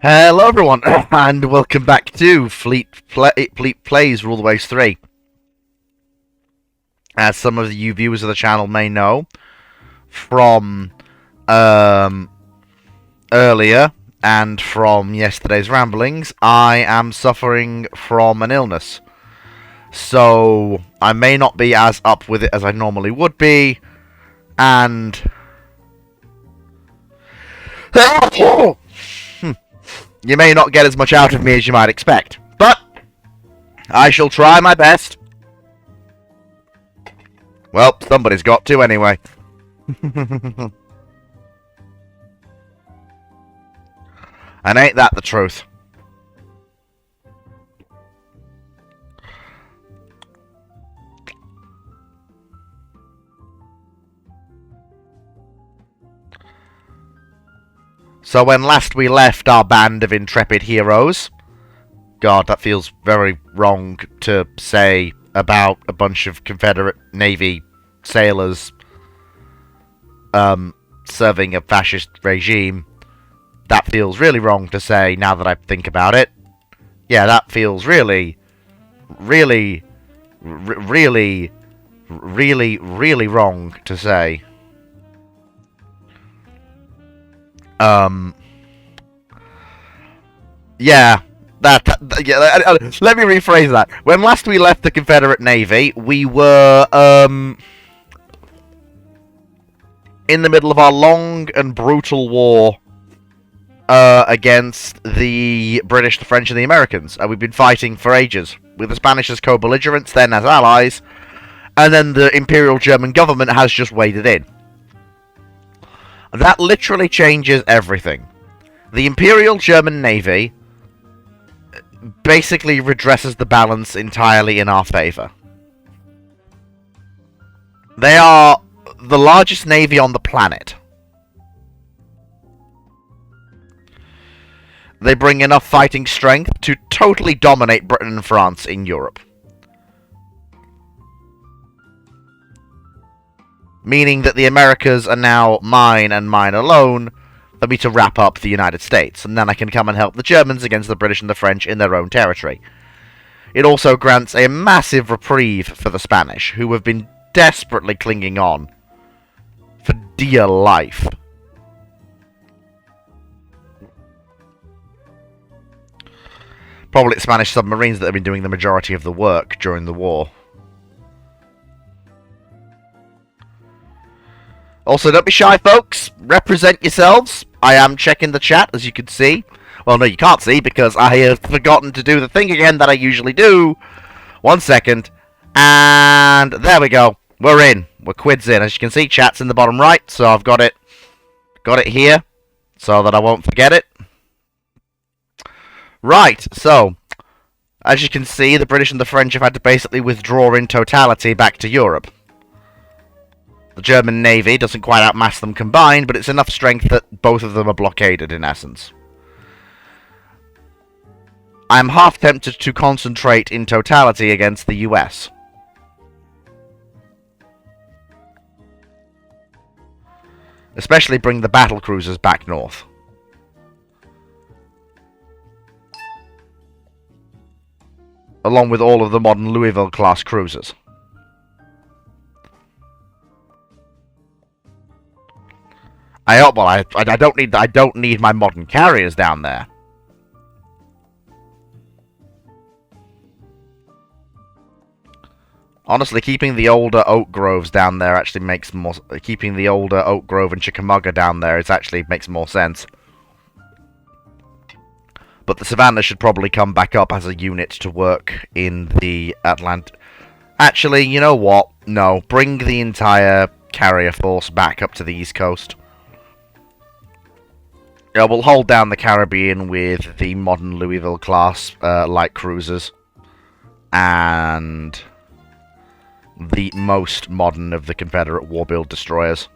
Hello everyone, and welcome back to Fleet Plays Rule the Waves 3. As some of you viewers of the channel may know from earlier and from yesterday's ramblings, I am suffering from an illness. So I may not be as up with it as I normally would be, and you may not get as much out of me as you might expect, but I shall try my best. Well, somebody's got to anyway. And ain't that the truth? So when last we left our band of intrepid heroes... God, that feels very wrong to say about a bunch of Confederate Navy sailors serving a fascist regime. That feels really wrong to say now that I think about it. Yeah, that feels really wrong to say. Yeah, let me rephrase that. When last we left the Confederate Navy, we were, in the middle of our long and brutal war, against the British, the French, and the Americans. And we've been fighting for ages, with the Spanish as co-belligerents, then as allies, and then the Imperial German government has just waded in. That literally changes everything. The Imperial German Navy basically redresses the balance entirely in our favour. They are the largest navy on the planet. They bring enough fighting strength to totally dominate Britain and France in Europe. Meaning that the Americas are now mine and mine alone for me to wrap up the United States, and then I can come and help the Germans against the British and the French in their own territory. It also grants a massive reprieve for the Spanish, who have been desperately clinging on for dear life. Probably Spanish submarines that have been doing the majority of the work during the war. Also, don't be shy, folks. Represent yourselves. I am checking the chat, as you can see. Well, no, you can't see, because I have forgotten to do the thing again that I usually do. 1 second. And there we go. We're in. We're quids in. As you can see, chat's in the bottom right, so I've got it here, so that I won't forget it. Right, so, as you can see, the British and the French have had to basically withdraw in totality back to Europe. The German Navy doesn't quite outmass them combined, but it's enough strength that both of them are blockaded, in essence. I am half tempted to concentrate in totality against the US. Especially bring the battle cruisers back north. Along with all of the modern Louisville-class cruisers. I don't need my modern carriers down there. Honestly, keeping the older Oak Groves down there actually makes more... Keeping the older Oak Grove and Chickamauga down there actually makes more sense. But the Savannah should probably come back up as a unit to work in the Atlantic. Actually, you know what? No, bring the entire carrier force back up to the East Coast. Yeah, we'll hold down the Caribbean with the modern Louisville-class light cruisers. And the most modern of the Confederate war-build destroyers.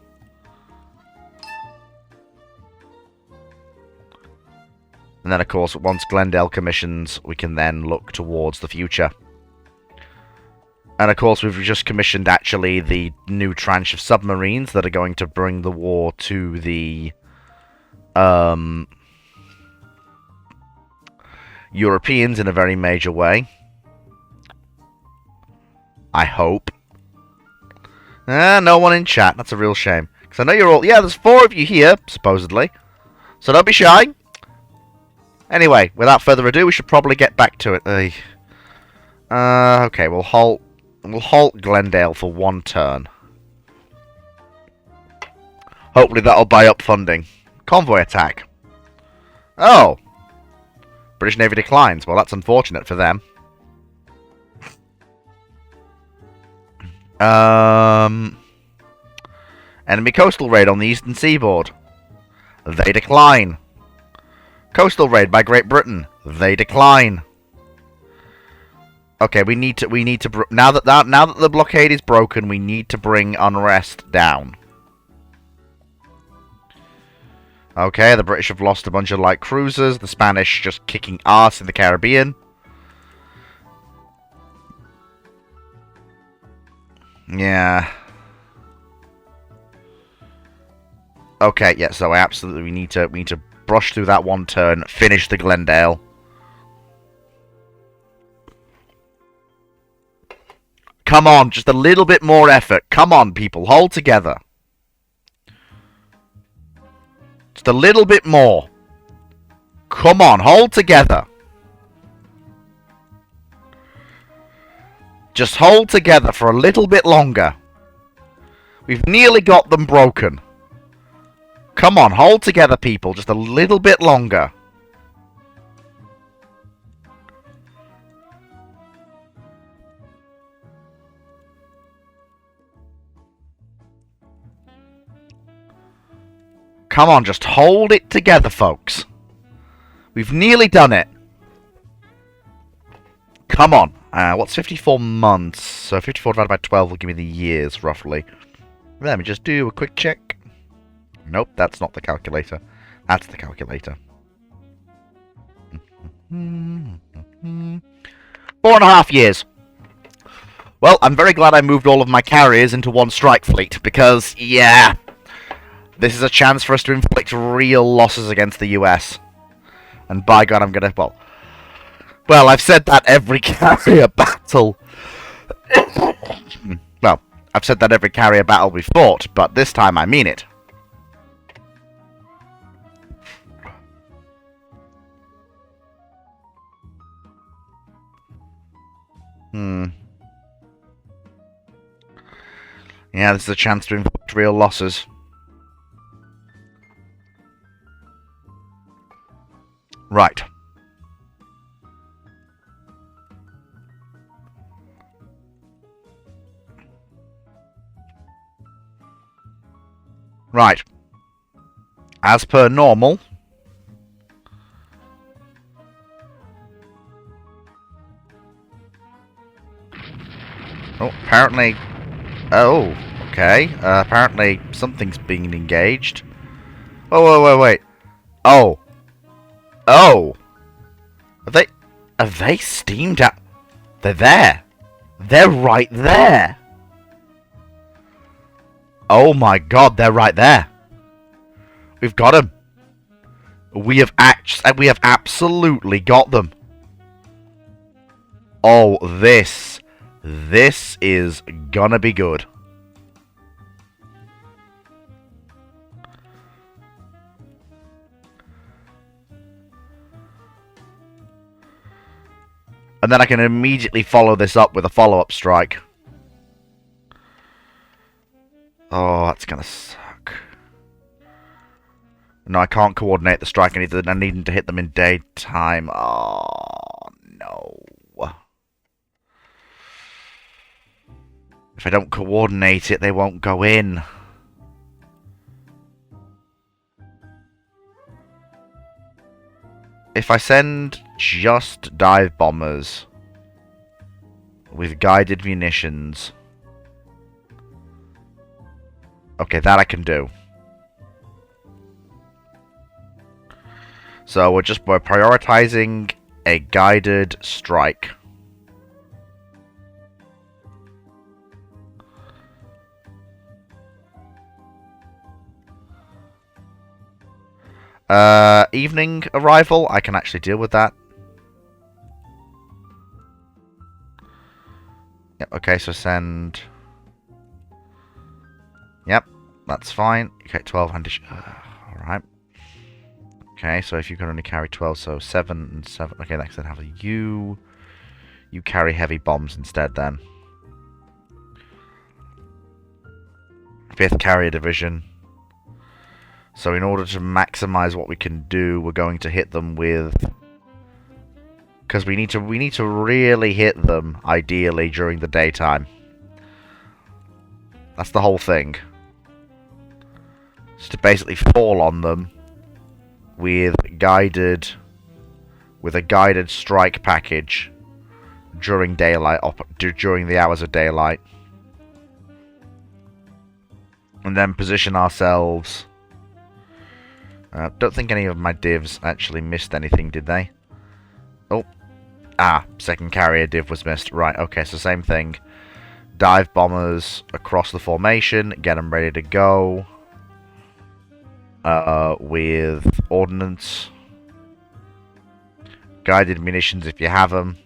And then, of course, once Glendale commissions, we can then look towards the future. And, of course, we've just commissioned, actually, the new tranche of submarines that are going to bring the war to the Europeans in a very major way. I hope. No one in chat. That's a real shame. Because I know you're all... Yeah, there's 4 of you here, supposedly. So don't be shy. Anyway, without further ado, we should probably get back to it. Okay, we'll halt Glendale for 1 turn. Hopefully that'll buy up funding. Convoy attack. Oh! British Navy declines. Well, that's unfortunate for them. Enemy coastal raid on the eastern seaboard. They decline. Coastal raid by Great Britain. They decline. Okay, we need to now that the blockade is broken, we need to bring unrest down. Okay, the British have lost a bunch of light cruisers. The Spanish just kicking ass in the Caribbean. Yeah. Okay, yeah, so we need to brush through that 1 turn, finish the Glendale. Come on, just a little bit more effort. Come on, people, hold together. Just a little bit more. Come on, hold together. Just hold together for a little bit longer. We've nearly got them broken. Come on, hold together, people. Just a little bit longer. Come on, just hold it together, folks. We've nearly done it. Come on. What's 54 months? So 54 divided by 12 will give me the years, roughly. Let me just do a quick check. Nope, that's not the calculator. That's the calculator. 4.5 years. Well, I'm very glad I moved all of my carriers into 1 strike fleet, because, yeah, this is a chance for us to inflict real losses against the US. And by God, I'm gonna, well, I've said that every carrier battle. Well, I've said that every carrier battle we fought, but this time I mean it. Yeah, this is a chance to inflict real losses. Right. Right. As per normal. Oh, apparently... Oh, okay. Apparently something's being engaged. Oh, wait. Oh. Oh! Have they steamed out? They're there! They're right there! Oh my God, they're right there! We've got them! We have absolutely got them! Oh, this is gonna be good. And then I can immediately follow this up with a follow-up strike. Oh, that's gonna suck. No, I can't coordinate the strike. I need them to hit them in daytime. Oh, no. If I don't coordinate it, they won't go in. If I send just dive bombers with guided munitions... Okay, that I can do. So we're prioritizing a guided strike. Evening arrival, I can actually deal with that. Yep, okay, so send... Yep, that's fine. Okay, 12 handed... Alright. Okay, so if you can only carry 12, so 7 and 7... Okay, next then have you... You carry heavy bombs instead then. 5th Carrier Division. So in order to maximize what we can do, we're going to hit them with... Because we need to really hit them, ideally, during the daytime. That's the whole thing. Just to basically fall on them with a guided strike package during daylight, during the hours of daylight. And then position ourselves. Don't think any of my divs actually missed anything, did they? Oh. Ah, 2nd Carrier div was missed. Right, okay, so same thing. Dive bombers across the formation. Get them ready to go. With ordnance. Guided munitions if you have them.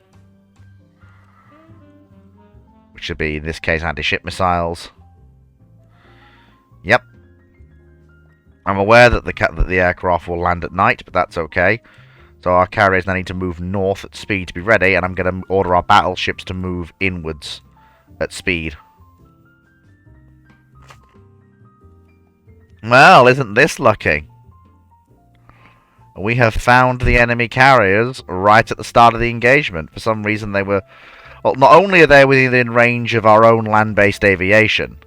Which should be, in this case, anti-ship missiles. Yep. I'm aware that the aircraft will land at night, but that's okay. So our carriers now need to move north at speed to be ready, and I'm going to order our battleships to move inwards at speed. Well, isn't this lucky? We have found the enemy carriers right at the start of the engagement. For some reason they were... Well, not only are they within range of our own land-based aviation,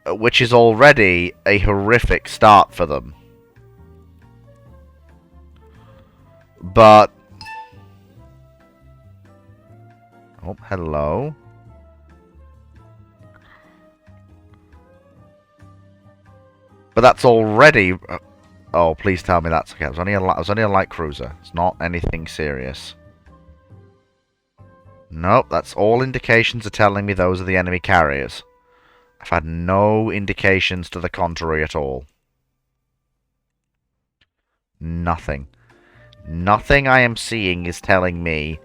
which is already a horrific start for them. But... Oh, hello. But that's already... Oh, please tell me that's okay. It was only a light cruiser. It's not anything serious. Nope, that's all indications are telling me those are the enemy carriers. I've had no indications to the contrary at all. Nothing. Nothing I am seeing is telling me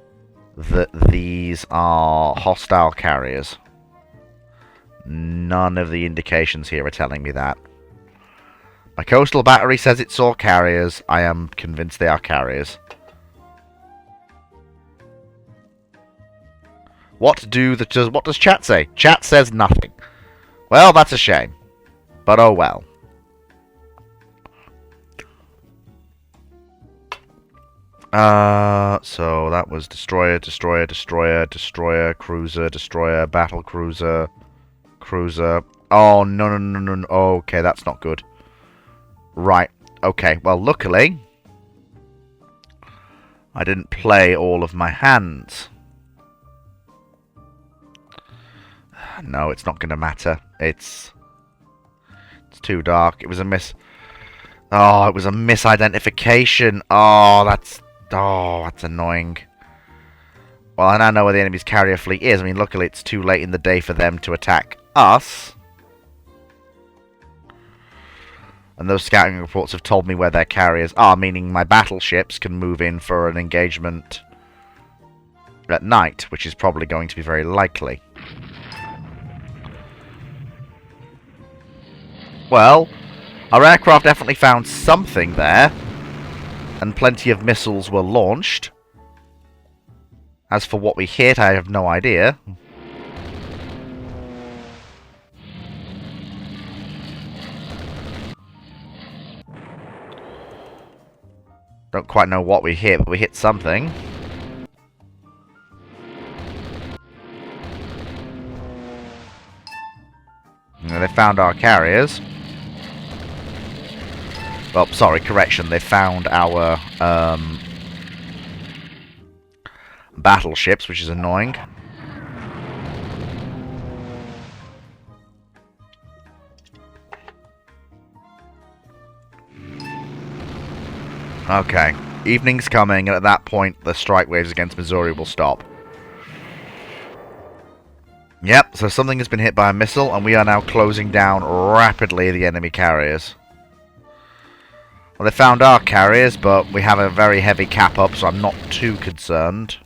that these are hostile carriers. None of the indications here are telling me that. My coastal battery says it saw carriers. I am convinced they are carriers. What does chat say? Chat says nothing. Well, that's a shame. But oh well. So that was destroyer, destroyer, destroyer, destroyer, cruiser, destroyer, battle cruiser, cruiser. Oh, no, no, no, no, no. Okay, that's not good. Right. Okay, well, luckily, I didn't play all of my hands. No, it's not going to matter. It's too dark. It was a Oh, it was a misidentification. Oh, that's annoying. Well, I now know where the enemy's carrier fleet is. I mean, luckily it's too late in the day for them to attack us. And those scouting reports have told me where their carriers are, meaning my battleships can move in for an engagement at night, which is probably going to be very likely. Well, our aircraft definitely found something there, and plenty of missiles were launched. As for what we hit, I have no idea. Don't quite know what we hit, but we hit something. And they found our carriers. Well, sorry, correction. They found our battleships, which is annoying. Okay. Evening's coming, and at that point, the strike waves against Missouri will stop. Yep, so something has been hit by a missile, and we are now closing down rapidly the enemy carriers. Well, they found our carriers, but we have a very heavy cap up, so I'm not too concerned.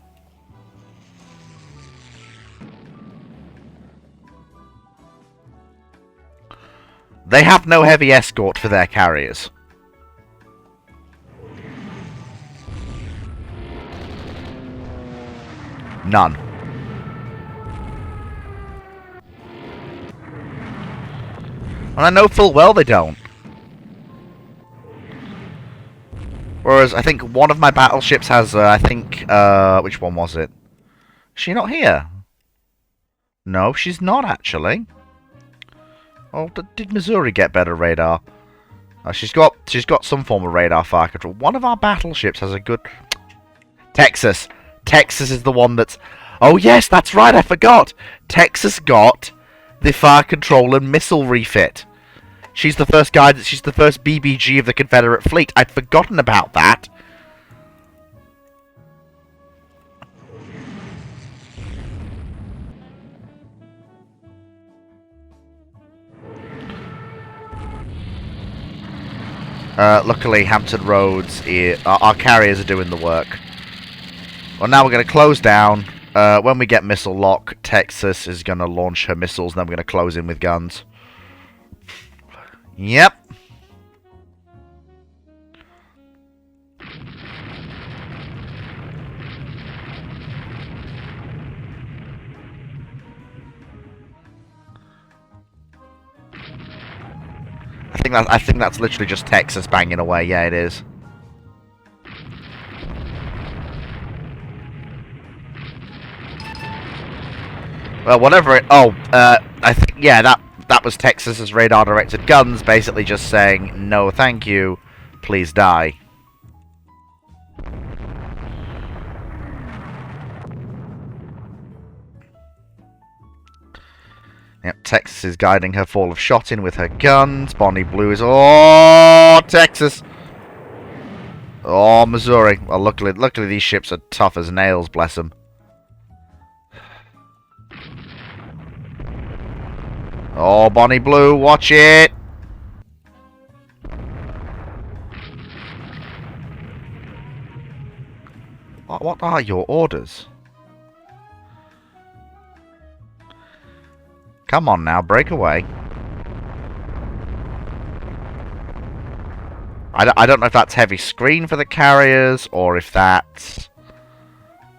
They have no heavy escort for their carriers. None. And I know full well they don't. Whereas I think one of my battleships has, which one was it? Is she not here? No, she's not actually. Oh, did Missouri get better radar? She's got some form of radar fire control. One of our battleships has a good... Texas. Texas is the one that's... Oh yes, that's right, I forgot. Texas got the fire control and missile refit. She's the first she's the first BBG of the Confederate fleet. I'd forgotten about that. Luckily, Hampton Roads, our carriers are doing the work. Well, now we're going to close down. When we get missile lock, Texas is going to launch her missiles, and then we're going to close in with guns. Yep. I think that's literally just Texas banging away. Yeah, it is. Well, whatever it... Oh, I think... Yeah, that was Texas's radar-directed guns, basically just saying, no, thank you, please die. Yep, Texas is guiding her fall of shot in with her guns. Bonnie Blue is... Oh, Texas! Oh, Missouri. Well, luckily these ships are tough as nails, bless them. Oh, Bonnie Blue, watch it! What are your orders? Come on now, break away. I don't know if that's heavy screen for the carriers, or if that's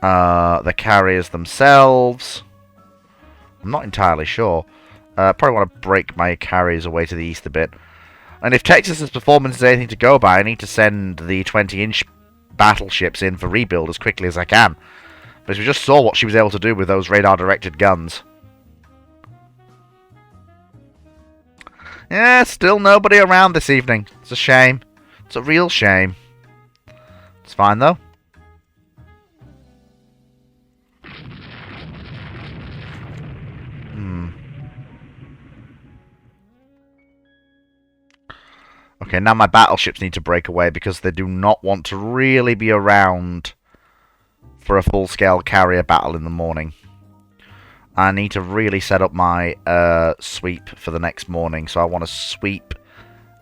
the carriers themselves. I'm not entirely sure. Probably want to break my carriers away to the east a bit. And if Texas's performance is anything to go by, I need to send the 20-inch battleships in for rebuild as quickly as I can. Because we just saw what she was able to do with those radar-directed guns. Yeah, still nobody around this evening. It's a shame. It's a real shame. It's fine, though. Okay, now my battleships need to break away because they do not want to really be around for a full-scale carrier battle in the morning. I need to really set up my sweep for the next morning. So I want to sweep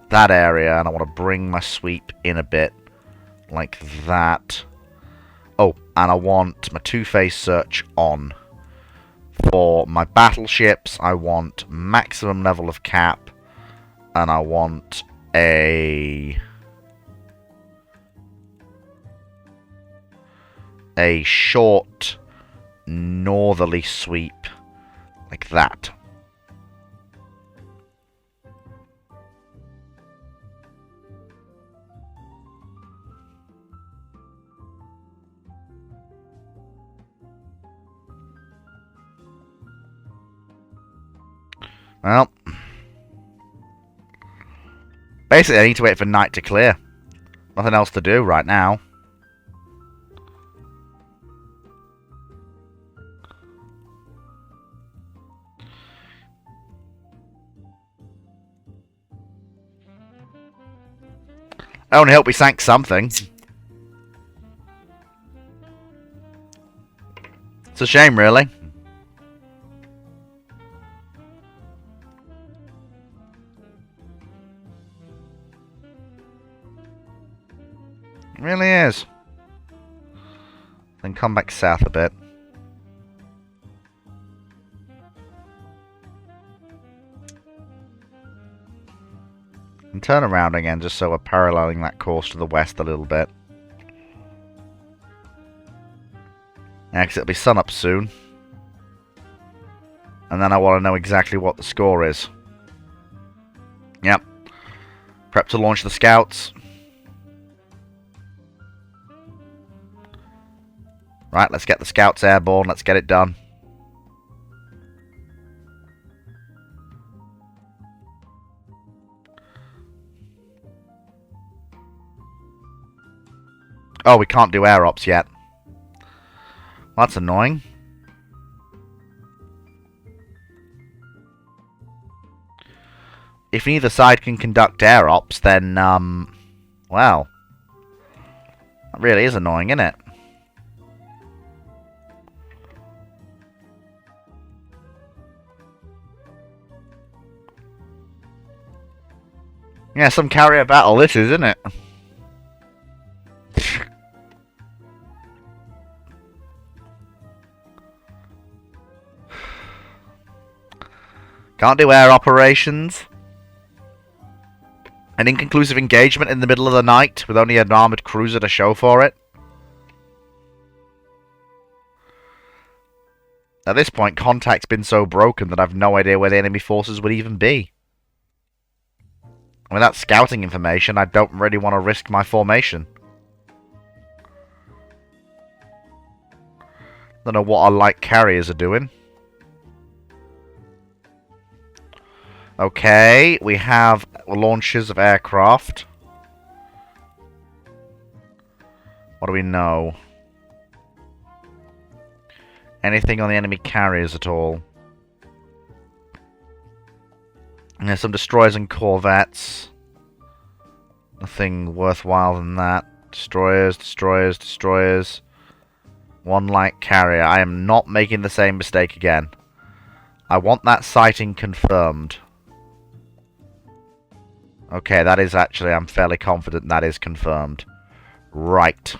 that area, and I want to bring my sweep in a bit, like that. Oh, and I want my two-phase search on. For my battleships, I want maximum level of cap, and I want a short northerly sweep like that. Well, basically I need to wait for night to clear. Nothing else to do right now. I only hope we sank something. It's a shame, really. It really is. Then come back south a bit. turn around again just so we're paralleling that course to the west a little bit. Yeah, 'cause it'll be sun up soon. And then I want to know exactly what the score is. Yep. Prep to launch the scouts. Right, let's get the scouts airborne. Let's get it done. Oh, we can't do air ops yet. Well, that's annoying. If neither side can conduct air ops, then, well, that really is annoying, isn't it? Yeah, some carrier battle this is, isn't it? Can't do air operations. An inconclusive engagement in the middle of the night with only an armoured cruiser to show for it. At this point, contact's been so broken that I've no idea where the enemy forces would even be. With that scouting information, I don't really want to risk my formation. Don't know what our light carriers are doing. Okay, we have launches of aircraft. What do we know? Anything on the enemy carriers at all? And there's some destroyers and corvettes. Nothing worthwhile than that. Destroyers, destroyers, destroyers. One light carrier. I am not making the same mistake again. I want that sighting confirmed. Okay, that is actually, I'm fairly confident that is confirmed. Right.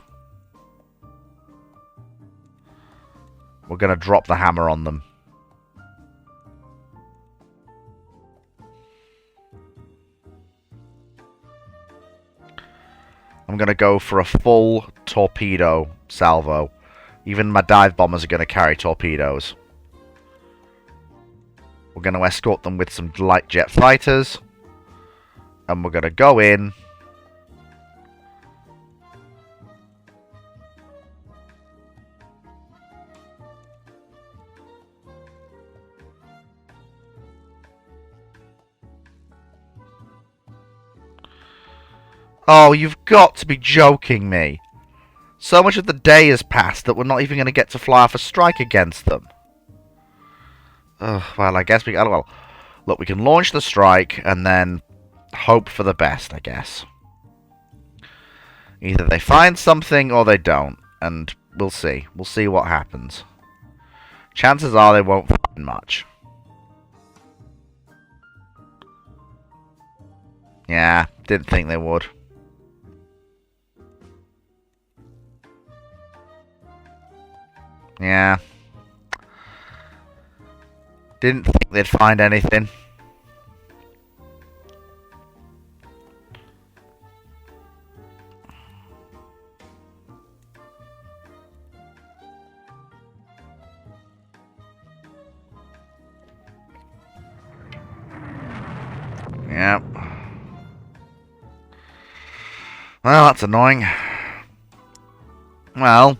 We're going to drop the hammer on them. I'm going to go for a full torpedo salvo. Even my dive bombers are going to carry torpedoes. We're going to escort them with some light jet fighters. And we're going to go in. Oh, you've got to be joking me. So much of the day has passed that we're not even going to get to fly off a strike against them. Well, I guess we... Oh, well, look, we can launch the strike and then hope for the best, I guess. Either they find something or they don't. And we'll see. We'll see what happens. Chances are they won't find much. Yeah, didn't think they would. Yeah. Didn't think they'd find anything. Yep. Well, that's annoying. Well,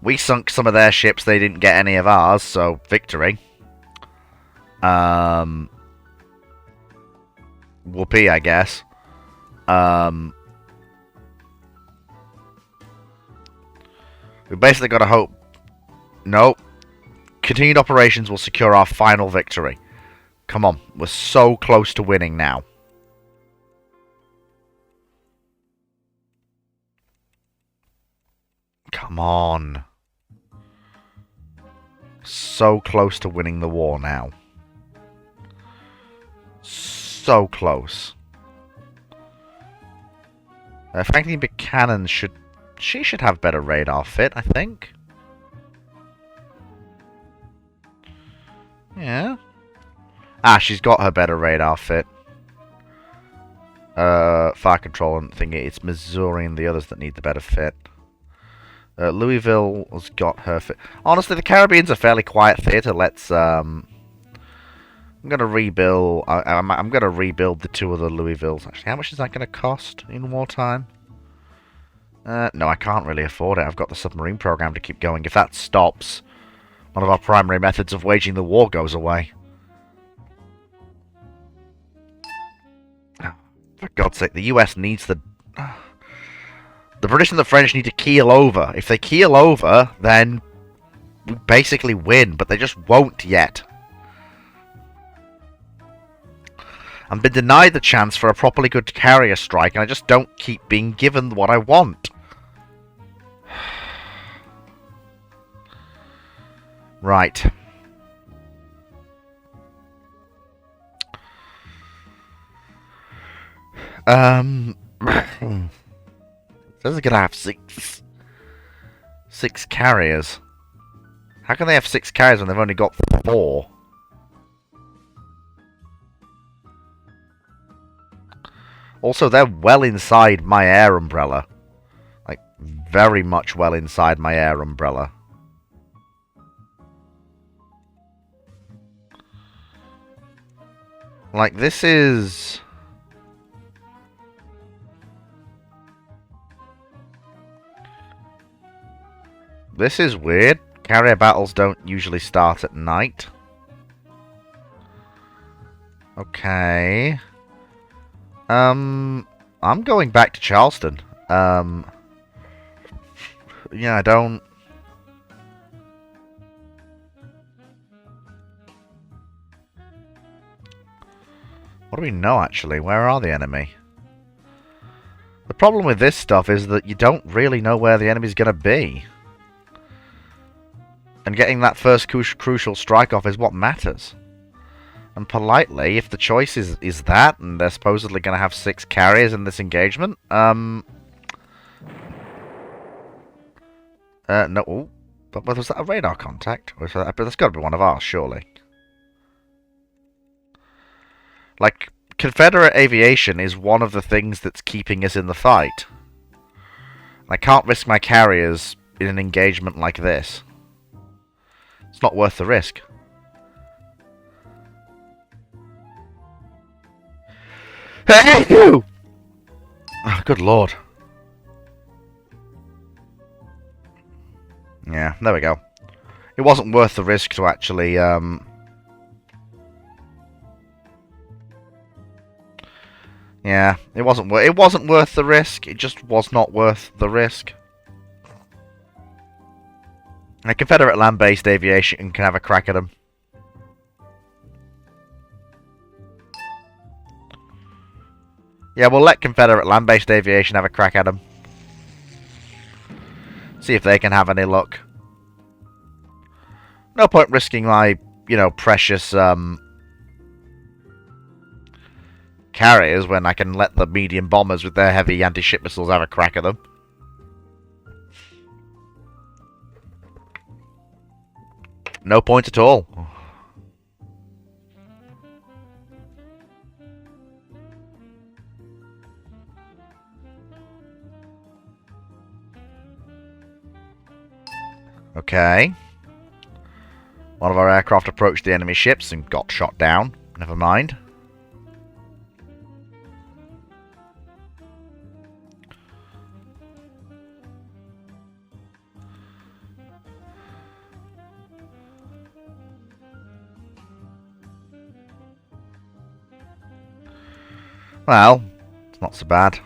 we sunk some of their ships, they didn't get any of ours, so victory. Whoopee, I guess. We basically got to hope... Nope. Continued operations will secure our final victory. Come on, we're so close to winning now. Come on. So close to winning the war now. So close. Frankly, Buchanan should... She should have better radar fit, I think. Yeah. Ah, she's got her better radar fit. fire control and thingy. It's Missouri and the others that need the better fit. Louisville has got her fit. Honestly, the Caribbean's a fairly quiet theater. Let's I'm gonna rebuild. I'm gonna rebuild the two other Louisvilles. Actually, how much is that gonna cost in wartime? No, I can't really afford it. I've got the submarine program to keep going. If that stops, one of our primary methods of waging the war goes away. For God's sake, the US needs the... The British and the French need to keel over. If they keel over, then we basically win, but they just won't yet. I've been denied the chance for a properly good carrier strike, and I just don't keep being given what I want. Right. Says they're gonna have six carriers. How can they have 6 carriers when they've only got 4? Also, they're well inside my air umbrella. Like, very much well inside my air umbrella. Like, this is... This is weird. Carrier battles don't usually start at night. Okay. I'm going back to Charleston. Yeah, I don't... What do we know, actually? Where are the enemy? The problem with this stuff is that you don't really know where the enemy's going to be. And getting that first crucial strike off is what matters. And politely, if the choice is that, and they're supposedly going to have 6 carriers in this engagement, no, ooh, but was that a radar contact? Or that's got to be one of ours, surely. Like, Confederate aviation is one of the things that's keeping us in the fight. I can't risk my carriers in an engagement like this. It's not worth the risk. Hey, you! Oh, good lord. Yeah, there we go. It wasn't worth the risk to actually, Yeah, it wasn't worth the risk. It just was not worth the risk. A Confederate land-based aviation can have a crack at them. Yeah, we'll let Confederate land-based aviation have a crack at them. See if they can have any luck. No point risking my, precious, carriers when I can let the medium bombers with their heavy anti-ship missiles have a crack at them. No point at all. Okay. One of our aircraft approached the enemy ships and got shot down. Never mind. Well, it's not so bad.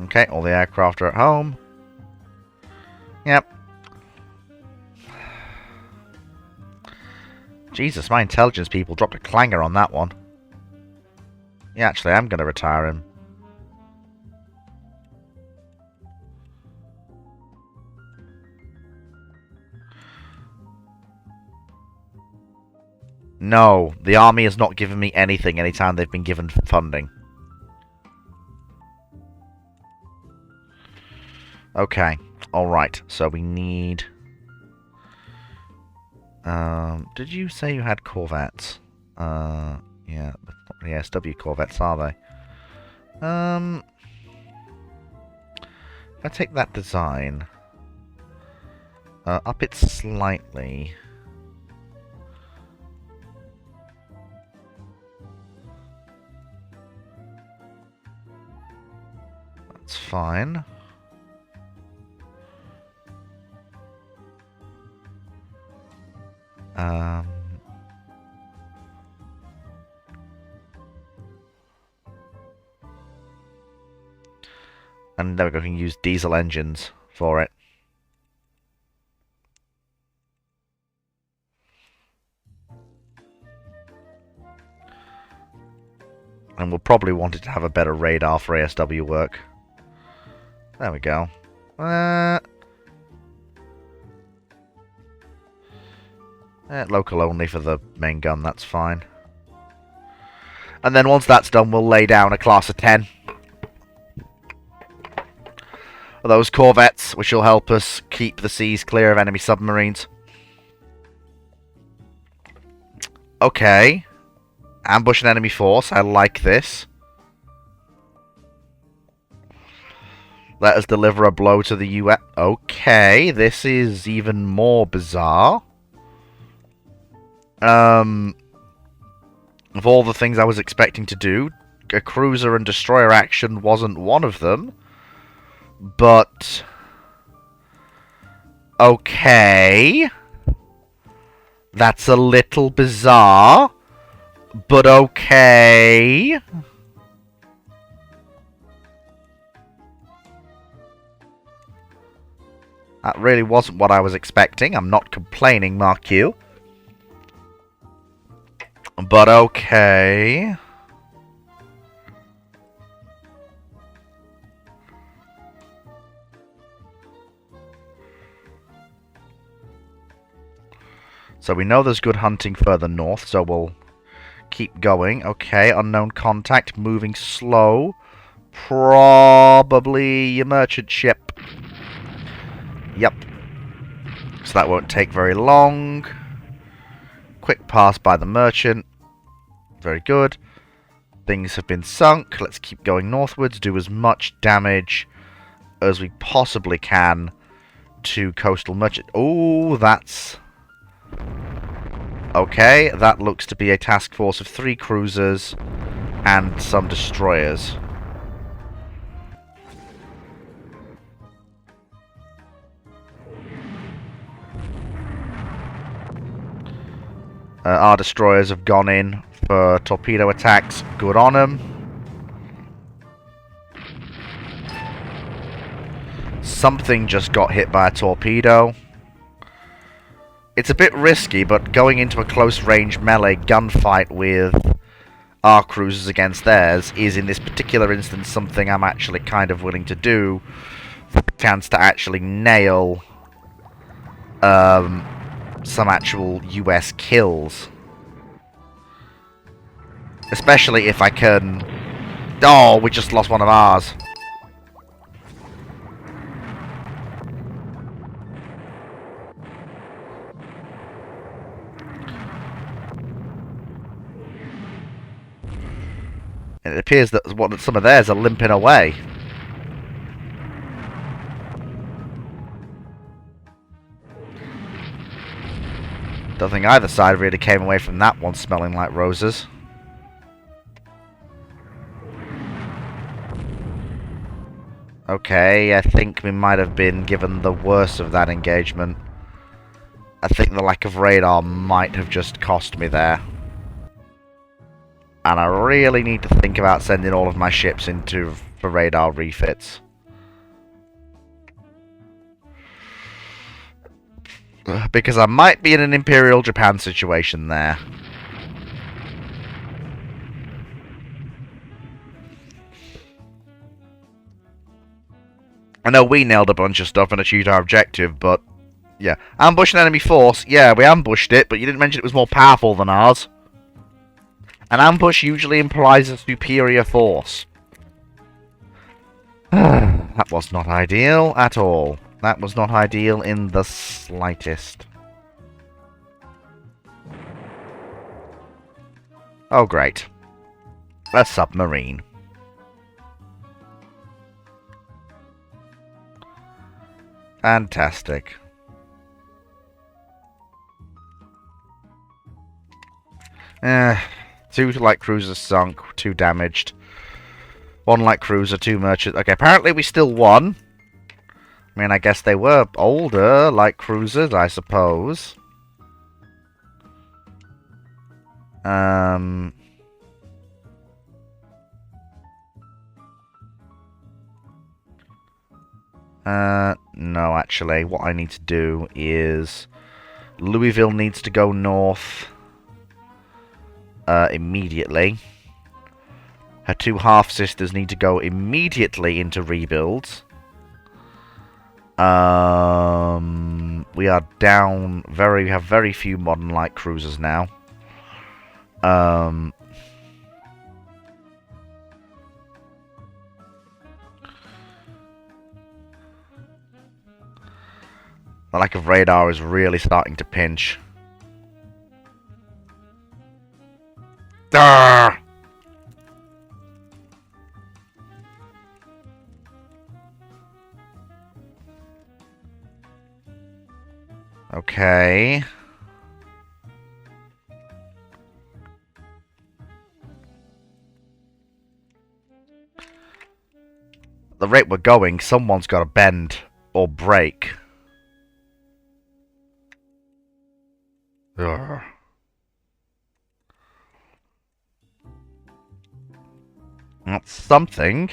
Okay, all the aircraft are at home. Yep. Jesus, my intelligence people dropped a clanger on that one. Yeah, actually, I'm going to retire him. No, the army has not given me anything anytime they've been given funding. Okay, alright, so we need... did you say you had corvettes? Yeah, the SW corvettes, are they? If I take that design, up it slightly. That's fine. And there we go, we can use diesel engines for it. And we'll probably want it to have a better radar for ASW work. There we go. Local only for the main gun, that's fine. And then once that's done, we'll lay down a class of 10. Those corvettes, which will help us keep the seas clear of enemy submarines. Okay. Ambush an enemy force, I like this. Let us deliver a blow to the US. Okay, this is even more bizarre. Of all the things I was expecting to do, a cruiser and destroyer action wasn't one of them. But... okay. That's a little bizarre. But okay. That really wasn't what I was expecting. I'm not complaining, mark you. But okay. So we know there's good hunting further north, so we'll keep going. Okay, unknown contact, moving slow. Probably a merchant ship. Yep. So that won't take very long. Quick pass by the merchant. Very good. Things have been sunk. Let's keep going northwards. Do as much damage as we possibly can to coastal merchant. Oh, that's... okay, that looks to be a task force of 3 cruisers and some destroyers. Our destroyers have gone in for torpedo attacks. Good on them. Something just got hit by a torpedo. It's a bit risky, but going into a close-range melee gunfight with our cruisers against theirs is, in this particular instance, something I'm actually kind of willing to do for the chance to actually nail some actual US kills. Especially if I can... oh, we just lost one of ours. It appears that some of theirs are limping away. Don't think either side really came away from that one smelling like roses. Okay, I think we might have been given the worst of that engagement. I think the lack of radar might have just cost me there. And I really need to think about sending all of my ships into for radar refits. Because I might be in an Imperial Japan situation there. I know we nailed a bunch of stuff and achieved our objective, but... yeah. Ambush an enemy force. Yeah, we ambushed it, but you didn't mention it was more powerful than ours. An ambush usually implies a superior force. That was not ideal at all. That was not ideal in the slightest. Oh, great. A submarine. Fantastic. Two light cruisers sunk, 2 damaged. 1 light cruiser, 2 merchants. Okay, apparently we still won. I mean, I guess they were older light cruisers, I suppose. No, actually, what I need to do is Louisville needs to go north immediately. Her 2 half-sisters need to go immediately into rebuilds. We are down we have very few modern light cruisers now. The lack of radar is really starting to pinch. Arrgh! Okay. The rate we're going, someone's got to bend or break. Ugh. That's something.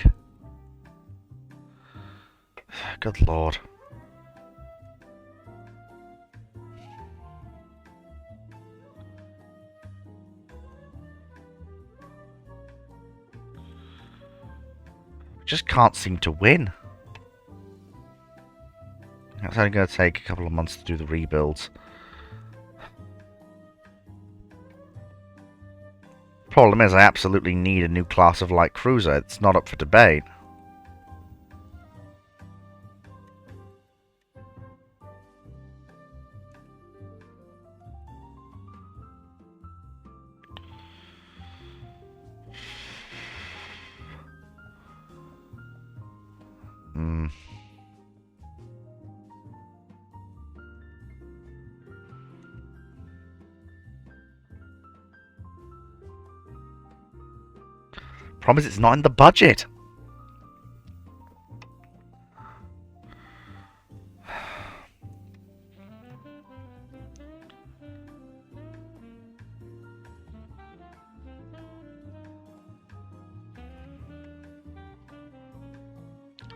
Good lord. Just can't seem to win. It's only going to take a couple of months to do the rebuilds. Problem is, I absolutely need a new class of light cruiser. It's not up for debate. Problem is, it's not in the budget.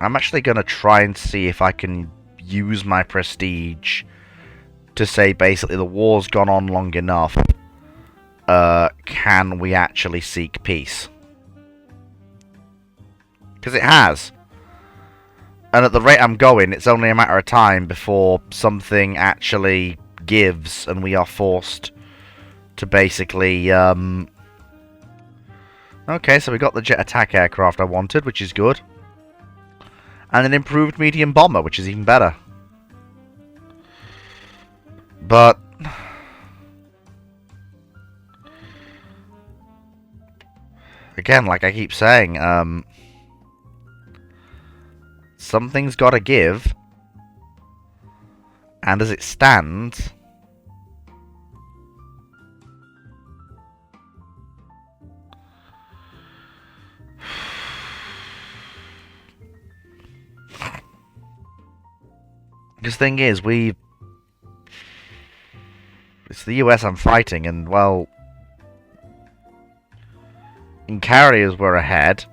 I'm actually going to try and see if I can use my prestige to say basically the war's gone on long enough. Can we actually seek peace? Because it has. And at the rate I'm going, it's only a matter of time before something actually gives and we are forced to basically... Okay, so we got the jet attack aircraft I wanted, which is good. And an improved medium bomber, which is even better. But... Again, like I keep saying, something's got to give, and as it stands, because the thing is, it's the US I'm fighting, and well, in carriers we're ahead.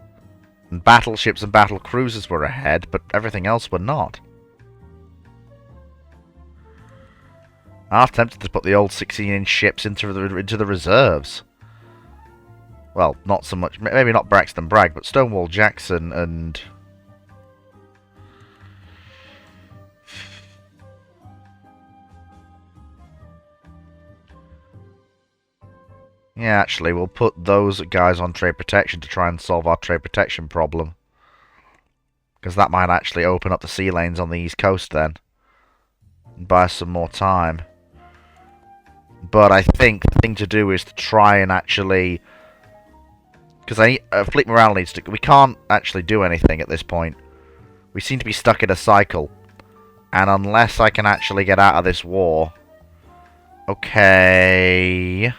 And battleships and battle cruisers were ahead, but everything else were not. I was tempted to put the old 16-inch ships into the reserves. Well, not so much. Maybe not Braxton Bragg, but Stonewall Jackson and... Yeah, actually, we'll put those guys on trade protection to try and solve our trade protection problem. Because that might actually open up the sea lanes on the East Coast then. And buy us some more time. But I think the thing to do is to try and actually... Because fleet morale needs to... We can't actually do anything at this point. We seem to be stuck in a cycle. And unless I can actually get out of this war... Okay...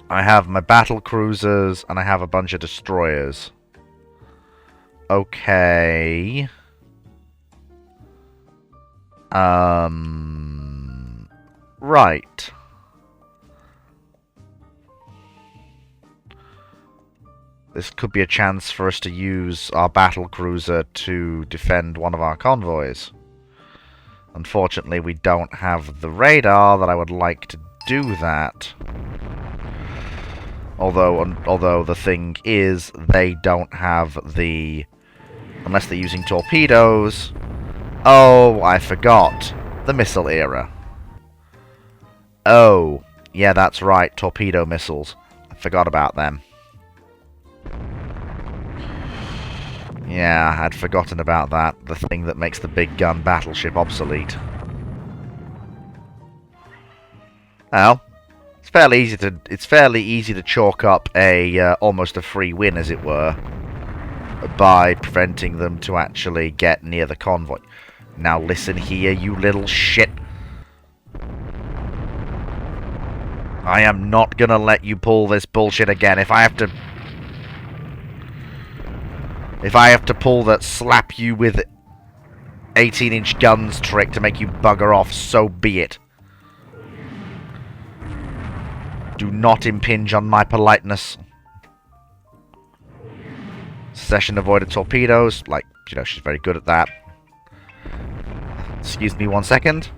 I have my battle cruisers, and I have a bunch of destroyers. Okay... Right. This could be a chance for us to use our battle cruiser to defend one of our convoys. Unfortunately, we don't have the radar that I would like to do that. Although the thing is, they don't have the... Unless they're using torpedoes... Oh, I forgot. The missile era. Oh, yeah, that's right. Torpedo missiles. I forgot about them. Yeah, I'd forgotten about that. The thing that makes the big gun battleship obsolete. Well, it's fairly easy to chalk up a almost a free win, as it were, by preventing them to actually get near the convoy. Now listen here, you little shit. I am not gonna let you pull this bullshit again. If I have to pull that slap you with 18-inch guns trick to make you bugger off, so be it. Do not impinge on my politeness. Session avoided torpedoes. Like, you know, she's very good at that. Excuse me 1 second.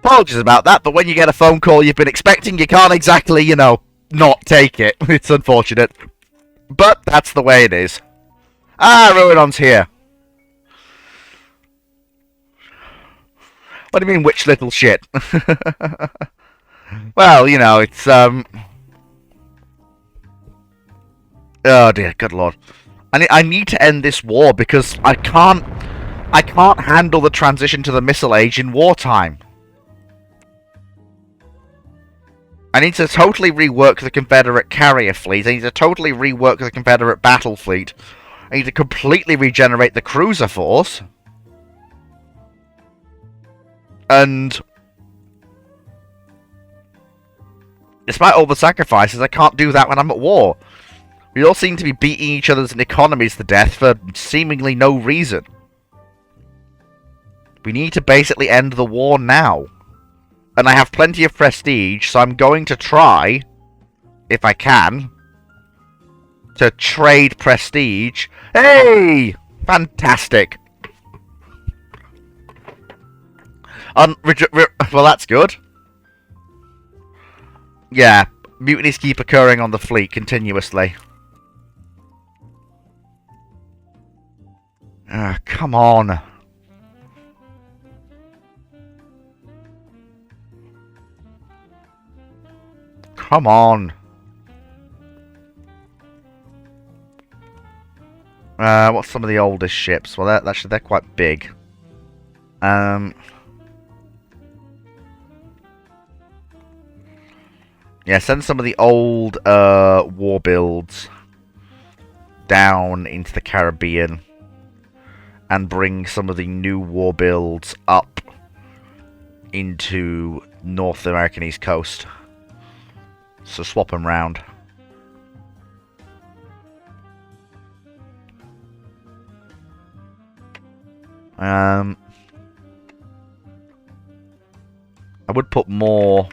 Apologies about that, but when you get a phone call you've been expecting, you can't exactly, you know, not take it. It's unfortunate. But that's the way it is. Ah, Ruinon's here. What do you mean, which little shit? Well, you know, it's, oh dear, good lord. I need to end this war because I can't handle the transition to the missile age in wartime. I need to totally rework the Confederate carrier fleet. I need to totally rework the Confederate battle fleet. I need to completely regenerate the cruiser force. And despite all the sacrifices, I can't do that when I'm at war. We all seem to be beating each other's economies to death for seemingly no reason. We need to basically end the war now. And I have plenty of prestige, so I'm going to try, if I can, to trade prestige. Hey! Fantastic! Well, that's good. Yeah, mutinies keep occurring on the fleet continuously. Come on. Come on. What's some of the oldest ships? Well, actually, they're quite big. Yeah, send some of the old war builds down into the Caribbean. And bring some of the new war builds up into North American East Coast. So swap them round. I would put more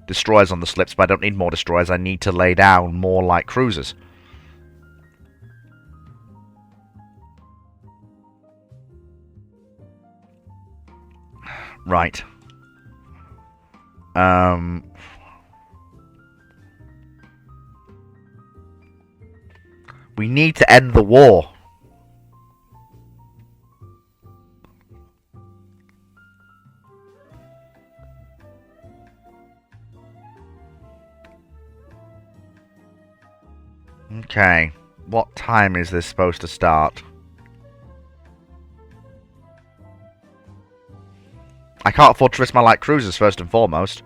destroyers on the slips, but I don't need more destroyers. I need to lay down more light cruisers. Right. We need to end the war. Okay. What time is this supposed to start? I can't afford to risk my light cruisers, first and foremost.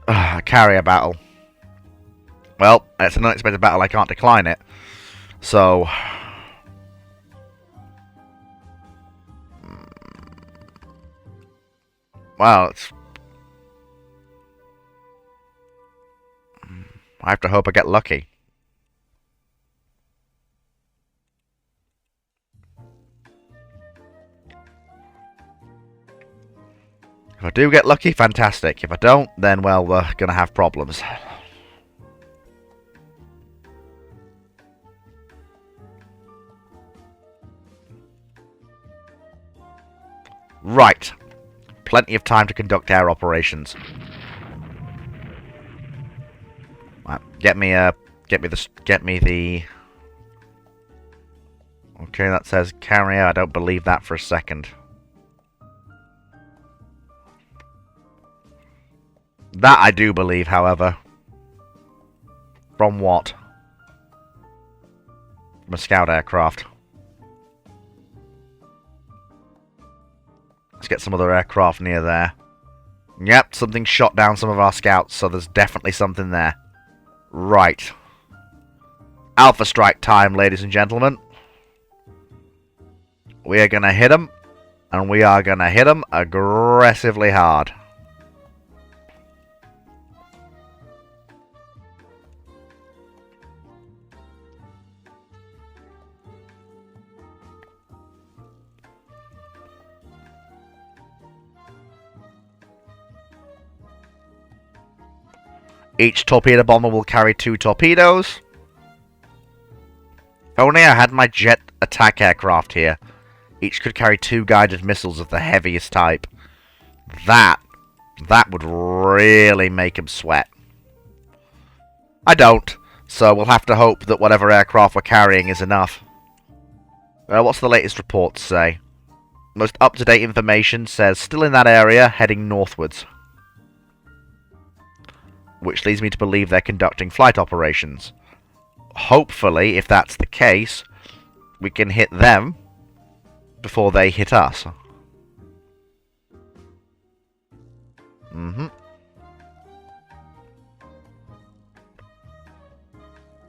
A carrier battle. Well, it's an unexpected battle, I can't decline it. So... well, it's... I have to hope I get lucky. If I do get lucky, fantastic. If I don't, then, well, we're gonna have problems. Right. Plenty of time to conduct air operations. Right. Get me the... Okay, that says carrier. I don't believe that for a second. That I do believe, however. From what? From a scout aircraft. Let's get some other aircraft near there. Yep, something shot down some of our scouts, so there's definitely something there. Right. Alpha strike time, ladies and gentlemen. We are going to hit them, and we are going to hit them aggressively hard. Each torpedo bomber will carry 2 torpedoes. If only I had my jet attack aircraft here. Each could carry 2 guided missiles of the heaviest type. That would really make him sweat. I don't, so we'll have to hope that whatever aircraft we're carrying is enough. What's the latest reports say? Most up-to-date information says still in that area, heading northwards. Which leads me to believe they're conducting flight operations. Hopefully, if that's the case, we can hit them before they hit us.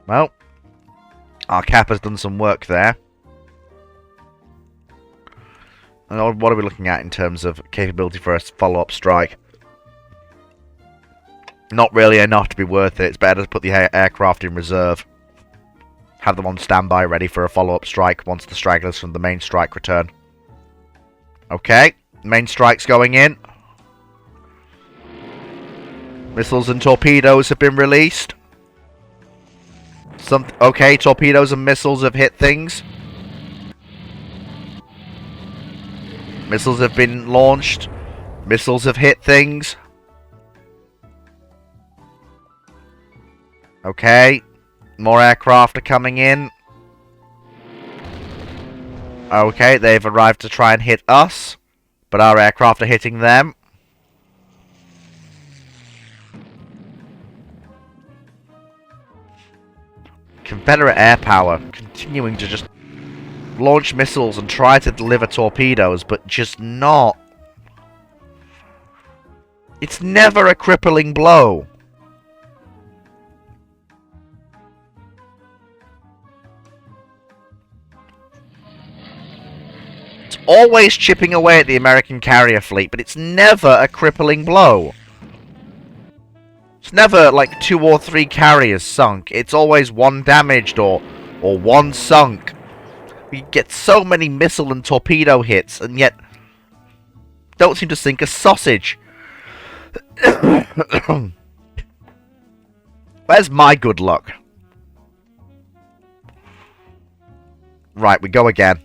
Well, our cap has done some work there. And what are we looking at in terms of capability for a follow-up strike? Not really enough to be worth it. It's better to put the aircraft in reserve. Have them on standby ready for a follow-up strike once the stragglers from the main strike return. Okay, main strike's going in. Missiles and torpedoes have been released. Okay, torpedoes and missiles have hit things. Missiles have been launched. Missiles have hit things. Okay. More aircraft are coming in. Okay, they've arrived to try and hit us. But our aircraft are hitting them. Confederate air power continuing to just launch missiles and try to deliver torpedoes, but just not. It's never a crippling blow. It's always chipping away at the American carrier fleet, but it's never a crippling blow. It's never like 2 or 3 carriers sunk. It's always 1 damaged or 1 sunk. We get so many missile and torpedo hits, and yet don't seem to sink a sausage. Where's my good luck? Right, we go again.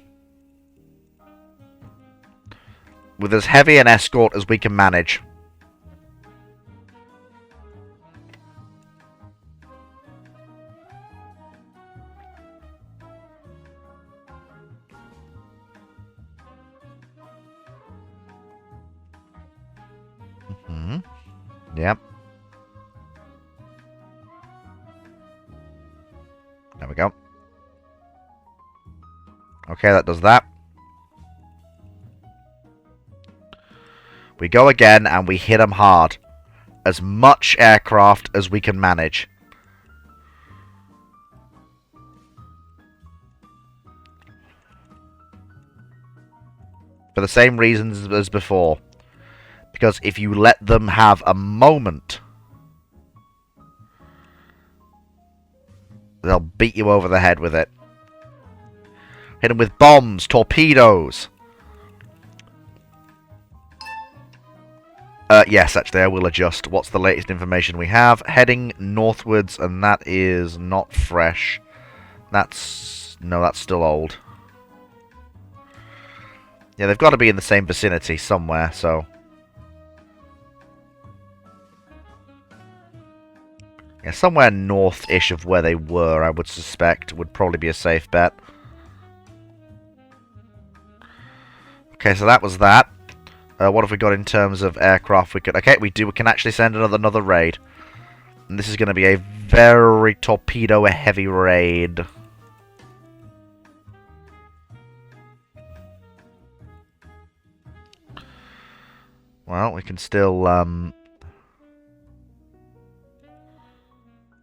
With as heavy an escort as we can manage. Yep. There we go. Okay, that does that. We go again and we hit them hard. As much aircraft as we can manage. For the same reasons as before. Because if you let them have a moment, they'll beat you over the head with it. Hit them with bombs, torpedoes. Yes, actually, I will adjust. What's the latest information we have? Heading northwards, and that is not fresh. No, that's still old. Yeah, they've got to be in the same vicinity somewhere, so... Yeah, somewhere north-ish of where they were, I would suspect, would probably be a safe bet. Okay, so that was that. What have we got in terms of aircraft we could... Okay, we can actually send another raid. And this is going to be a very torpedo-heavy raid. Well, we can still...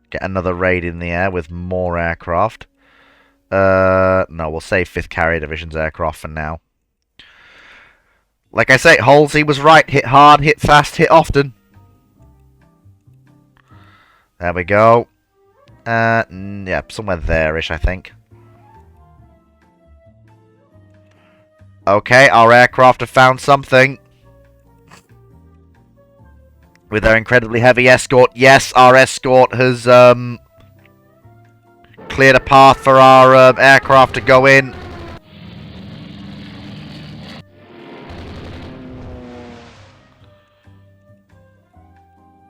get another raid in the air with more aircraft. No, we'll save 5th Carrier Division's aircraft for now. Like I say, Halsey was right. Hit hard, hit fast, hit often. There we go. Yeah, somewhere there-ish, I think. Okay, our aircraft have found something. With their incredibly heavy escort. Yes, our escort has cleared a path for our aircraft to go in.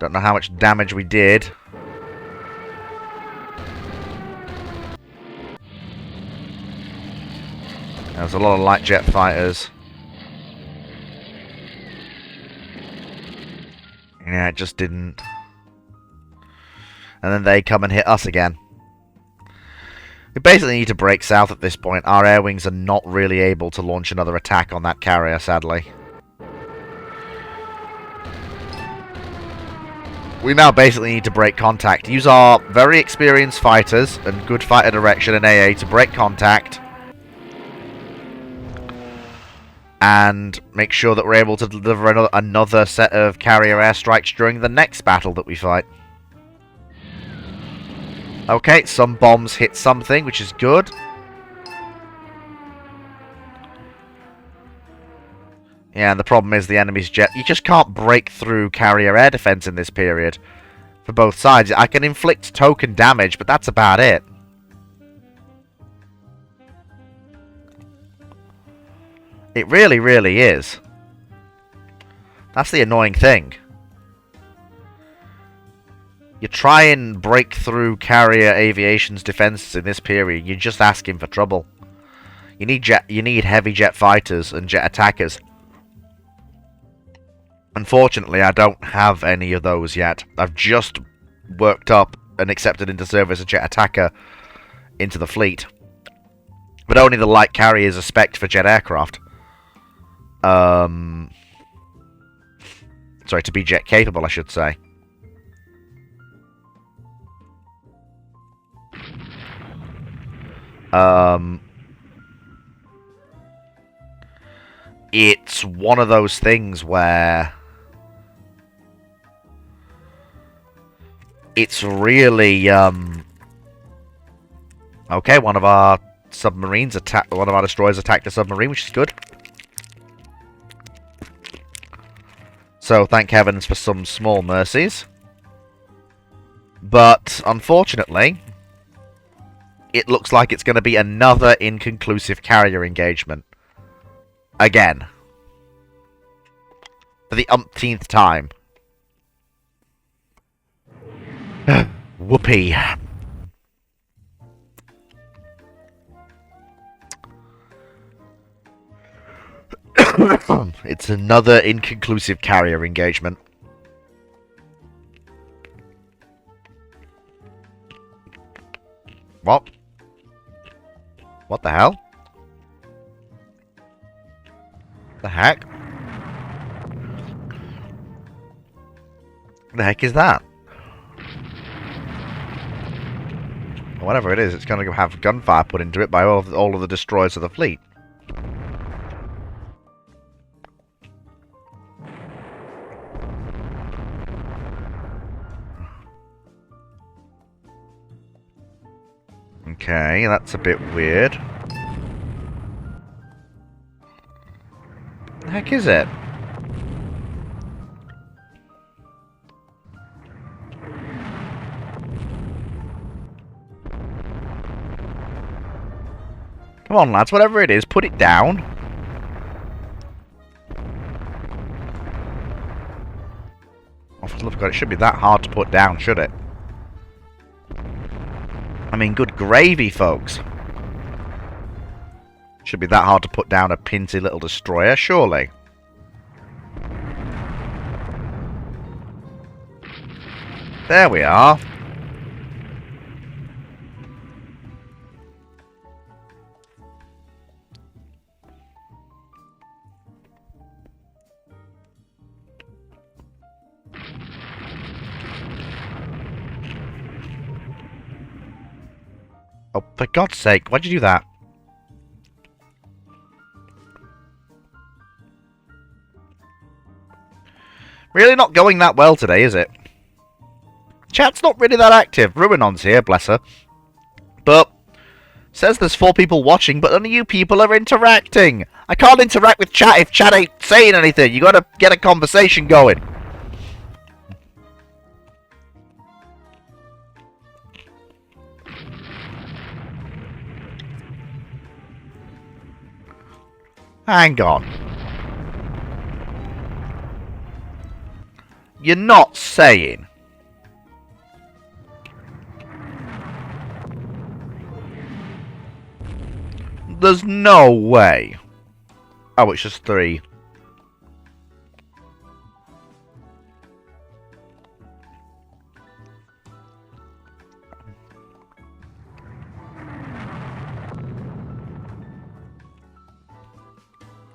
Don't know how much damage we did. There's a lot of light jet fighters. Yeah, it just didn't. And then they come and hit us again. We basically need to break south at this point. Our air wings are not really able to launch another attack on that carrier, sadly. We now basically need to break contact. Use our very experienced fighters and good fighter direction in AA to break contact. And make sure that we're able to deliver another set of carrier airstrikes during the next battle that we fight. Okay, some bombs hit something, which is good. Yeah, and the problem is the enemy's jet. You just can't break through carrier air defense in this period. For both sides. I can inflict token damage, but that's about it. It really, really is. That's the annoying thing. You try and break through carrier aviation's defenses in this period, you're just asking for trouble. You need heavy jet fighters and jet attackers. Unfortunately, I don't have any of those yet. I've just worked up and accepted into service a jet attacker into the fleet. But only the light carriers are spec'd for jet aircraft. Sorry, to be jet capable, I should say. It's one of those things where it's really, okay, one of our destroyers attacked a submarine, which is good. So, thank heavens for some small mercies. But, unfortunately, it looks like it's going to be another inconclusive carrier engagement. Again. For the umpteenth time. Whoopee. It's another inconclusive carrier engagement. What? What the hell? The heck? The heck is that? Whatever it is, it's going to have gunfire put into it by all of the destroyers of the fleet. Okay, that's a bit weird. The heck is it? Come on, lads, whatever it is, put it down. Oh, for the love of God, it should be that hard to put down, should it? I mean, good gravy, folks. Should be that hard to put down a pinty little destroyer, surely. There we are. Oh, for God's sake, why'd you do that? Really not going that well today, is it? Chat's not really that active. Ruinon's here, bless her. But, says there's 4 people watching, but none of you people are interacting. I can't interact with chat if chat ain't saying anything. You gotta get a conversation going. Hang on. You're not saying. There's no way. Oh, it's just 3.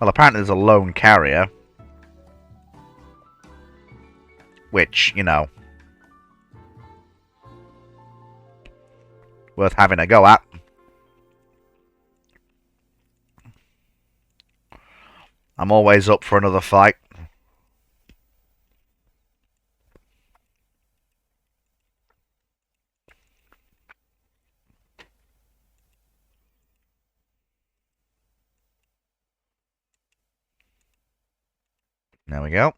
Well, apparently there's a lone carrier. Which, you know, worth having a go at. I'm always up for another fight. There we go.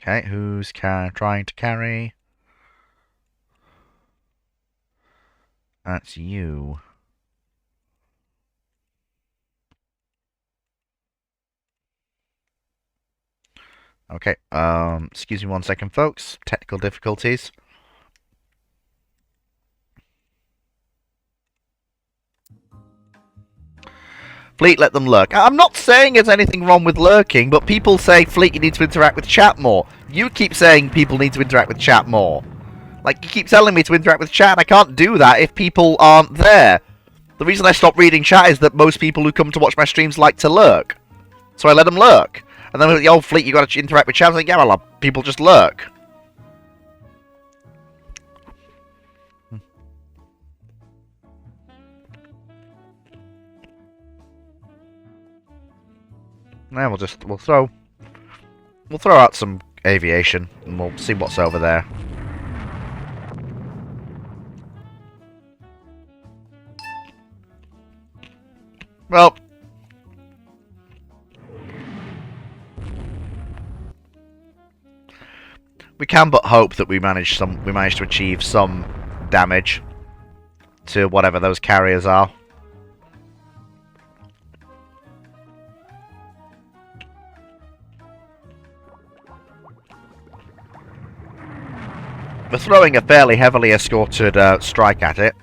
Okay, who's trying to carry? That's you. Okay, excuse me 1 second, folks. Technical difficulties. Fleet, let them lurk. I'm not saying there's anything wrong with lurking, but people say, Fleet, you need to interact with chat more. You keep saying people need to interact with chat more. Like, you keep telling me to interact with chat, and I can't do that if people aren't there. The reason I stopped reading chat is that most people who come to watch my streams like to lurk. So I let them lurk. And then with the old Fleet, you got to interact with chat. I was like, yeah, well, people just lurk. Now we'll throw out some aviation and we'll see what's over there. Well, we can but hope that we manage to achieve some damage to whatever those carriers are. We're throwing a fairly heavily escorted strike at it.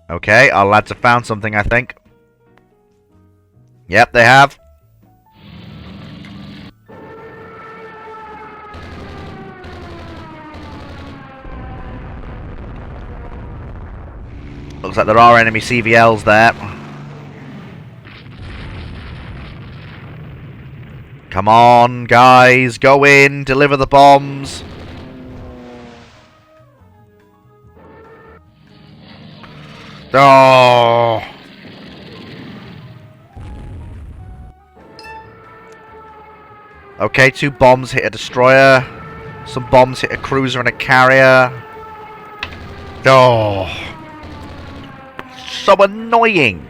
Okay, our lads have found something, I think. Yep, they have. Looks like there are enemy CVLs there. Come on, guys, go in, deliver the bombs. Oh. Okay, 2 bombs hit a destroyer. Some bombs hit a cruiser and a carrier. Oh. So annoying.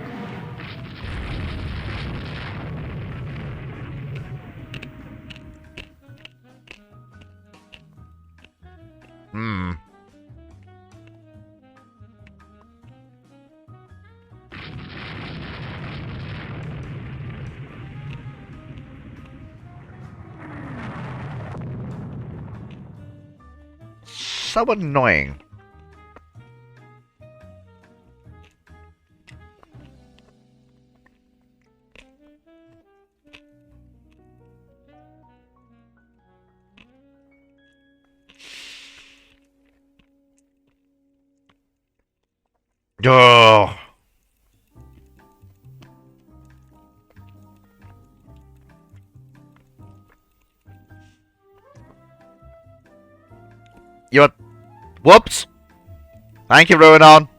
So annoying. Oh. Whoops. Thank you, Ruinon.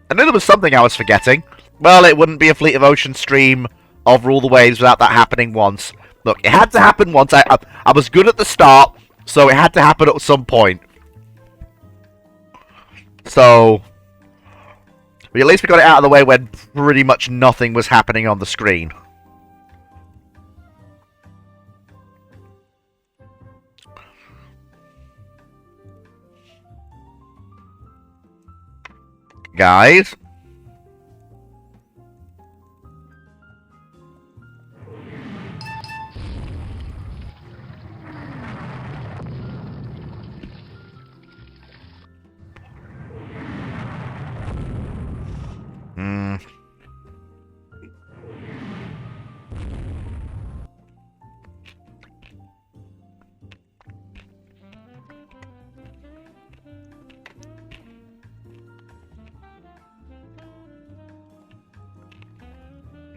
I knew there was something I was forgetting. Well, it wouldn't be a Fleet of Ocean stream of Rule the Waves without that happening once. Look, it had to happen once. I was good at the start, so it had to happen at some point. So, at least we got it out of the way when pretty much nothing was happening on the screen. guys.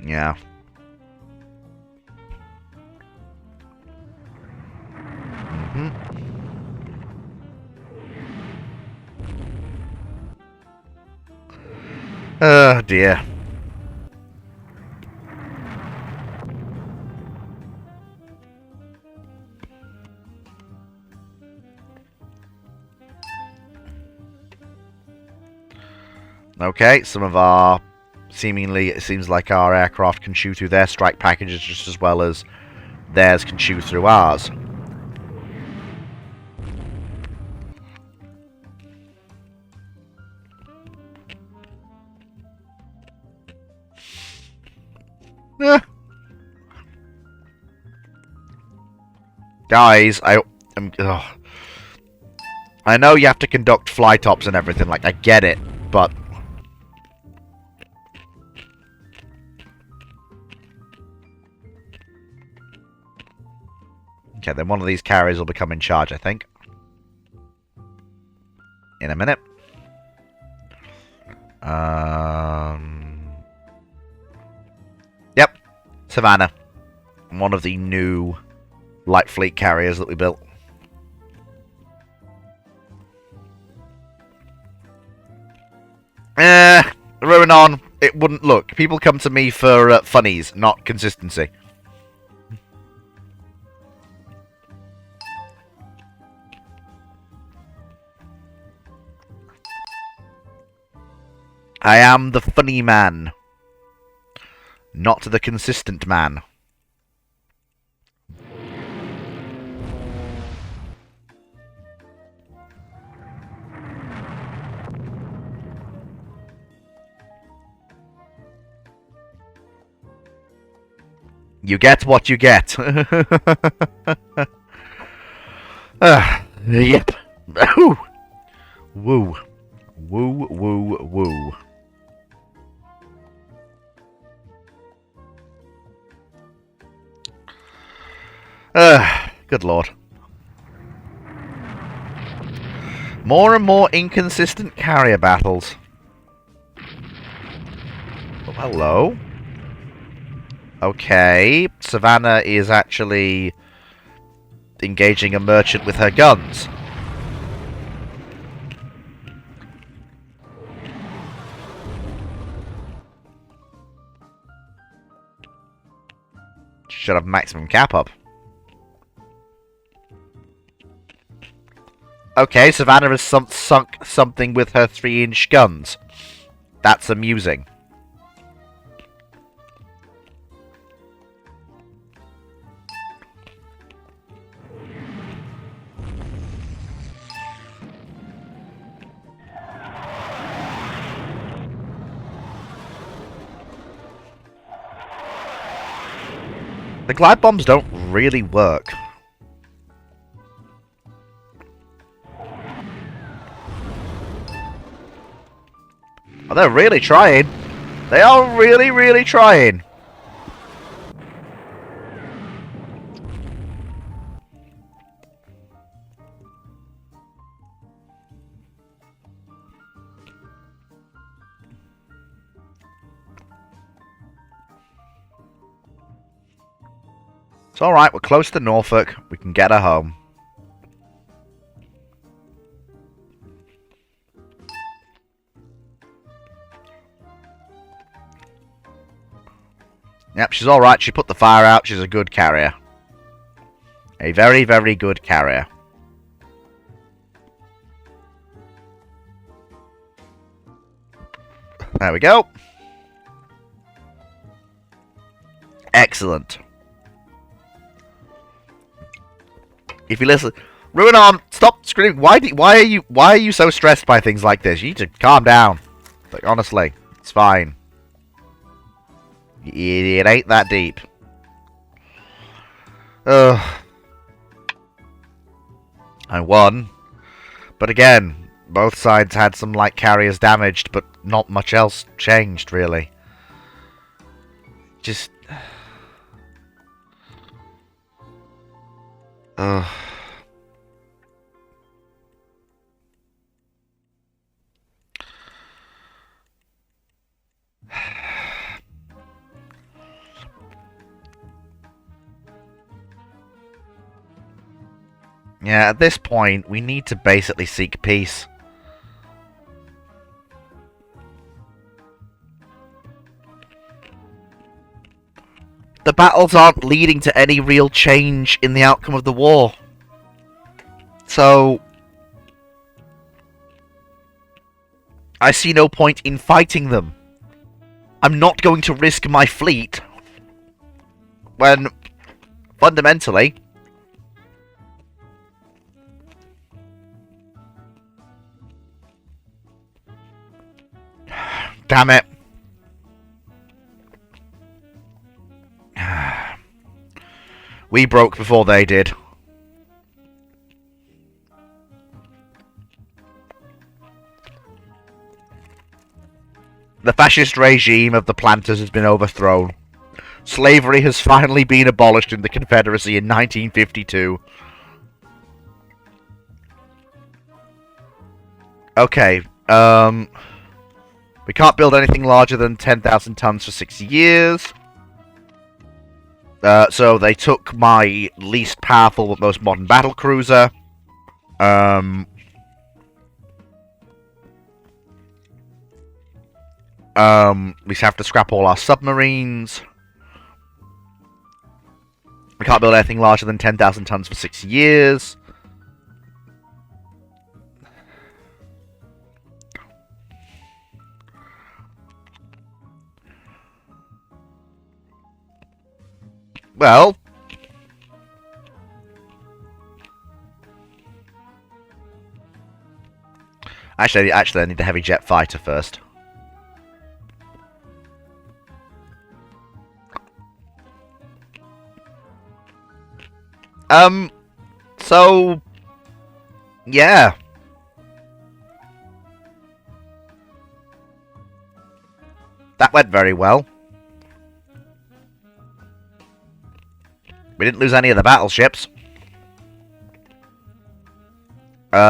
Yeah. Oh dear. Okay, some of our... Seemingly, it seems like our aircraft can shoot through their strike packages just as well as theirs can shoot through ours. Guys, I know you have to conduct fly tops and everything, like, I get it, but... Okay, then one of these carriers will become in charge, I think. In a minute. Yep. Savannah. One of the new light fleet carriers that we built. Ruin on. It wouldn't look. People come to me for funnies, not consistency. I am the funny man, not the consistent man. You get what you get. Yep. Woo. Woo. Woo, woo, woo. Good lord. More and more inconsistent carrier battles. Oh, hello. Okay, Savannah is actually engaging a merchant with her guns. Should have maximum cap up. Okay, Savannah has sunk something with her 3-inch guns. That's amusing. The glide bombs don't really work. Oh, they're really trying. They are really, really trying. It's alright, we're close to Norfolk. We can get her home. Yep, she's alright. She put the fire out. She's a good carrier. A very, very good carrier. There we go. Excellent. If you listen, Ruin, stop screaming. Why are you so stressed by things like this? You need to calm down. Like, honestly, it's fine. It ain't that deep. Ugh. I won. But again, both sides had some light carriers damaged, but not much else changed, really. Just... Ugh. Yeah, at this point, we need to basically seek peace. The battles aren't leading to any real change in the outcome of the war. So... I see no point in fighting them. I'm not going to risk my fleet when, fundamentally... Damn it. We broke before they did. The fascist regime of the planters has been overthrown. Slavery has finally been abolished in the Confederacy in 1952. Okay, we can't build anything larger than 10,000 tons for 60 years. So they took my least powerful but most modern battlecruiser. We have to scrap all our submarines. We can't build anything larger than 10,000 tons for 6 years. Well... Actually, I need a heavy jet fighter first. So... Yeah. That went very well. We didn't lose any of the battleships.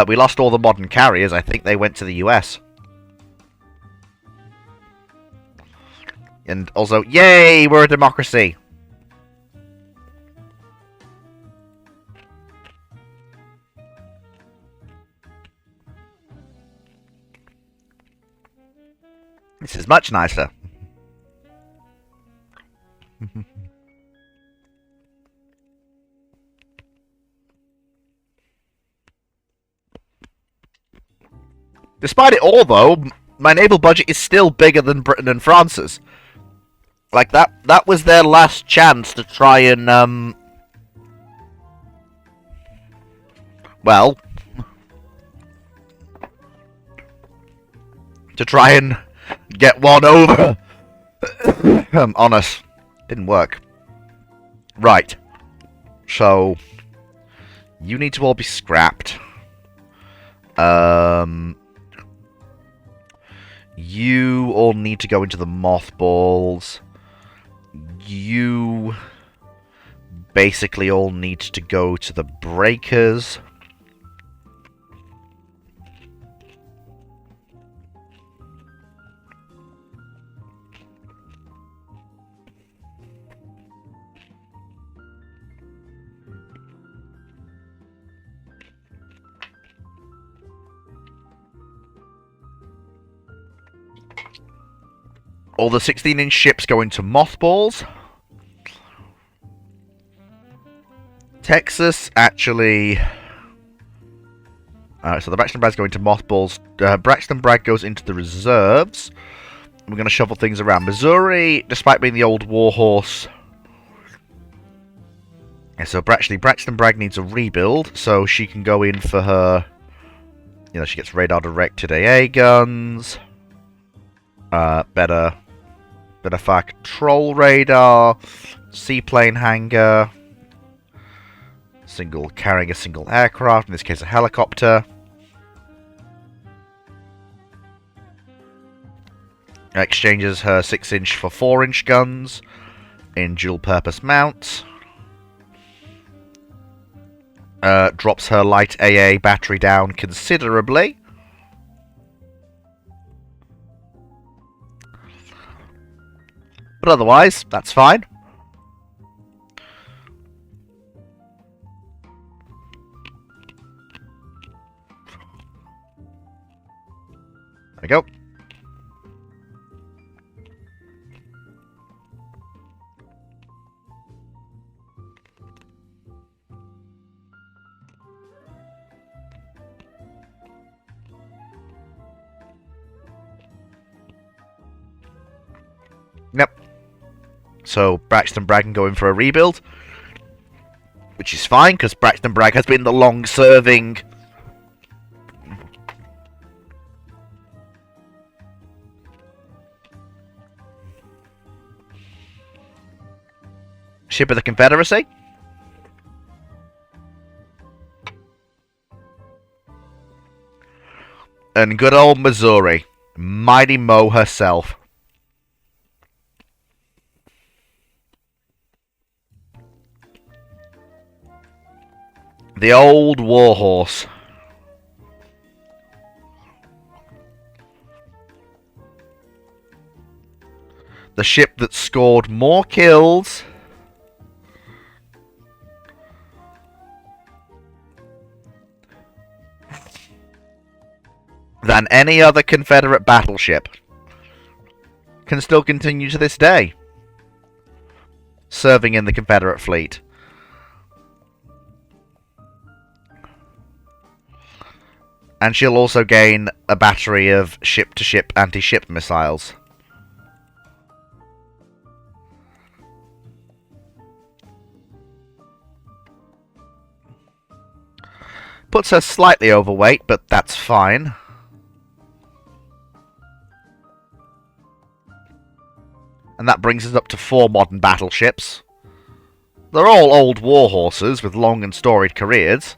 We lost all the modern carriers. I think they went to the US. And also, yay, we're a democracy. This is much nicer. Despite it all, though, my naval budget is still bigger than Britain and France's. Like, that was their last chance to try and, well... to try and get one over on us. Didn't work. Right. So, you need to all be scrapped. You all need to go into the mothballs. You basically all need to go to the breakers. All the 16-inch ships go into mothballs. Texas, actually... so the Braxton Braggs go into mothballs. Braxton Bragg goes into the reserves. We're going to shuffle things around. Missouri, despite being the old warhorse... Yeah, so actually, Braxton Bragg needs a rebuild, so she can go in for her... You know, she gets radar-directed AA guns... Better fire control radar, seaplane hangar, carrying a single aircraft, in this case a helicopter. Exchanges her 6-inch for 4-inch guns in dual-purpose mount. Drops her light AA battery down considerably. But otherwise, that's fine. There we go. Yep. So Braxton Bragg can go in for a rebuild, which is fine because Braxton Bragg has been the long-serving ship of the Confederacy. And good old Missouri, Mighty Mo herself. The old warhorse. The ship that scored more kills than any other Confederate battleship. Can still continue to this day, serving in the Confederate fleet. And she'll also gain a battery of ship-to-ship anti-ship missiles. Puts her slightly overweight, but that's fine. And that brings us up to 4 modern battleships. They're all old warhorses with long and storied careers.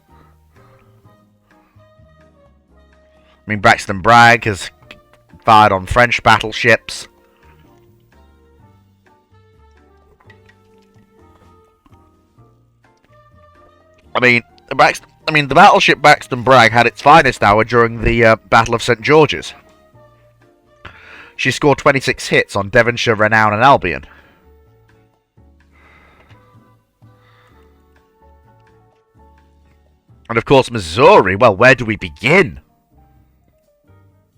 I mean, Braxton Bragg has fired on French battleships. I mean, the battleship Braxton Bragg had its finest hour during the Battle of St. George's. She scored 26 hits on Devonshire, Renown, and Albion. And of course, Missouri, well, where do we begin?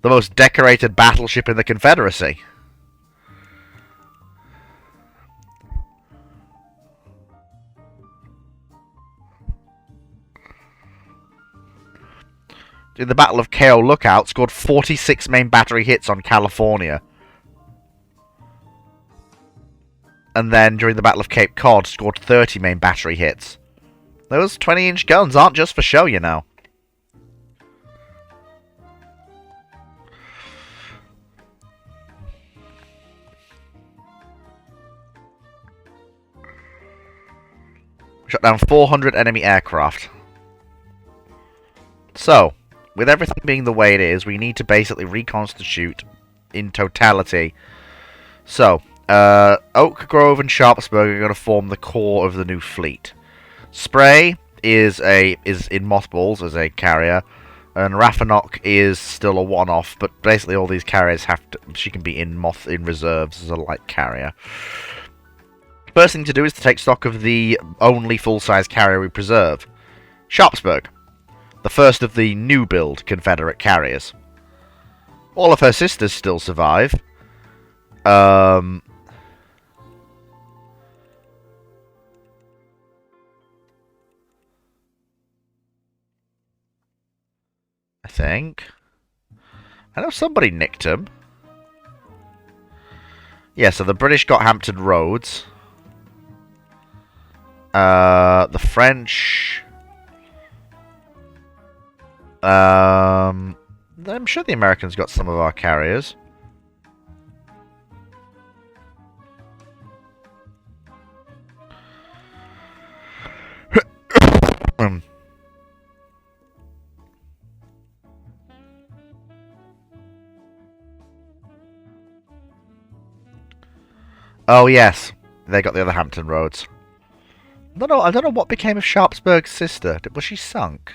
The most decorated battleship in the Confederacy. In the Battle of KO Lookout, scored 46 main battery hits on California. And then, during the Battle of Cape Cod, scored 30 main battery hits. Those 20-inch guns aren't just for show, you know. Shot down 400 enemy aircraft. So, with everything being the way it is, we need to basically reconstitute in totality. So, Oak Grove and Sharpsburg are going to form the core of the new fleet. Spray is in mothballs as a carrier, and Raffanock is still a one-off, but basically all these carriers she can be in reserves as a light carrier. First thing to do is to take stock of the only full-size carrier we preserve, Sharpsburg, the first of the new-build Confederate carriers. All of her sisters still survive. I think. I know somebody nicked him. Yeah, so the British got Hampton Roads. The French... I'm sure the Americans got some of our carriers. Oh, yes. They got the other Hampton Roads. I don't know what became of Sharpsburg's sister. Was she sunk?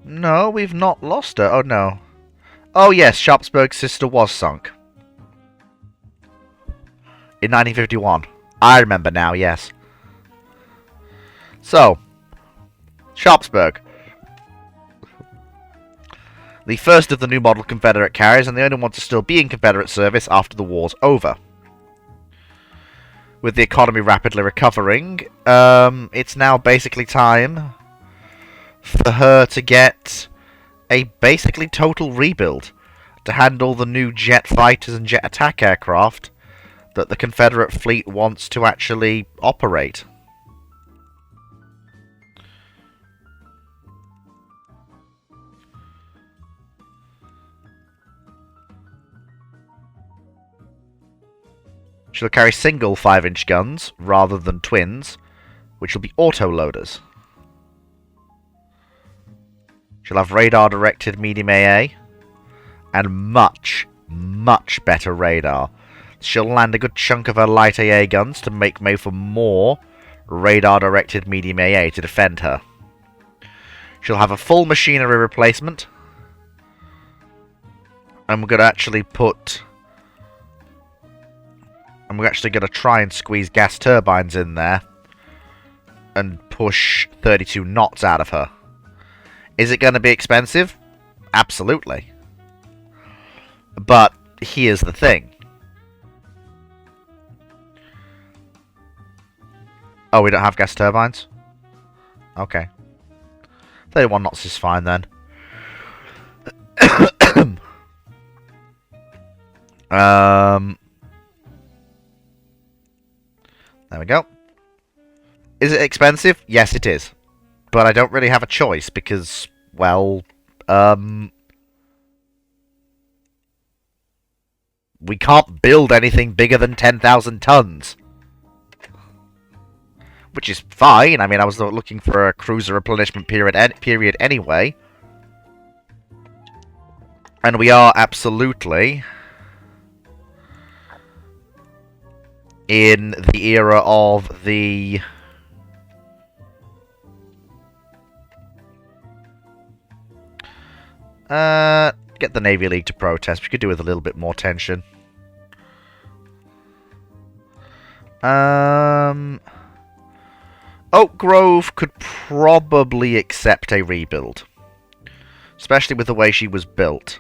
No, we've not lost her. Oh, no. Oh, yes, Sharpsburg's sister was sunk. In 1951. I remember now, yes. So, Sharpsburg. The first of the new model Confederate carriers, and the only one to still be in Confederate service after the war's over. With the economy rapidly recovering, it's now basically time for her to get a basically total rebuild to handle the new jet fighters and jet attack aircraft that the Confederate fleet wants to actually operate. She'll carry single 5-inch guns rather than twins, which will be auto-loaders. She'll have radar-directed medium AA and much, much better radar. She'll land a good chunk of her light AA guns to make way for more radar-directed medium AA to defend her. She'll have a full machinery replacement, and we're going to actually put... And we're actually going to try and squeeze gas turbines in there and push 32 knots out of her. Is it going to be expensive? Absolutely. But here's the thing. Oh, we don't have gas turbines? Okay. 31 knots is fine then. There we go. Is it expensive? Yes, it is. But I don't really have a choice because, well, we can't build anything bigger than 10,000 tons. Which is fine. I mean, I was looking for a cruiser replenishment period anyway. And we are absolutely in the era of the... get the Navy League to protest. We could do with a little bit more tension. Oak Grove could probably accept a rebuild. Especially with the way she was built.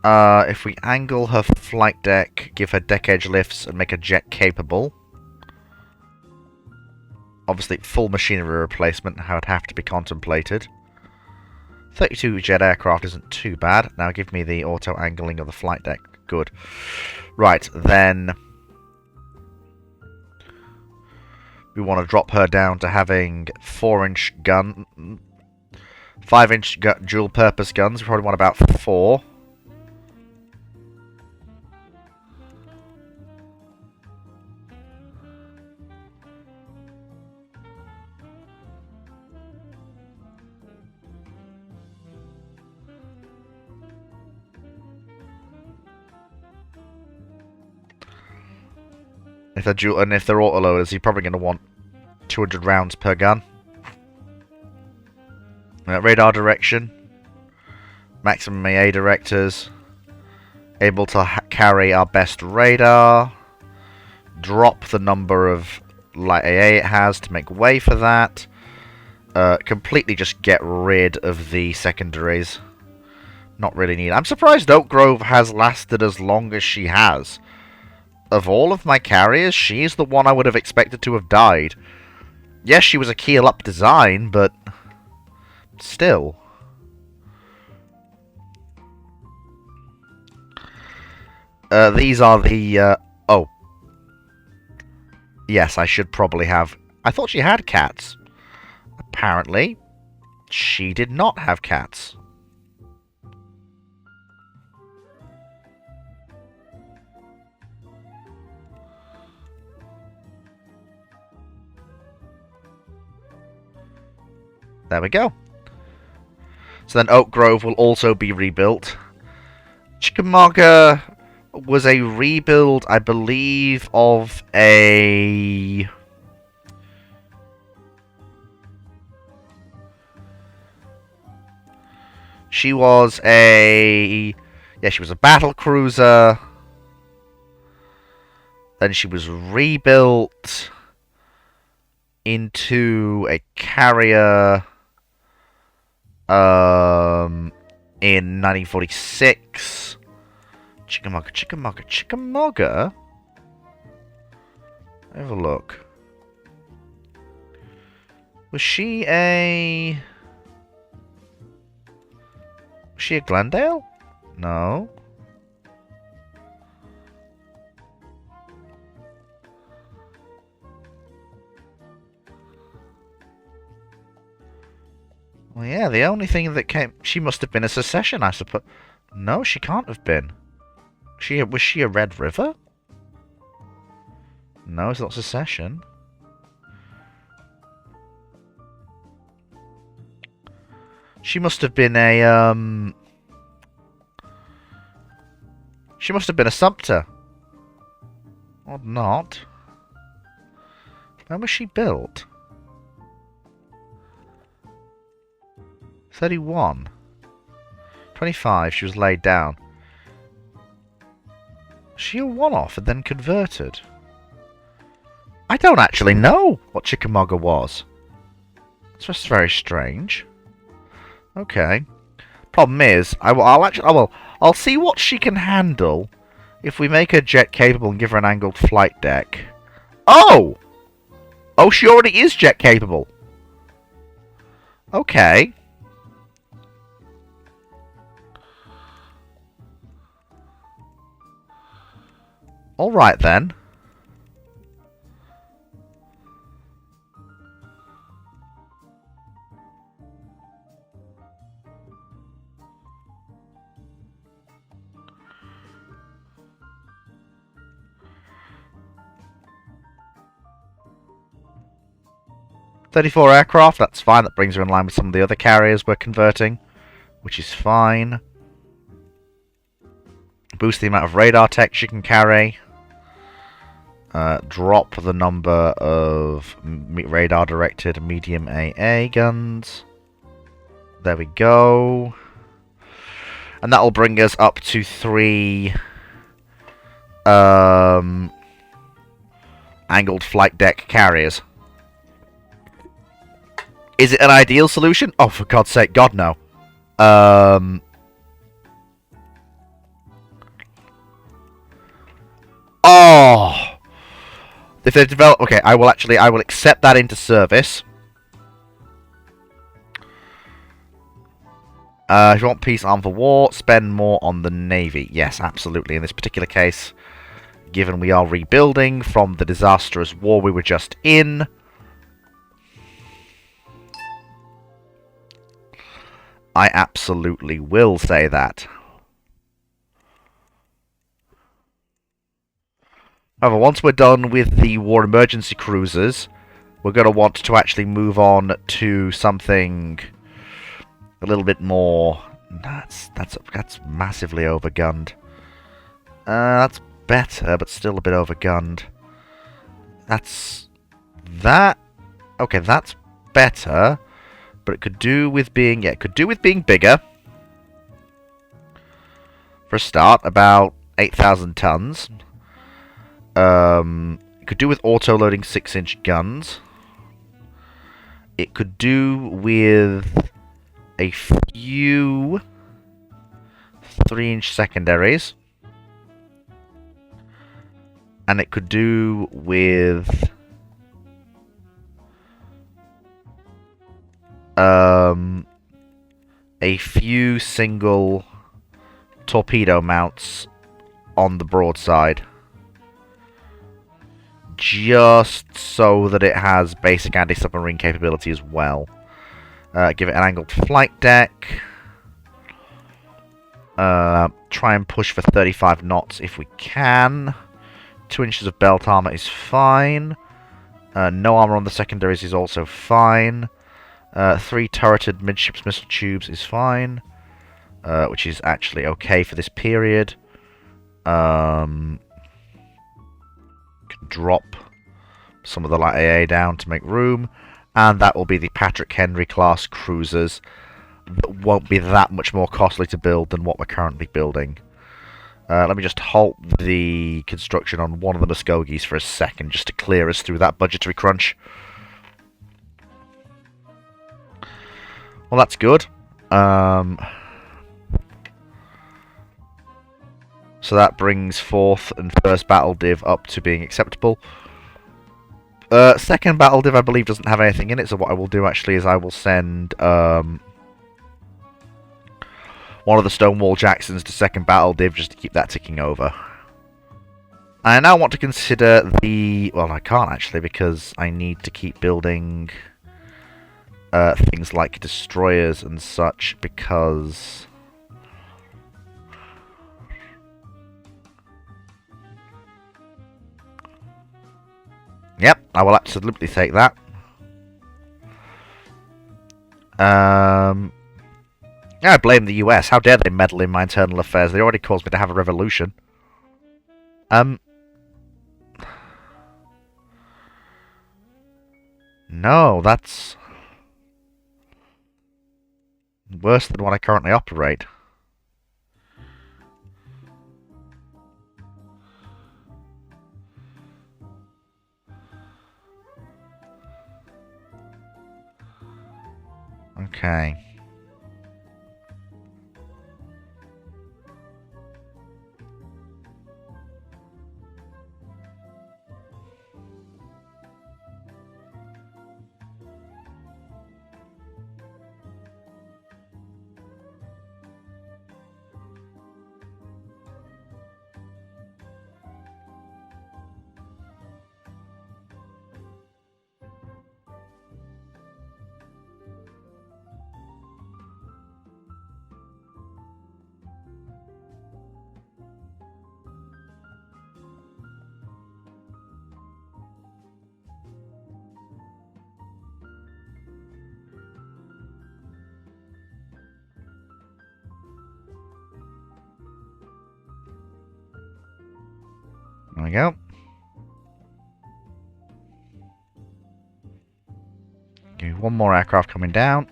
If we angle her flight deck, give her deck edge lifts, and make her jet capable. Obviously, full machinery replacement would have to be contemplated. 32 jet aircraft isn't too bad. Now give me the auto-angling of the flight deck. Good. Right, then... we want to drop her down to having 4-inch gun... 5-inch dual-purpose guns. We probably want about 4. If they're dual, and if they're auto-loaders, you're probably going to want 200 rounds per gun. Radar direction. Maximum AA directors. Able to carry our best radar. Drop the number of light AA it has to make way for that. Completely just get rid of the secondaries. Not really needed. I'm surprised Oak Grove has lasted as long as she has. Of all of my carriers, she's the one I would have expected to have died. Yes, she was a keel-up design, but... still. These are the... oh. Yes, I should probably have... I thought she had cats. Apparently, she did not have cats. There we go. So then Oak Grove will also be rebuilt. Chickamauga was a rebuild, I believe, of a... She was a... Yeah, she was a battle cruiser. Then she was rebuilt into a carrier in 1946. Chickamauga, Chickamauga, Chickamauga? Have a look. Was she a... Was she a Glendale? No. Well, yeah, the only thing that came... She must have been a secession, I suppose. No, she can't have been. Was she a Red River? No, it's not secession. She must have been a, She must have been a Sumter. Or not. When was she built? 31. 25, she was laid down. Was she a one-off and then converted? I don't actually know what Chickamauga was. It's just very strange. Okay. Problem is, I'll see what she can handle if we make her jet capable and give her an angled flight deck. Oh! Oh, she already is jet capable. Okay. Alright then. .34 aircraft, that's fine. That brings her in line with some of the other carriers we're converting, which is fine. Boost the amount of radar tech she can carry. Drop the number of radar-directed medium AA guns. There we go. And that will bring us up to 3 angled flight deck carriers. Is it an ideal solution? Oh, for God's sake, God, no. Oh! If they develop... Okay, I will accept that into service. If you want peace, arm for war, spend more on the Navy. Yes, absolutely. In this particular case, given we are rebuilding from the disastrous war we were just in... I absolutely will say that. However, once we're done with the war emergency cruisers, we're going to want to actually move on to something a little bit more... That's massively overgunned. That's better, but still a bit overgunned. Okay, that's better. But it could do with being... Yeah, it could do with being bigger. For a start, about 8,000 tons. It could do with auto-loading 6-inch guns. It could do with a few 3-inch secondaries. And it could do with... a few single torpedo mounts on the broadside. Just so that it has basic anti-submarine capability as well. Give it an angled flight deck. Try and push for 35 knots if we can. 2 inches of belt armor is fine. No armor on the secondaries is also fine. 3 turreted midships missile tubes is fine, which is actually okay for this period. Can drop some of the light AA down to make room, and that will be the Patrick Henry class cruisers. That won't be that much more costly to build than what we're currently building. Let me just halt the construction on one of the Muskogees for a second, just to clear us through that budgetary crunch. Well, that's good. So that brings 4th and 1st battle div up to being acceptable. 2nd battle div, I believe, doesn't have anything in it, so what I will do actually is I will send one of the Stonewall Jacksons to 2nd battle div just to keep that ticking over. I now want to consider the... well, I can't actually, because I need to keep building things like destroyers and such, because... yep, I will absolutely take that. Yeah, I blame the US. How dare they meddle in my internal affairs? They already caused me to have a revolution. No, that's worse than what I currently operate. Okay. There we go. Give me one more aircraft coming down.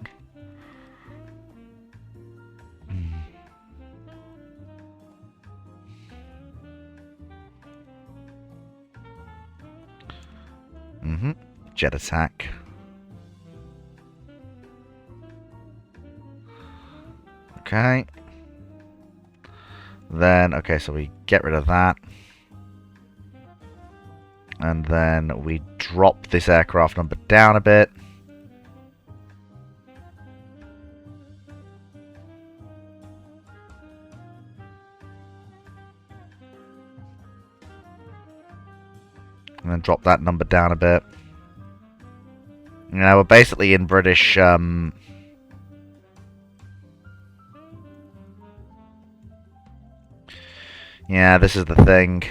Jet attack. Okay. Then, okay, so we get rid of that. And then we drop this aircraft number down a bit. And then drop that number down a bit. Now we're basically in British... yeah, this is the thing.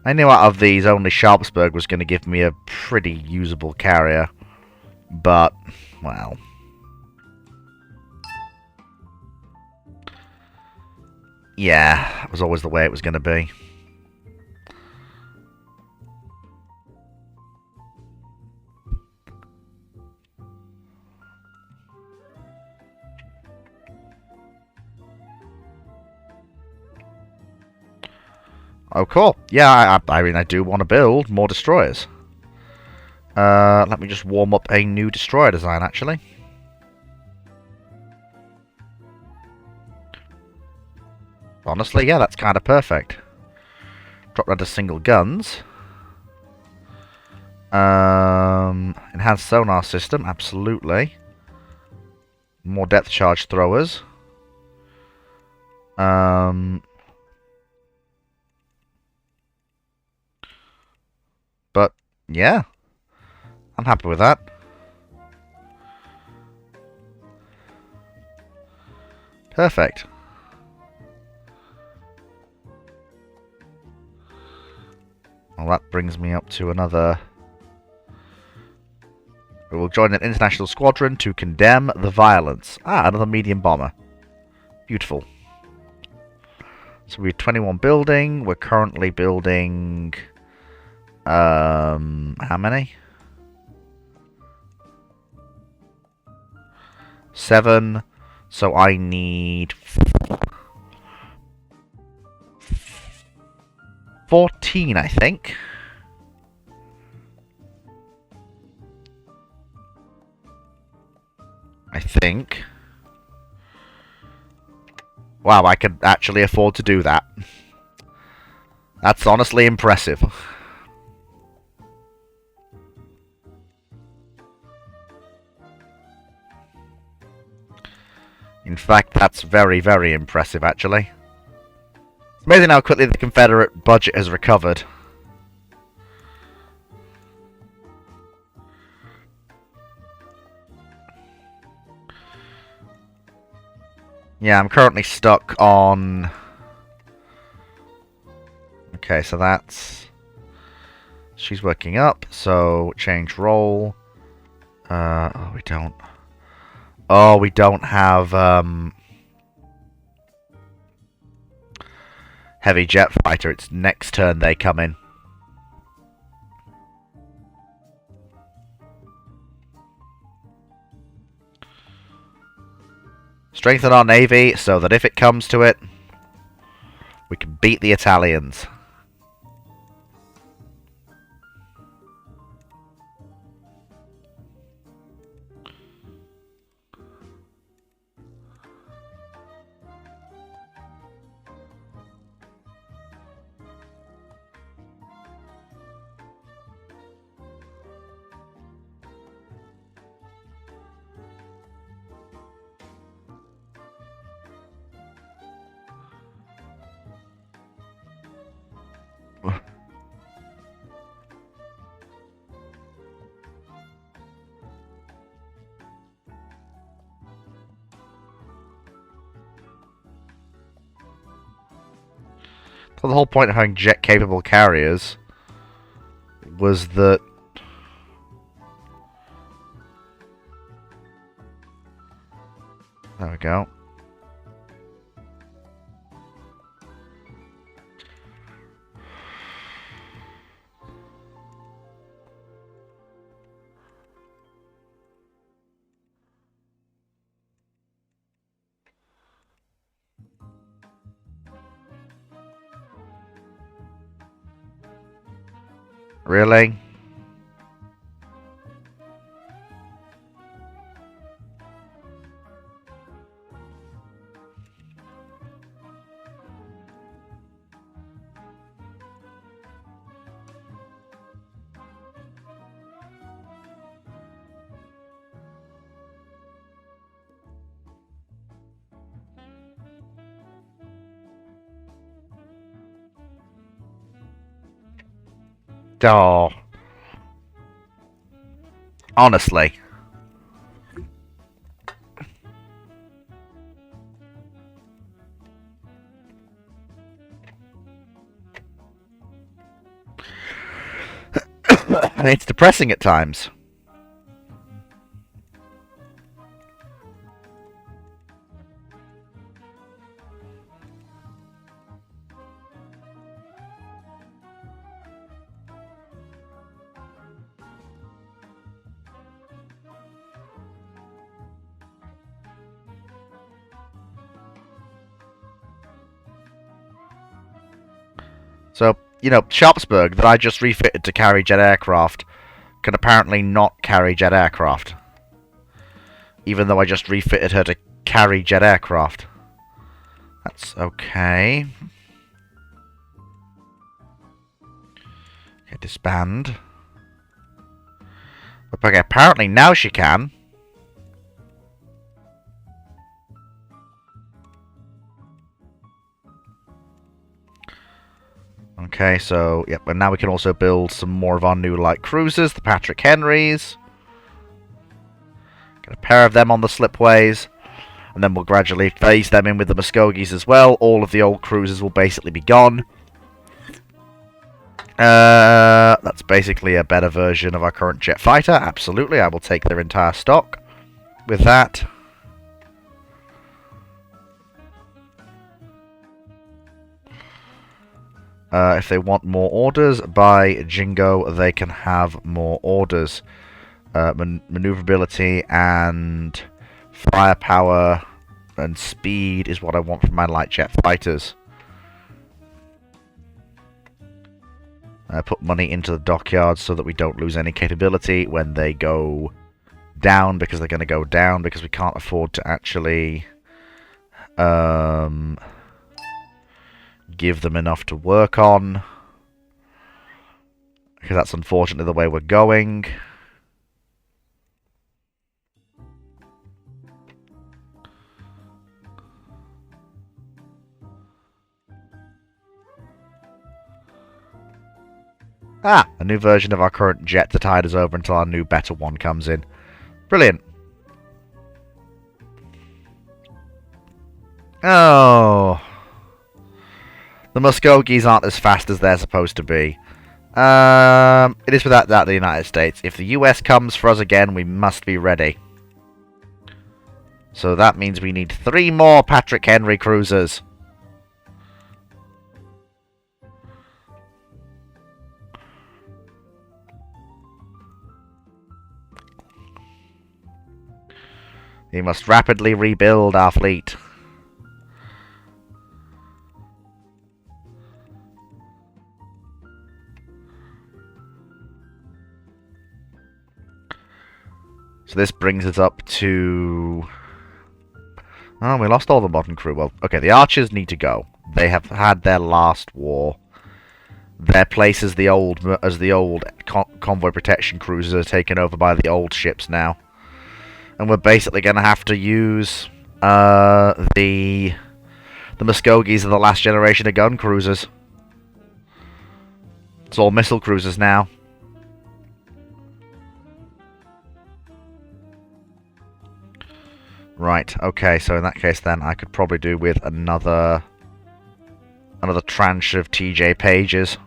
I knew out of these, only Sharpsburg was going to give me a pretty usable carrier. But, well... yeah, that was always the way it was going to be. Oh, cool. Yeah, I mean, I do want to build more destroyers. Let me just warm up a new destroyer design, actually. Honestly, yeah, that's kind of perfect. Drop down to single guns. Enhanced sonar system, absolutely. More depth charge throwers. But, yeah. I'm happy with that. Perfect. Well, that brings me up to another... will join an international squadron to condemn the violence. Ah, another medium bomber. Beautiful. So we're 21 building. We're currently building... how many? 7. So I need 14, I think. Wow, I can actually afford to do that. That's honestly impressive. In fact, that's very, very impressive, actually. It's amazing how quickly the Confederate budget has recovered. Yeah, I'm currently stuck on... Okay, so that's... She's working up, so change role. Oh, we don't... Oh, we don't have, heavy jet fighter. It's next turn they come in. Strengthen our navy so that if it comes to it, we can beat the Italians. So the whole point of having jet-capable carriers was that... There we go. Really? Oh. Honestly. And it's depressing at times. So, you know, Sharpsburg, that I just refitted to carry jet aircraft, can apparently not carry jet aircraft. Even though I just refitted her to carry jet aircraft. That's okay. Okay, disband. Okay, apparently now she can. Okay, so, yep, and now we can also build some more of our new light cruisers, the Patrick Henrys. Get a pair of them on the slipways, and then we'll gradually phase them in with the Muskogees as well. All of the old cruisers will basically be gone. That's basically a better version of our current jet fighter. Absolutely, I will take their entire stock with that. If they want more orders, by Jingo, they can have more orders. Maneuverability and firepower and speed is what I want from my light jet fighters. Put money into the dockyards so that we don't lose any capability when they go down, because they're going to go down, because we can't afford to actually give them enough to work on, because that's unfortunately the way we're going. Ah, a new version of our current jet to tide us over until our new better one comes in. Brilliant. Oh. The Muskogees aren't as fast as they're supposed to be. It is without doubt the United States. If the US comes for us again, we must be ready. So that means we need 3 more Patrick Henry cruisers. We must rapidly rebuild our fleet. So this brings us up to... Oh, we lost all the modern crew. Well, okay, the Archers need to go. They have had their last war. Their place as the old convoy protection cruisers are taken over by the old ships now. And we're basically going to have to use the Muskogees of the last generation of gun cruisers. It's all missile cruisers now. Right, okay, so in that case then I could probably do with another tranche of TJ Pages.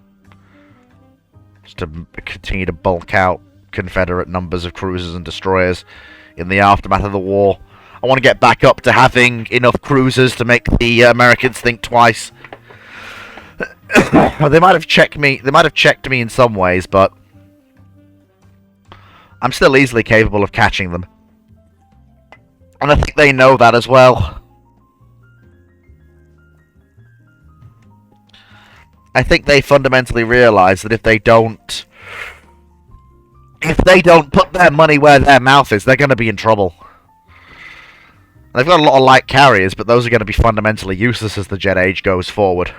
Just to continue to bulk out Confederate numbers of cruisers and destroyers in the aftermath of the war. I want to get back up to having enough cruisers to make the Americans think twice. They might have checked me. They might have checked me in some ways, but I'm still easily capable of catching them. And I think they know that as well. I think they fundamentally realise that if they don't put their money where their mouth is, they're going to be in trouble. They've got a lot of light carriers, but those are going to be fundamentally useless as the jet age goes forward.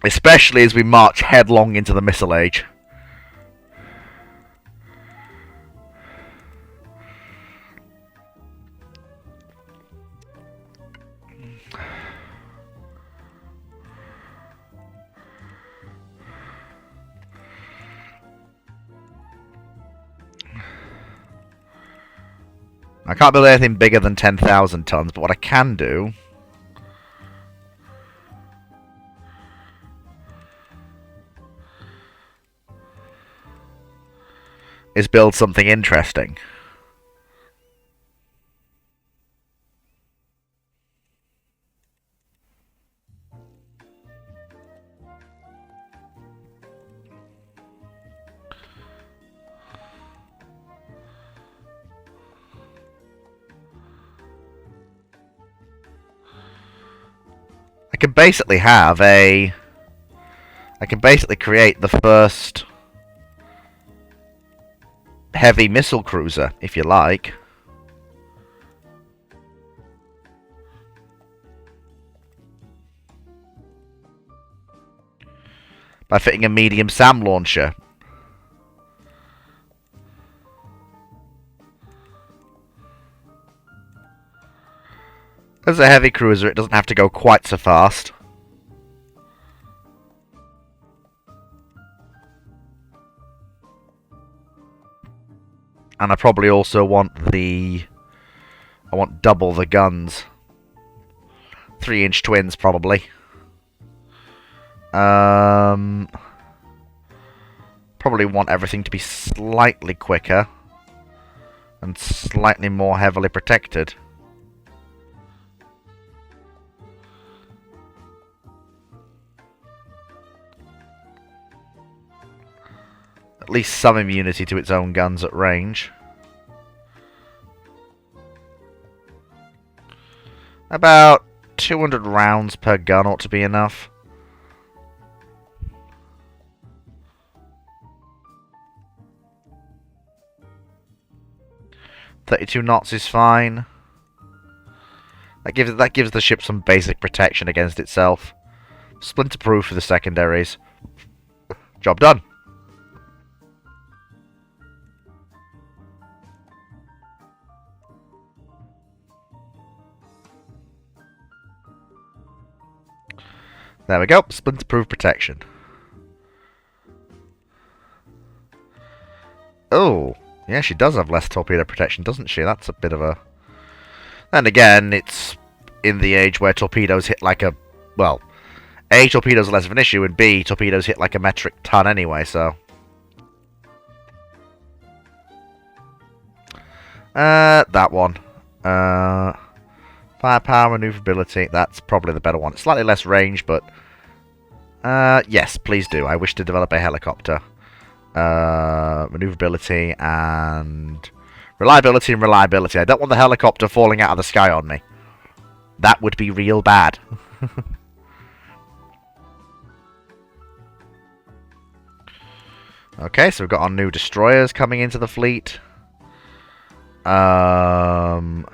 Especially as we march headlong into the missile age. I can't build anything bigger than 10,000 tons, but what I can do is build something interesting. I can basically create the first heavy missile cruiser, if you like. By fitting a medium SAM launcher. As a heavy cruiser, it doesn't have to go quite so fast. And I probably also want I want double the guns. 3-inch twins, probably. Probably want everything to be slightly quicker and slightly more heavily protected. At least some immunity to its own guns at range. About 200 rounds per gun ought to be enough. .32 knots is fine. That gives the ship some basic protection against itself. Splinter-proof for the secondaries. Job done. There we go. Splinter-proof protection. Oh. Yeah, she does have less torpedo protection, doesn't she? That's a bit of a... And again, it's in the age where torpedoes hit like a... Well, A, torpedoes are less of an issue, and B, torpedoes hit like a metric ton anyway, so... That one. Firepower, maneuverability, that's probably the better one. It's slightly less range, but... yes, please do. I wish to develop a helicopter. Maneuverability and reliability and reliability. I don't want the helicopter falling out of the sky on me. That would be real bad. Okay, so we've got our new destroyers coming into the fleet. That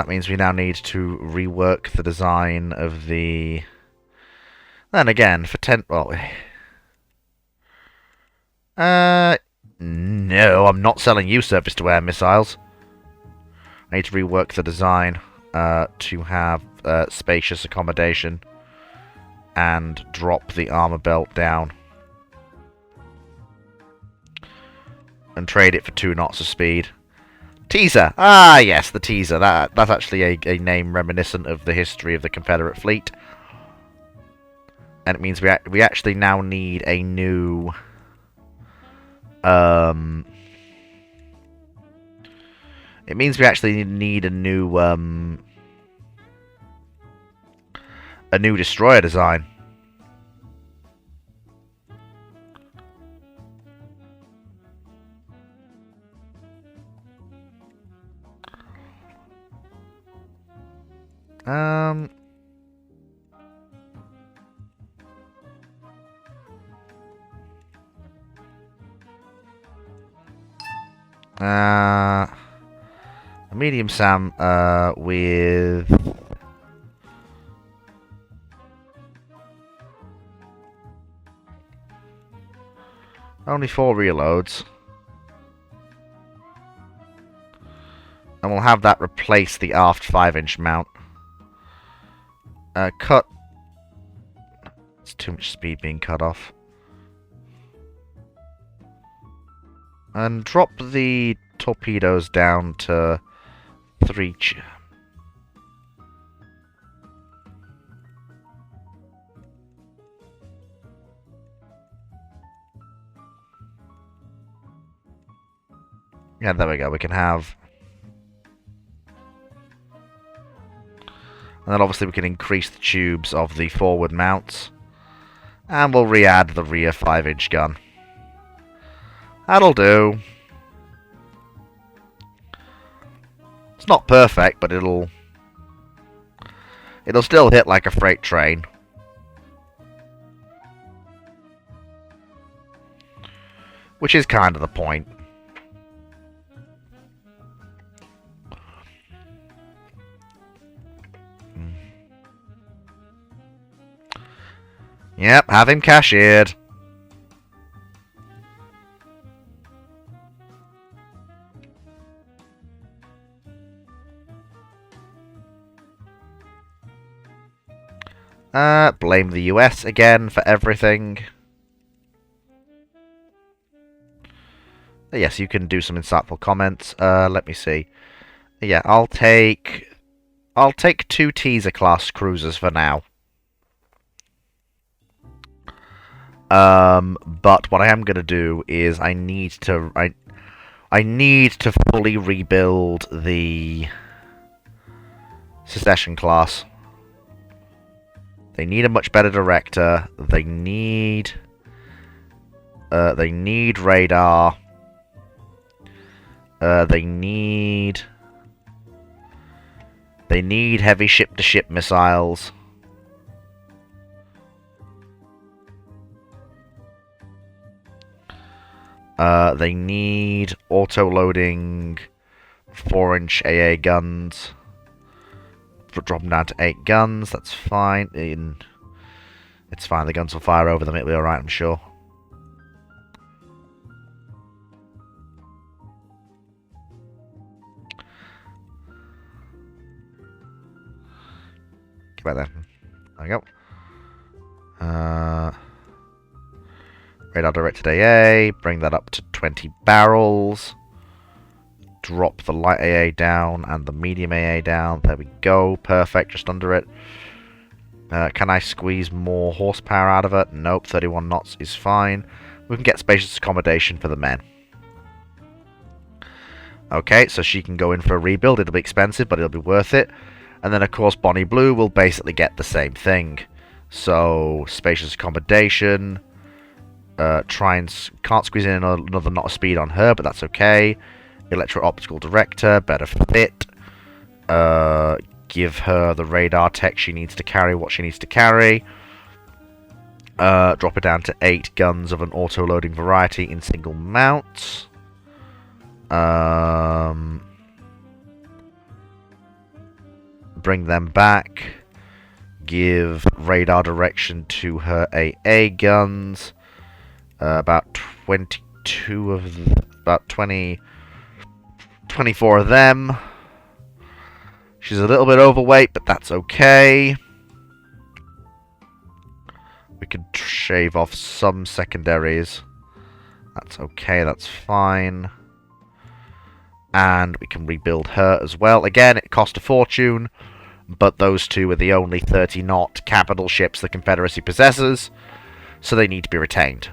means we now need to rework the design of the... Then again, for 10... Well... No, I'm not selling you surface-to-air missiles. I need to rework the design to have spacious accommodation and drop the armor belt down. And trade it for 2 knots of speed. Teaser! Ah, yes, the teaser. That's actually a name reminiscent of the history of the Confederate fleet. And it means we actually now need a new... It means we actually need a new destroyer design. A medium SAM with only 4 reloads. And we'll have that replace the aft 5-inch mount. Cut. It's too much speed being cut off. And drop the torpedoes down to 3... Yeah, there we go. We can have... And then obviously we can increase the tubes of the forward mounts. And we'll re-add the rear 5-inch gun. That'll do. It's not perfect, but it'll still hit like a freight train. Which is kind of the point. Yep, have him cashiered. Blame the US again for everything. Yes, you can do some insightful comments. Let me see. Yeah, I'll take 2 teaser class cruisers for now. But what I am gonna do is I need to fully rebuild the Secession class. They need a much better director. They need radar. They need heavy ship-to-ship missiles. They need auto-loading 4-inch AA guns. Drop them down to 8 guns. That's fine. It's fine. The guns will fire over them. It'll be alright, I'm sure. Get back there. There we go. Radar directed AA. Bring that up to 20 barrels. Drop the light AA down and the medium AA down. There we go. Perfect. Just under it. Can I squeeze more horsepower out of it? Nope. 31 knots is fine. We can get spacious accommodation for the men. Okay, so she can go in for a rebuild. It'll be expensive, but it'll be worth it. And then, of course, Bonnie Blue will basically get the same thing. So, spacious accommodation. Can't squeeze in another knot of speed on her, but that's okay. Electro-optical director, better fit. Give her the radar tech she needs to carry what she needs to carry. Drop it down to 8 guns of an auto-loading variety in single mounts. Bring them back. Give radar direction to her AA guns. About 22 of about 24 of them. She's a little bit overweight, but that's okay. We could shave off some secondaries. That's okay, that's fine. And we can rebuild her as well. Again, it cost a fortune, but those two are the only 30-knot capital ships the Confederacy possesses, so they need to be retained.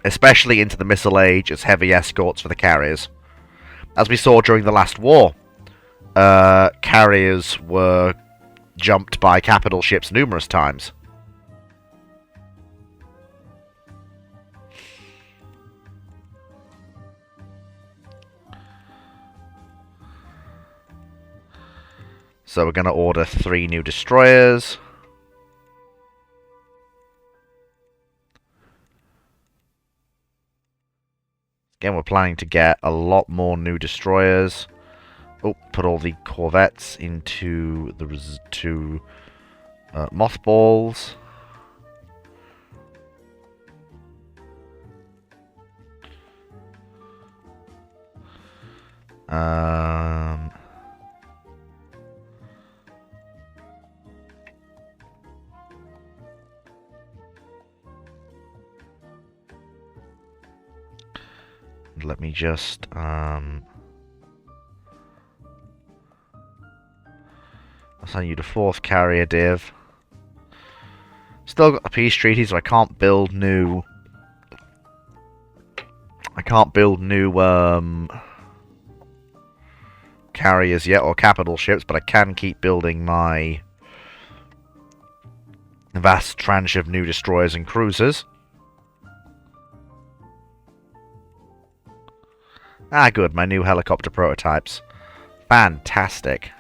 Especially into the Missile Age as heavy escorts for the carriers. As we saw during the last war, carriers were jumped by capital ships numerous times. So we're going to order 3 new destroyers. Again, we're planning to get a lot more new destroyers. Oh, put all the corvettes into the mothballs. Let me just assign you the 4th carrier div. Still got the peace treaty, so I can't build new. Carriers yet, or capital ships, but I can keep building my vast tranche of new destroyers and cruisers. Ah, good, my new helicopter prototypes. Fantastic.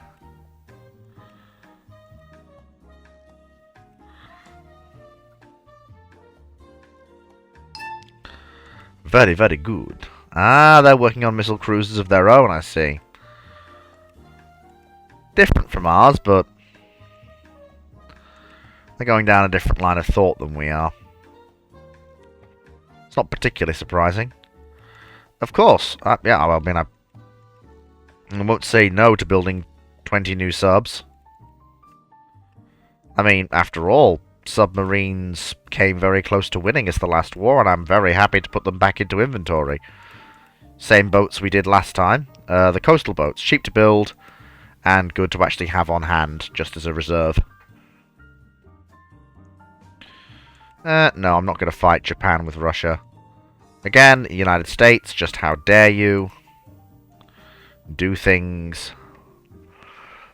Very, very good. Ah, they're working on missile cruisers of their own, I see. Different from ours, but they're going down a different line of thought than we are. It's not particularly surprising. Of course. Yeah, I mean, I won't say no to building 20 new subs. I mean, after all, submarines came very close to winning us the last war, and I'm very happy to put them back into inventory. Same boats we did last time. The coastal boats, cheap to build, and good to actually have on hand, just as a reserve. No, I'm not going to fight Japan with Russia. Again, United States, just how dare you do things.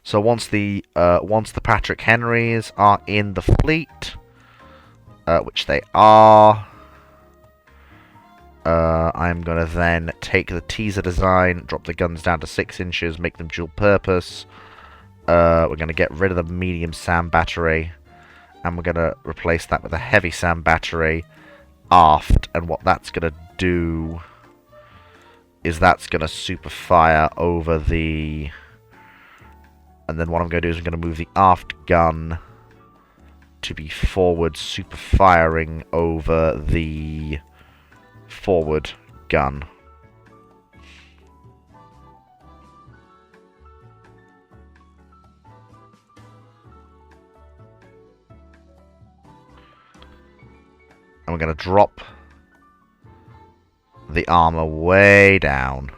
So once the Patrick Henrys are in the fleet, which they are, I'm going to then take the teaser design, drop the guns down to 6 inches, make them dual purpose. We're going to get rid of the medium SAM battery, and we're going to replace that with a heavy SAM battery aft. And what that's going to do is that's going to super fire over the... And then what I'm going to do is I'm going to move the aft gun to be forward super firing over the forward gun. And we're going to drop the armor way down.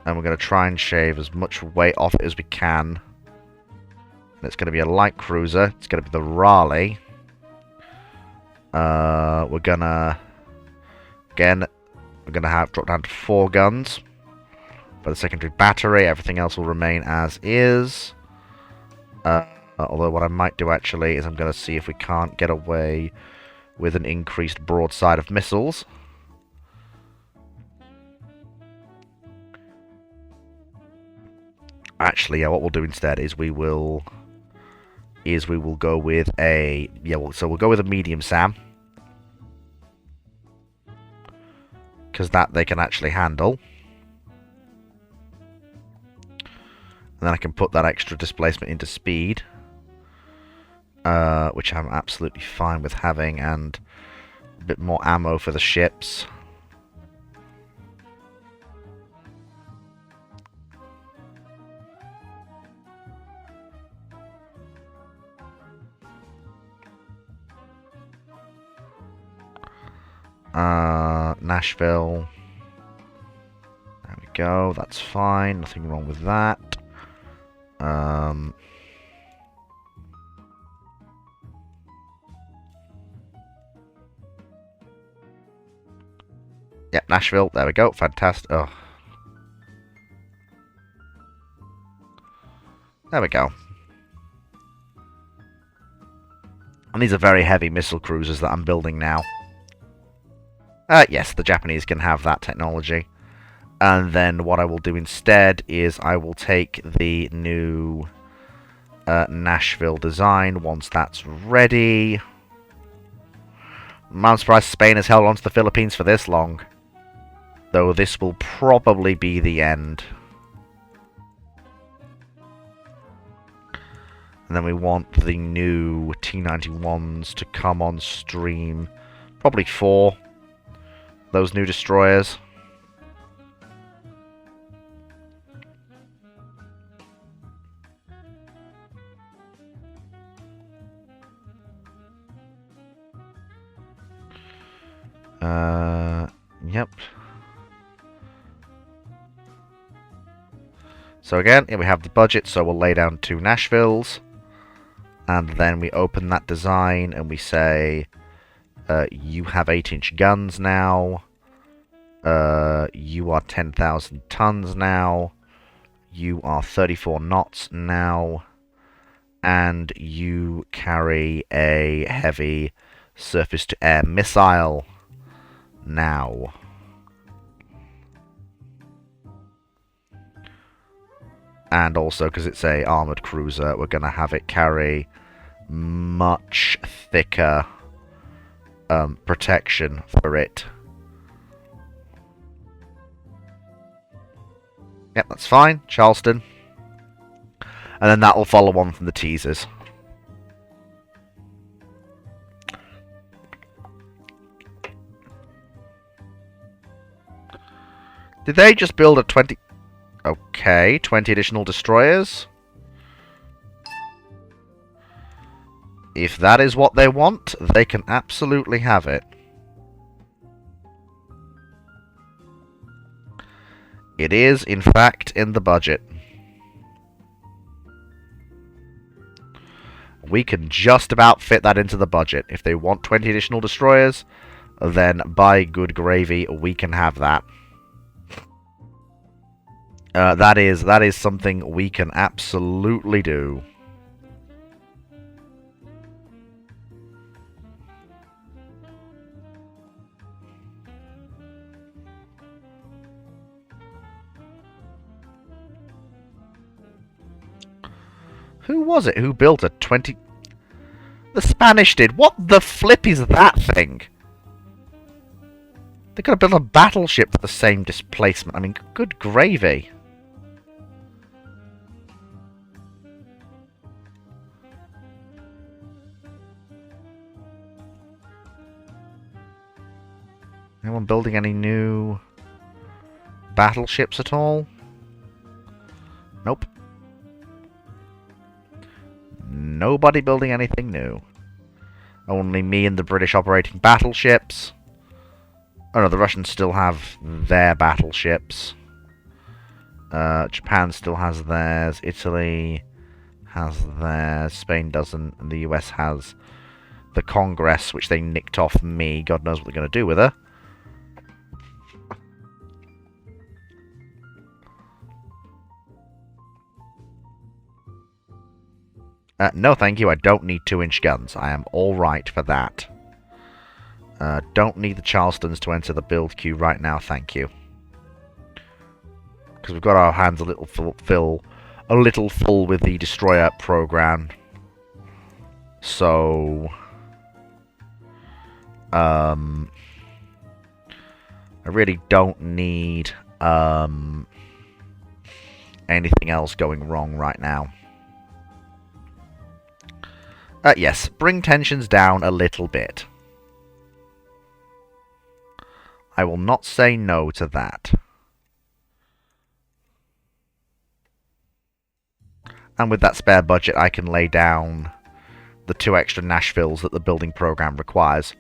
And we're going to try and shave as much weight off it as we can. And it's going to be a light cruiser. It's going to be the Raleigh. We're going to... Again, we're going to have drop down to 4 guns. For the secondary battery, everything else will remain as is. Although what I might do actually is I'm going to see if we can't get away with an increased broadside of missiles. Actually, yeah, what we'll do instead is we will go with a... Yeah, so we'll go with a medium SAM. Because that they can actually handle. And then I can put that extra displacement into speed. Which I'm absolutely fine with having, and a bit more ammo for the ships. Nashville. There we go, that's fine, nothing wrong with that. Yeah, Nashville, there we go, fantastic. Oh. There we go. And these are very heavy missile cruisers that I'm building now. Yes, the Japanese can have that technology. And then what I will do instead is I will take the new Nashville design once that's ready. I'm surprised Spain has held on to the Philippines for this long. Though this will probably be the end. And then we want the new T-91s to come on stream. Probably 4. Those new destroyers. Yep. So again, here we have the budget, so we'll lay down 2 Nashvilles. And then we open that design and we say, you have 8-inch guns now. You are 10,000 tons now. You are 34 knots now. And you carry a heavy surface-to-air missile now. And also, because it's a armoured cruiser, we're going to have it carry much thicker protection for it. Yep, that's fine. Charleston. And then that will follow on from the teasers. Did they just build a 20... Okay, 20 additional destroyers. If that is what they want, they can absolutely have it. It is, in fact, in the budget. We can just about fit that into the budget. If they want 20 additional destroyers, then by good gravy, we can have that. That is something we can absolutely do. Who was it who built a 20... The Spanish did. What the flip is that thing? They could have built a battleship for the same displacement. I mean, good gravy. Anyone building any new battleships at all? Nope. Nobody building anything new. Only me and the British operating battleships. Oh no, the Russians still have their battleships. Japan still has theirs. Italy has theirs. Spain doesn't. And the US has the Congress, which they nicked off me. God knows what they're going to do with her. No, thank you. I don't need 2-inch guns. I am alright for that. Don't need the Charlestons to enter the build queue right now, thank you. Because we've got our hands a little full with the destroyer program. So, I really don't need anything else going wrong right now. Yes, bring tensions down a little bit. I will not say no to that. And with that spare budget, I can lay down the 2 extra Nashvilles that the building program requires.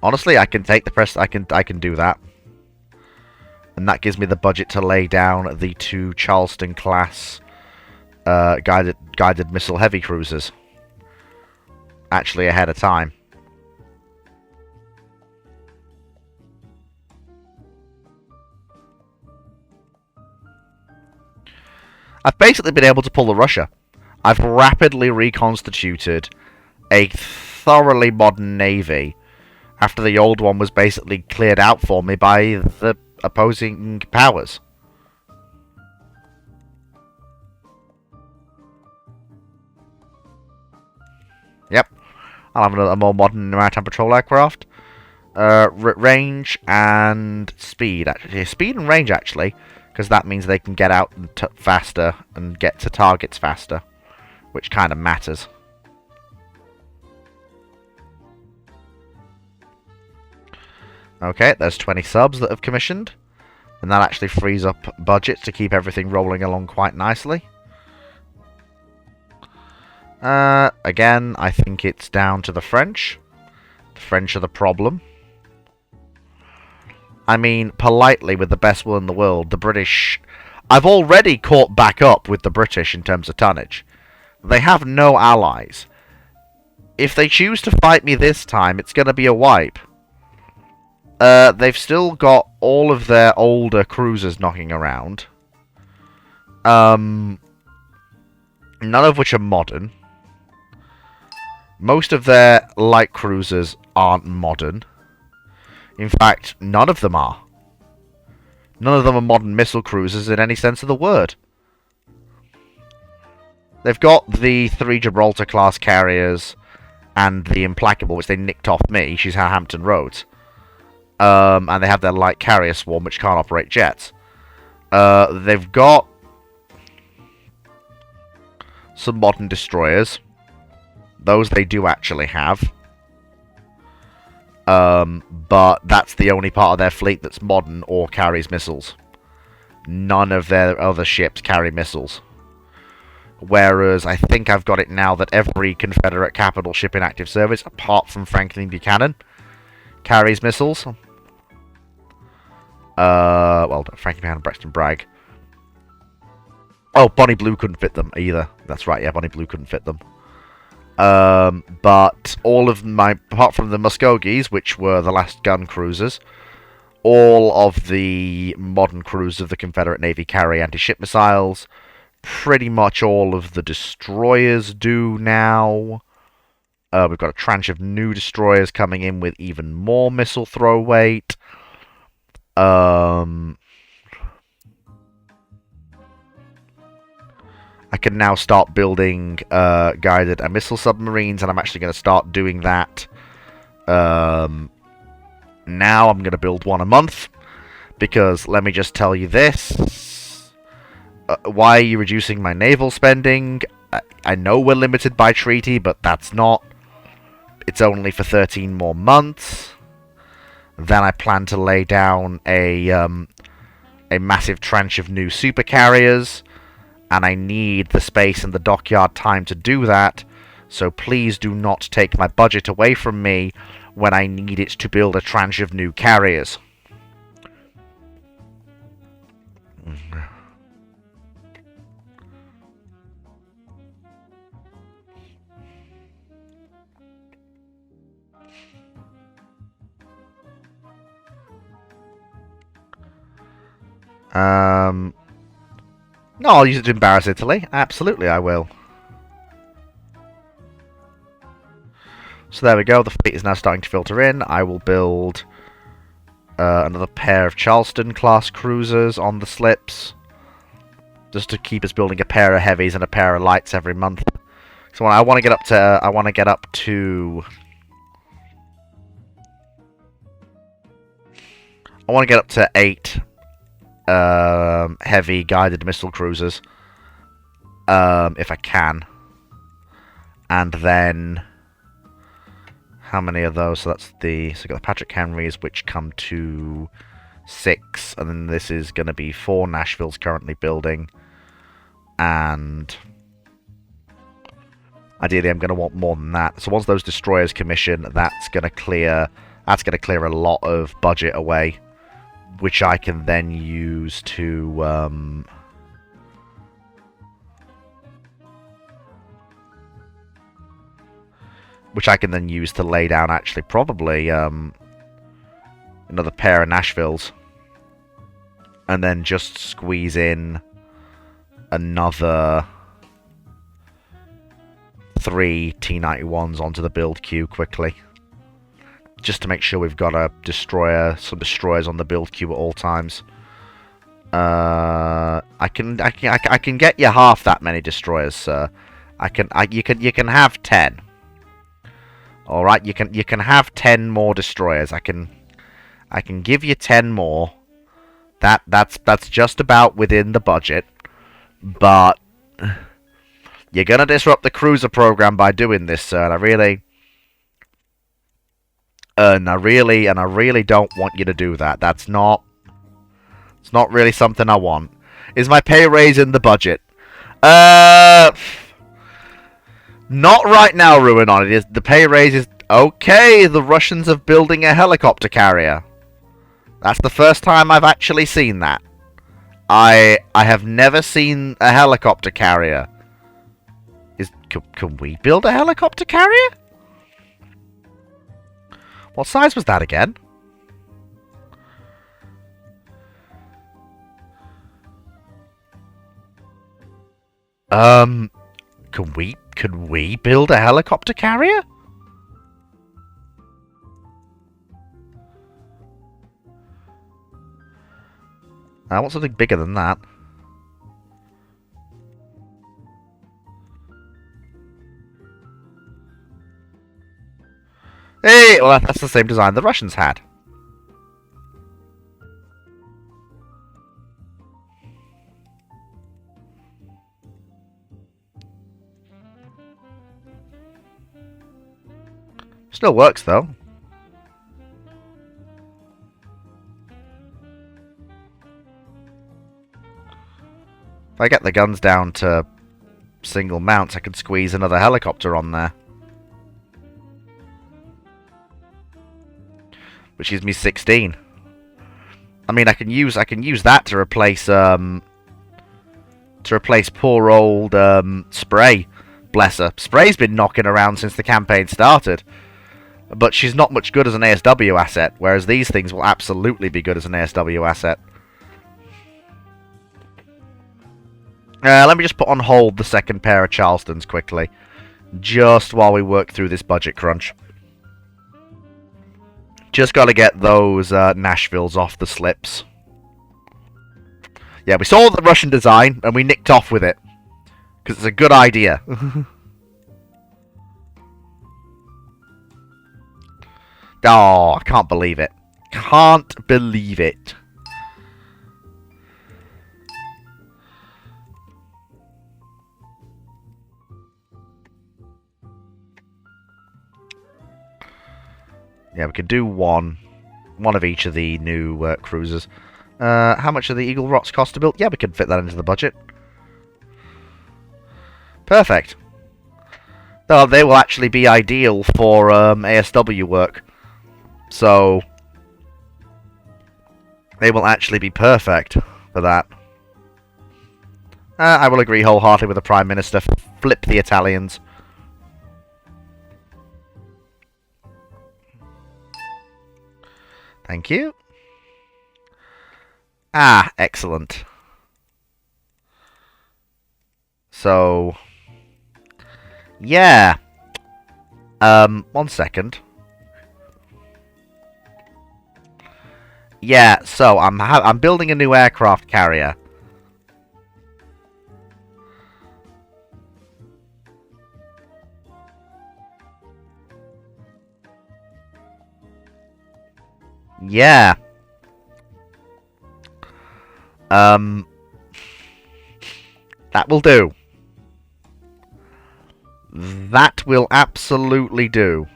Honestly, I can take the press. I can do that. And that gives me the budget to lay down the 2 Charleston-class guided missile heavy cruisers. Actually ahead of time. I've basically been able to pull the Russia. I've rapidly reconstituted a thoroughly modern navy after the old one was basically cleared out for me by the opposing powers. Yep. I'll have a more modern maritime patrol aircraft. Range and speed, actually. Speed and range, actually. Because that means they can get out faster and get to targets faster. Which kind of matters. Okay, there's 20 subs that have commissioned. And that actually frees up budget to keep everything rolling along quite nicely. Again, I think it's down to the French. The French are the problem. I mean, politely, with the best will in the world, the British... I've already caught back up with the British in terms of tonnage. They have no allies. If they choose to fight me this time, it's going to be a wipe. They've still got all of their older cruisers knocking around. None of which are modern. Most of their light cruisers aren't modern. In fact, none of them are. None of them are modern missile cruisers in any sense of the word. They've got the 3 Gibraltar-class carriers and the Implacable, which they nicked off me. She's Hampton Roads. And they have their light carrier swarm, which can't operate jets. They've got some modern destroyers. Those they do actually have. But that's the only part of their fleet that's modern or carries missiles. None of their other ships carry missiles. Whereas I think I've got it now that every Confederate capital ship in active service, apart from Franklin Buchanan, carries missiles. Well, Franklin Buchanan, Braxton Bragg. Oh, Bonnie Blue couldn't fit them either. That's right, yeah, Bonnie Blue couldn't fit them. But all of my, apart from the Muskogees, which were the last gun cruisers, all of the modern cruisers of the Confederate Navy carry anti-ship missiles. Pretty much all of the destroyers do now. We've got a tranche of new destroyers coming in with even more missile throw weight. I can now start building guided and missile submarines, and I'm actually going to start doing that. Now I'm going to build one a month, because let me just tell you this. Why are you reducing my naval spending? I know we're limited by treaty, but that's not. It's only for 13 more months. Then I plan to lay down a massive tranche of new supercarriers, and I need the space and the dockyard time to do that, so please do not take my budget away from me when I need it to build a tranche of new carriers. No, I'll use it to embarrass Italy. Absolutely, I will. So there we go. The fleet is now starting to filter in. I will build another pair of Charleston-class cruisers on the slips, just to keep us building a pair of heavies and a pair of lights every month. So I want to get up to. I want to get up to 8 heavy guided missile cruisers, if I can. And then, how many of those? So that's so we've got the Patrick Henrys, which come to 6, and then this is going to be 4 Nashville's currently building, and ideally I'm going to want more than that. So once those destroyers commission, that's going to clear a lot of budget away, which I can then use to lay down actually probably another pair of Nashvilles, and then just squeeze in another 3 T-91s onto the build queue quickly, just to make sure we've got some destroyers on the build queue at all times. I can get you half that many destroyers, sir. You can have 10. All right, you can have 10 more destroyers. I can give you 10 more. That's just about within the budget, but you're gonna disrupt the cruiser program by doing this, sir. And I really don't want you to do that. It's not really something I want. Is my pay raise in the budget? Not right now, Ruin on it. The pay raise is okay. The Russians are building a helicopter carrier. That's the first time I've actually seen that. I have never seen a helicopter carrier. Can we build a helicopter carrier? What size was that again? Can we build a helicopter carrier? I want something bigger than that. Hey, well, that's the same design the Russians had. Still works, though. If I get the guns down to single mounts, I could squeeze another helicopter on there. Which gives me 16. I mean, I can use that to replace poor old Spray. Bless her. Spray's been knocking around since the campaign started. But she's not much good as an ASW asset, whereas these things will absolutely be good as an ASW asset. Let me just put on hold the second pair of Charlestons quickly. Just while we work through this budget crunch. Just got to get those Nashvilles off the slips. Yeah, we saw the Russian design, and we nicked off with it. Because it's a good idea. Oh, I can't believe it. Can't believe it. Yeah, we could do one of each of the new cruisers. How much do the Eagle Rocks cost to build? Yeah, we could fit that into the budget. Perfect. Oh, they will actually be ideal for ASW work. So, they will actually be perfect for that. I will agree wholeheartedly with the Prime Minister. Flip the Italians. Thank you. Ah, excellent. So, yeah. 1 second. Yeah, so I'm building a new aircraft carrier. Yeah. That will do. That will absolutely do.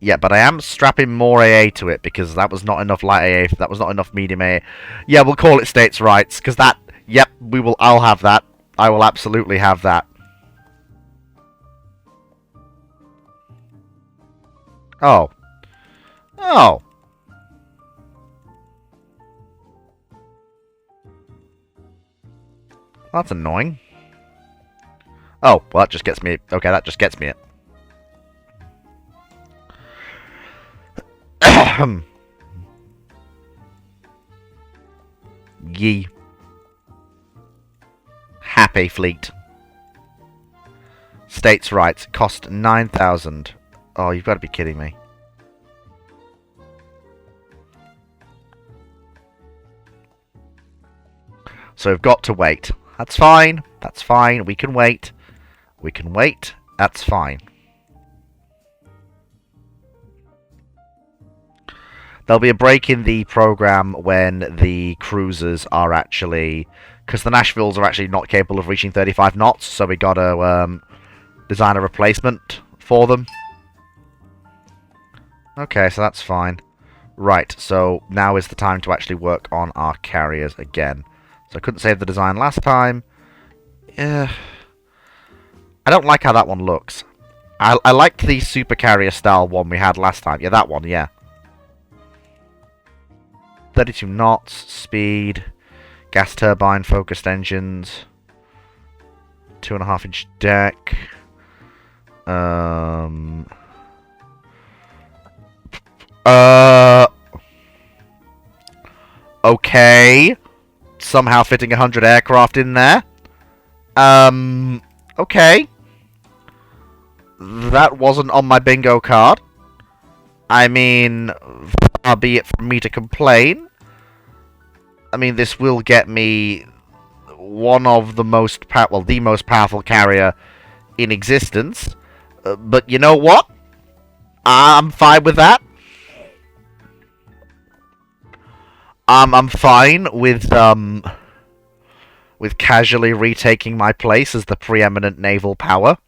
Yeah, but I am strapping more AA to it because that was not enough light AA. That was not enough medium AA. Yeah, we'll call it States' Rights because that. Yep, we will. I'll have that. I will absolutely have that. Oh. Oh. That's annoying. Oh, well, that just gets me... Okay, that just gets me it. Yee. Happy fleet. States' rights. Cost 9,000. Oh, you've got to be kidding me. So we've got to wait. That's fine. That's fine. We can wait. We can wait. That's fine. There'll be a break in the program when the cruisers are actually... Because the Nashvilles are actually not capable of reaching 35 knots, so we got to design a replacement for them. Okay, so that's fine. Right, so now is the time to actually work on our carriers again. So I couldn't save the design last time. I don't like how that one looks. I like the super carrier style one we had last time. Yeah, that one, yeah. 32 knots, speed, gas turbine focused engines, 2.5 inch deck. Okay. Somehow fitting 100 aircraft in there. Okay. That wasn't on my bingo card. I mean, far be it from me to complain. I mean, this will get me one of the most the most powerful carrier in existence. But you know what? I'm fine with that. I'm fine with casually retaking my place as the preeminent naval power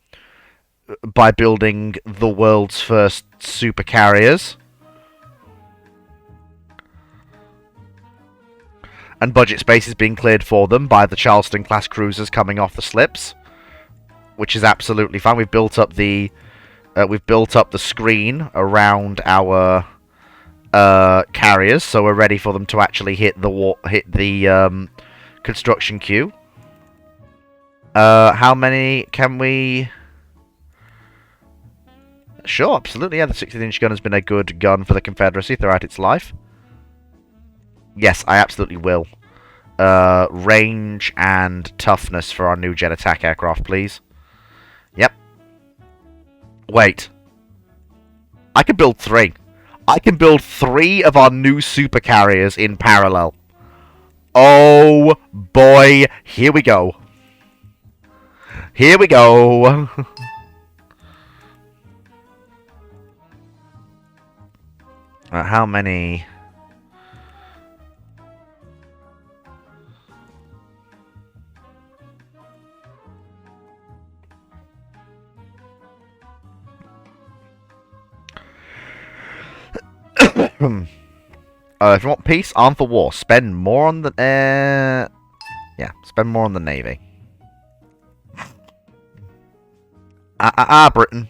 by building the world's first super carriers. And budget space is being cleared for them by the Charleston-class cruisers coming off the slips, which is absolutely fine. We've built up the screen around our carriers, so we're ready for them to actually hit the construction queue. How many can we? Sure, absolutely. Yeah, the 16-inch gun has been a good gun for the Confederacy throughout its life. Yes, I absolutely will. Range and toughness for our new jet attack aircraft, please. Yep. Wait. I can build 3. I can build 3 of our new super carriers in parallel. Oh boy, here we go. Here we go. How many? If you want peace, arm for war. Spend more on the yeah, spend more on the navy. Britain.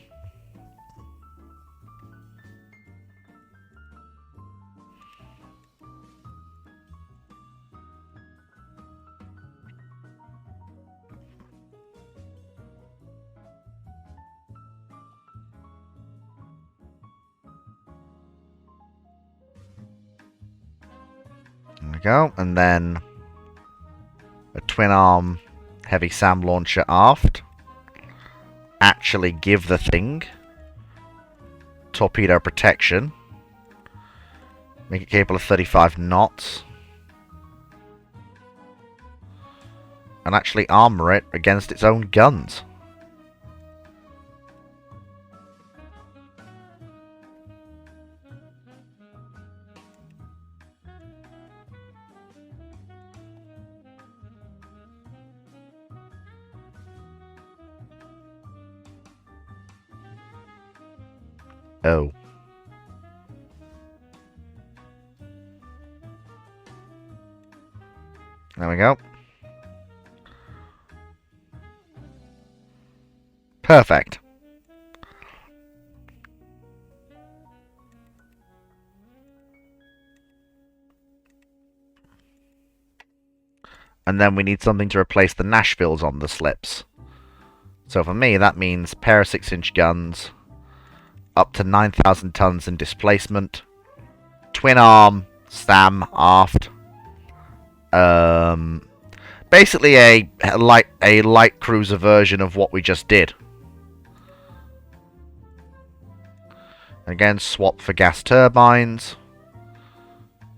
There we go, and then a twin-arm heavy SAM launcher aft. Actually give the thing torpedo protection. Make it capable of 35 knots. And actually armor it against its own guns. Oh. There we go. Perfect. And then we need something to replace the Nashvilles on the slips. So for me, that means pair of 6-inch guns, up to 9,000 tons in displacement, twin-arm SAM aft. Basically a light cruiser version of what we just did. Again, swap for gas turbines,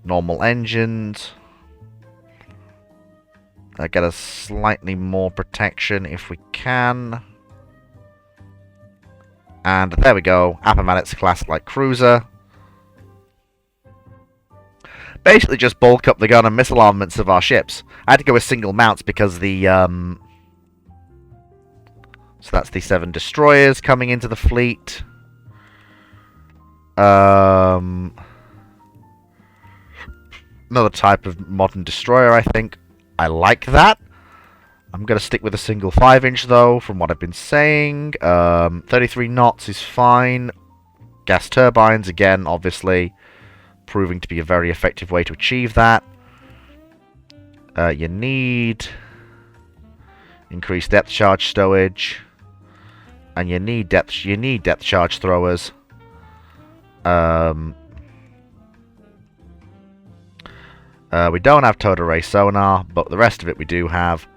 normal engines. Get us slightly more protection if we can. And there we go, Appomattox class light cruiser. Basically just bulk up the gun and missile armaments of our ships. I had to go with single mounts because the so that's the 7 destroyers coming into the fleet. Another type of modern destroyer, I think. I like that. I'm going to stick with a single 5-inch, though, from what I've been saying. 33 knots is fine. Gas turbines, again, obviously, proving to be a very effective way to achieve that. You need increased depth charge stowage, and you need depth charge throwers. We don't have towed array sonar, but the rest of it we do have.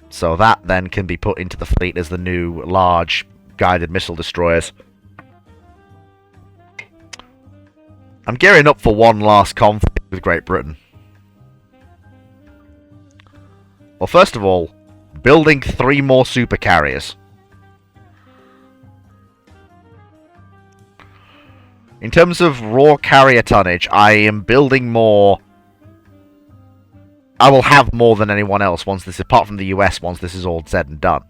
So that then can be put into the fleet as the new large guided missile destroyers. I'm gearing up for one last conflict with Great Britain. Well, first of all, building 3 more super carriers. In terms of raw carrier tonnage, I am building more. I will have more than anyone else once this, apart from the US, once this is all said and done.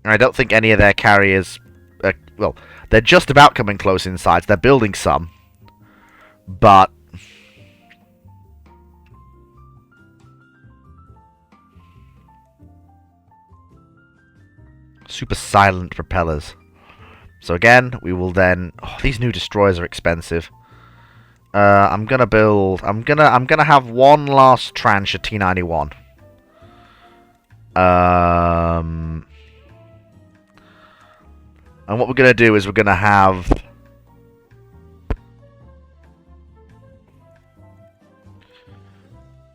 And I don't think any of their carriers, well, they're just about coming close in size. They're building some, but Super silent propellers. So again, we will then... Oh, these new destroyers are expensive. I'm gonna build... I'm gonna have one last tranche of T-91. And what we're gonna do is we're gonna have...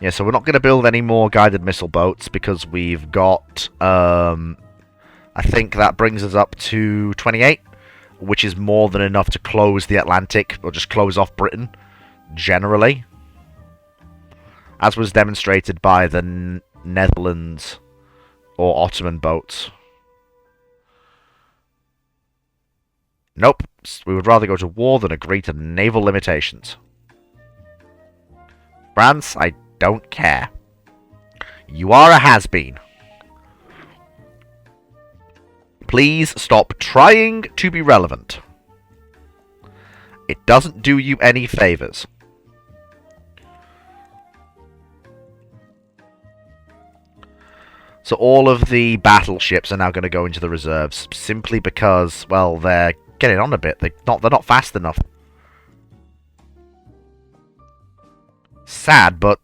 Yeah, so we're not gonna build any more guided missile boats because we've got... I think that brings us up to 28, which is more than enough to close the Atlantic, or just close off Britain, generally. As was demonstrated by the Netherlands or Ottoman boats. Nope, we would rather go to war than agree to naval limitations. France, I don't care. You are a has-been. Please stop trying to be relevant. It doesn't do you any favors. So all of the battleships are now going to go into the reserves, simply because, well, they're getting on a bit. They're not fast enough. Sad, but...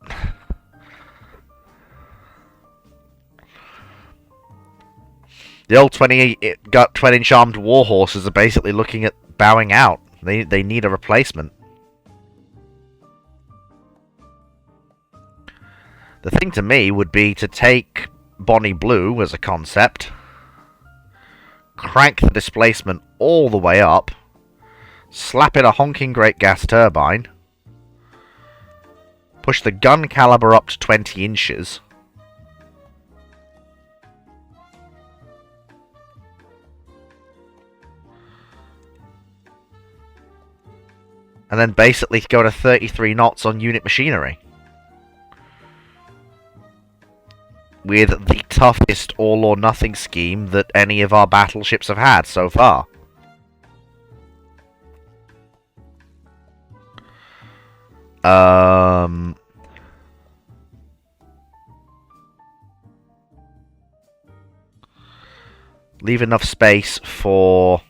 The old 20-inch armed war horses are basically looking at bowing out. They need a replacement. The thing to me would be to take Bonnie Blue as a concept, crank the displacement all the way up, slap in a honking great gas turbine, push the gun caliber up to 20 inches, and then basically go to 33 knots on unit machinery. With the toughest all-or-nothing scheme that any of our battleships have had so far. Leave enough space for...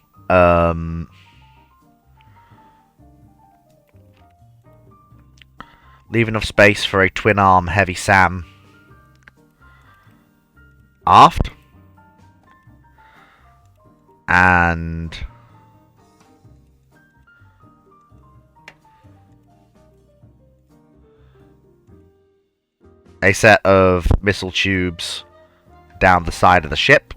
Leave enough space for a twin-arm heavy SAM aft. And... a set of missile tubes down the side of the ship.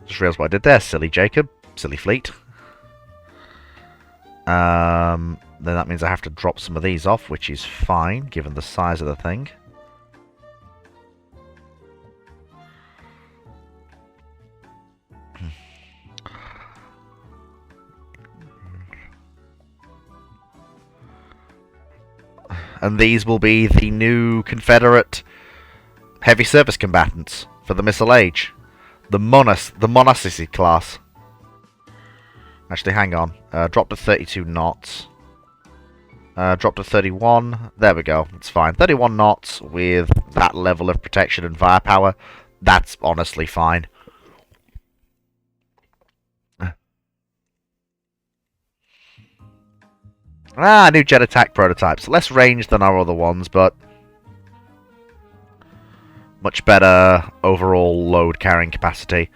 Just realised what I did there. Silly Jacob. Silly fleet. Then that means I have to drop some of these off, which is fine, given the size of the thing. And these will be the new Confederate heavy service combatants for the Missile Age. The Monassisi class. Actually, hang on. Drop to 32 knots. Drop to 31. There we go. It's fine. 31 knots with that level of protection and firepower. That's honestly fine. New jet attack prototypes. Less range than our other ones, but much better overall load carrying capacity.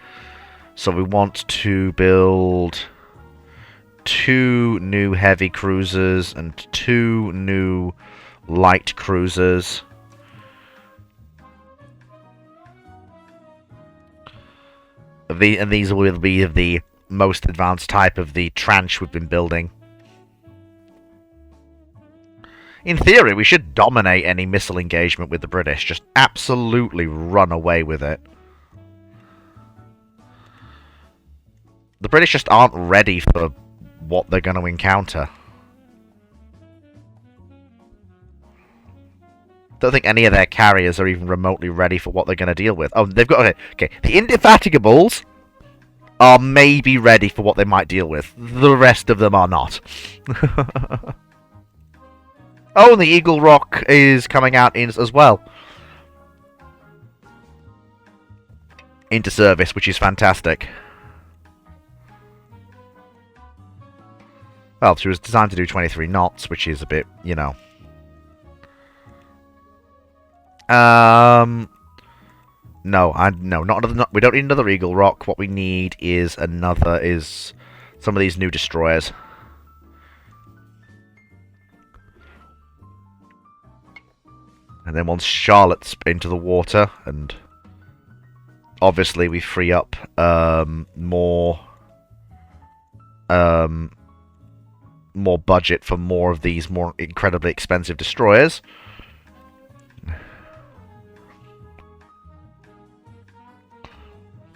So we want to build 2 new heavy cruisers and 2 new light cruisers. And these will be of the most advanced type of the tranche we've been building. In theory, we should dominate any missile engagement with the British. Just absolutely run away with it. The British just aren't ready for what they're going to encounter. Don't think any of their carriers are even remotely ready for what they're going to deal with. Oh, they've got... Okay, the Indefatigables are maybe ready for what they might deal with. The rest of them are not. Oh, and the Eagle Rock is coming out in as well. Into service, which is fantastic. Well, she was designed to do 23 knots, which is a bit, you know. No, we don't need another Eagle Rock. What we need is some of these new destroyers. And then once Charlotte's into the water, and obviously we free up more budget for more of these more incredibly expensive destroyers. I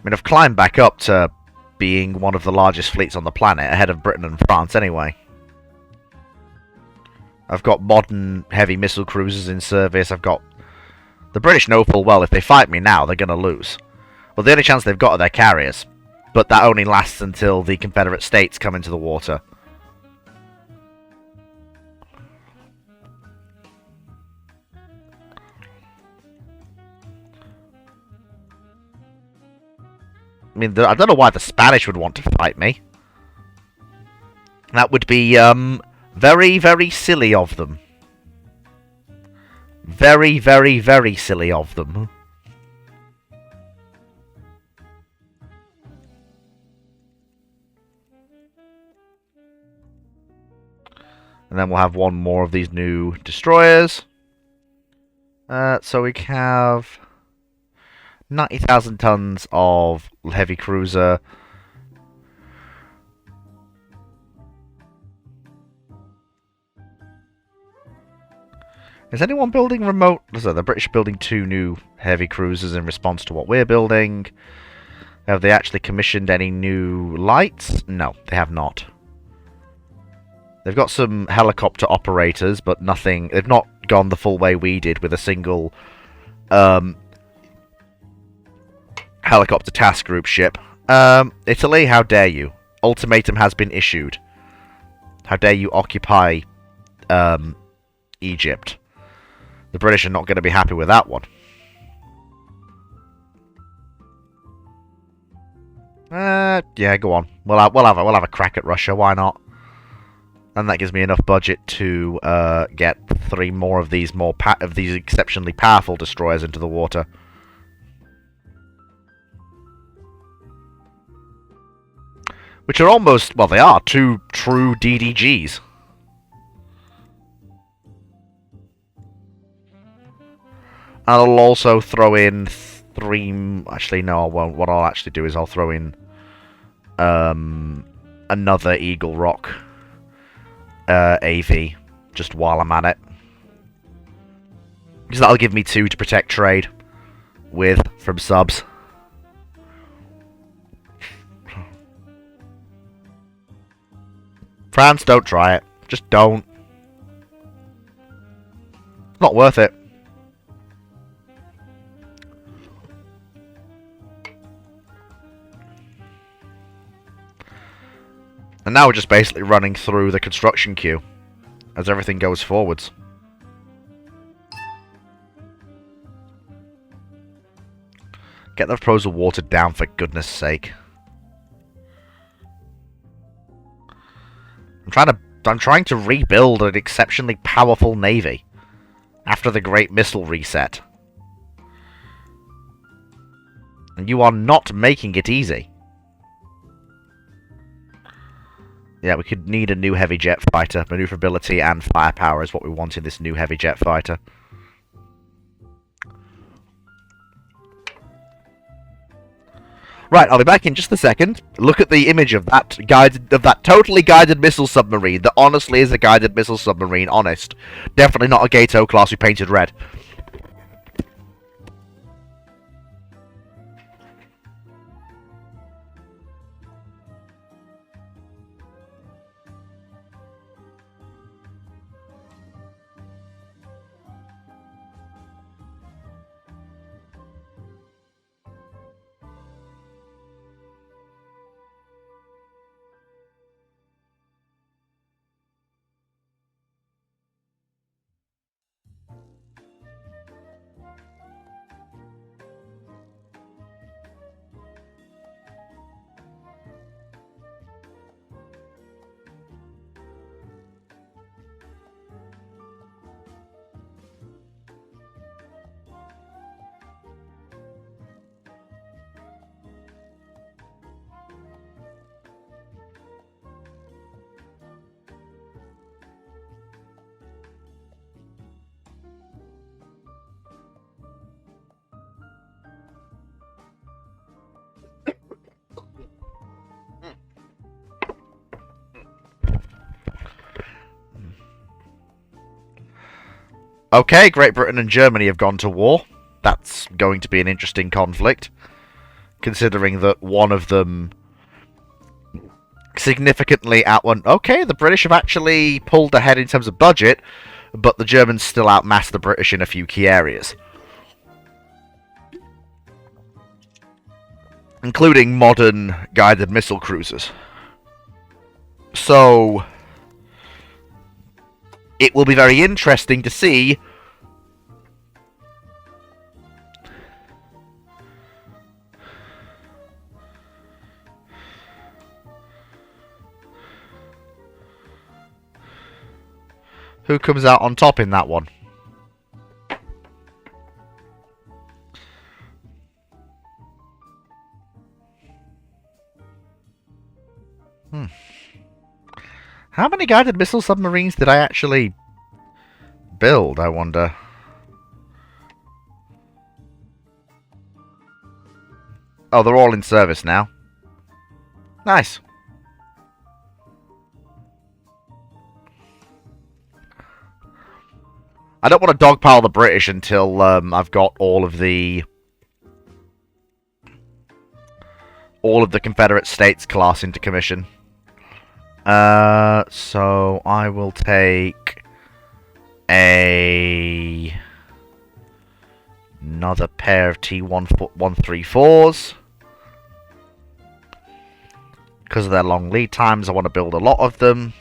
mean, I've climbed back up to being one of the largest fleets on the planet, ahead of Britain and France anyway. I've got modern heavy missile cruisers in service. I've got... The British know full well if they fight me now, they're going to lose. Well, the only chance they've got are their carriers. But that only lasts until the Confederate States come into the water. I mean, I don't know why the Spanish would want to fight me. That would be, very, very silly of them. Very, very, very silly of them. And then we'll have one more of these new destroyers. So we have 90,000 tons of heavy cruiser. Is anyone building remote? So the British are building 2 new heavy cruisers in response to what we're building. Have they actually commissioned any new lights? No, they have not. They've got some helicopter operators, but nothing... They've not gone the full way we did with a single helicopter task group ship. Italy, how dare you? Ultimatum has been issued. How dare you occupy Egypt? The British are not going to be happy with that one. Yeah, go on. We'll have a crack at Russia. Why not? And that gives me enough budget to get 3 more of these exceptionally powerful destroyers into the water. Which are almost, well, they are 2 true DDGs. And I'll also throw in 3... Actually, no, I won't. What I'll actually do is I'll throw in another Eagle Rock AV, just while I'm at it. Because that'll give me 2 to protect trade with from subs. France, don't try it. Just don't. Not worth it. And now we're just basically running through the construction queue as everything goes forwards. Get the proposal watered down, for goodness sake. I'm trying to rebuild an exceptionally powerful navy after the Great Missile Reset. And you are not making it easy. Yeah, we could need a new heavy jet fighter. Maneuverability and firepower is what we want in this new heavy jet fighter. Right, I'll be back in just a second. Look at the image of that totally guided missile submarine that honestly is a guided missile submarine, honest. Definitely not a Gato class we painted red. Okay, Great Britain and Germany have gone to war. That's going to be an interesting conflict, considering that one of them significantly outwon... Okay, the British have actually pulled ahead in terms of budget, but the Germans still outmassed the British in a few key areas, including modern guided missile cruisers. So, it will be very interesting to see who comes out on top in that one. How many guided missile submarines did I actually build, I wonder? Oh, they're all in service now. Nice. I don't want to dogpile the British until I've got all of the Confederate States class into commission. So I will take another pair of T-134s. Because of their long lead times, I want to build a lot of them.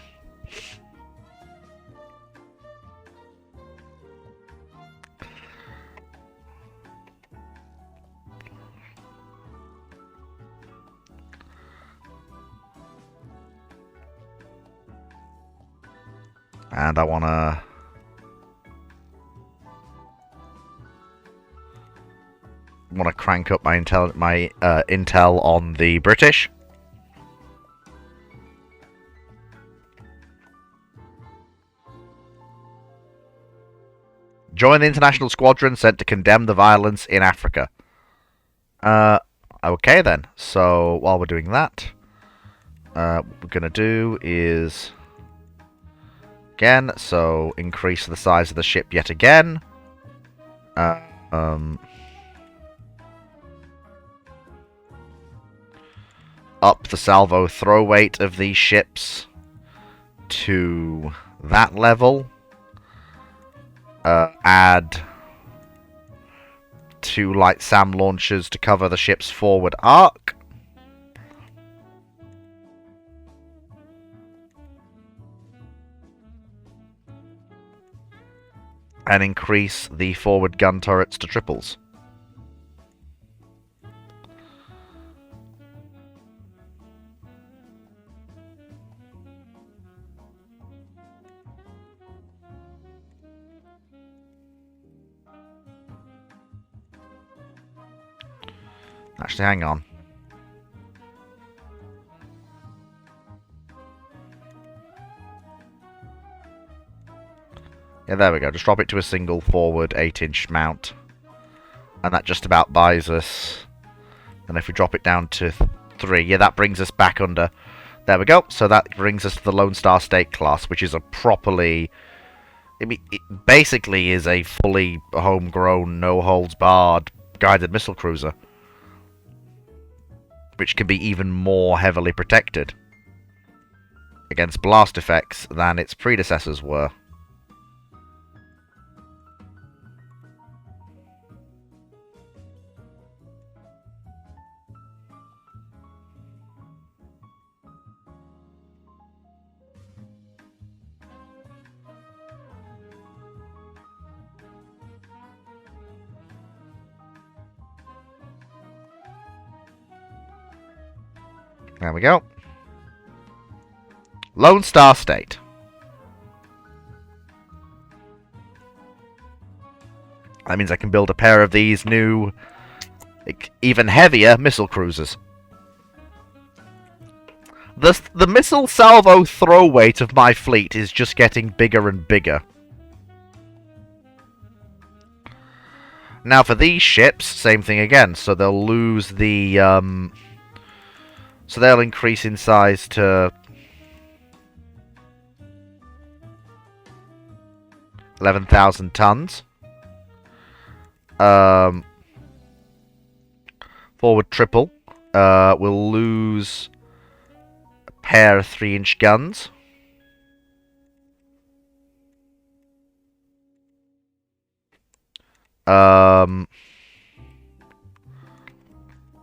And I want to crank up my intel on the British. Join the international squadron sent to condemn the violence in Africa. Okay then. So while we're doing that, what we're gonna do is again, so increase the size of the ship yet again. Up the salvo throw weight of these ships to that level. Add 2 light SAM launchers to cover the ship's forward arc. And increase the forward gun turrets to triples. Actually, hang on. Yeah, there we go. Just drop it to a single forward 8-inch mount. And that just about buys us. And if we drop it down to 3, yeah, that brings us back under. There we go. So that brings us to the Lone Star State class, which is a properly... it basically is a fully homegrown, no-holds-barred guided missile cruiser, which can be even more heavily protected against blast effects than its predecessors were. There we go. Lone Star State. That means I can build a pair of these new, even heavier missile cruisers. The missile salvo throw weight of my fleet is just getting bigger and bigger. Now for these ships, same thing again. So they'll lose the... so they'll increase in size to 11,000 tons. Forward triple. We'll lose a pair of 3-inch guns.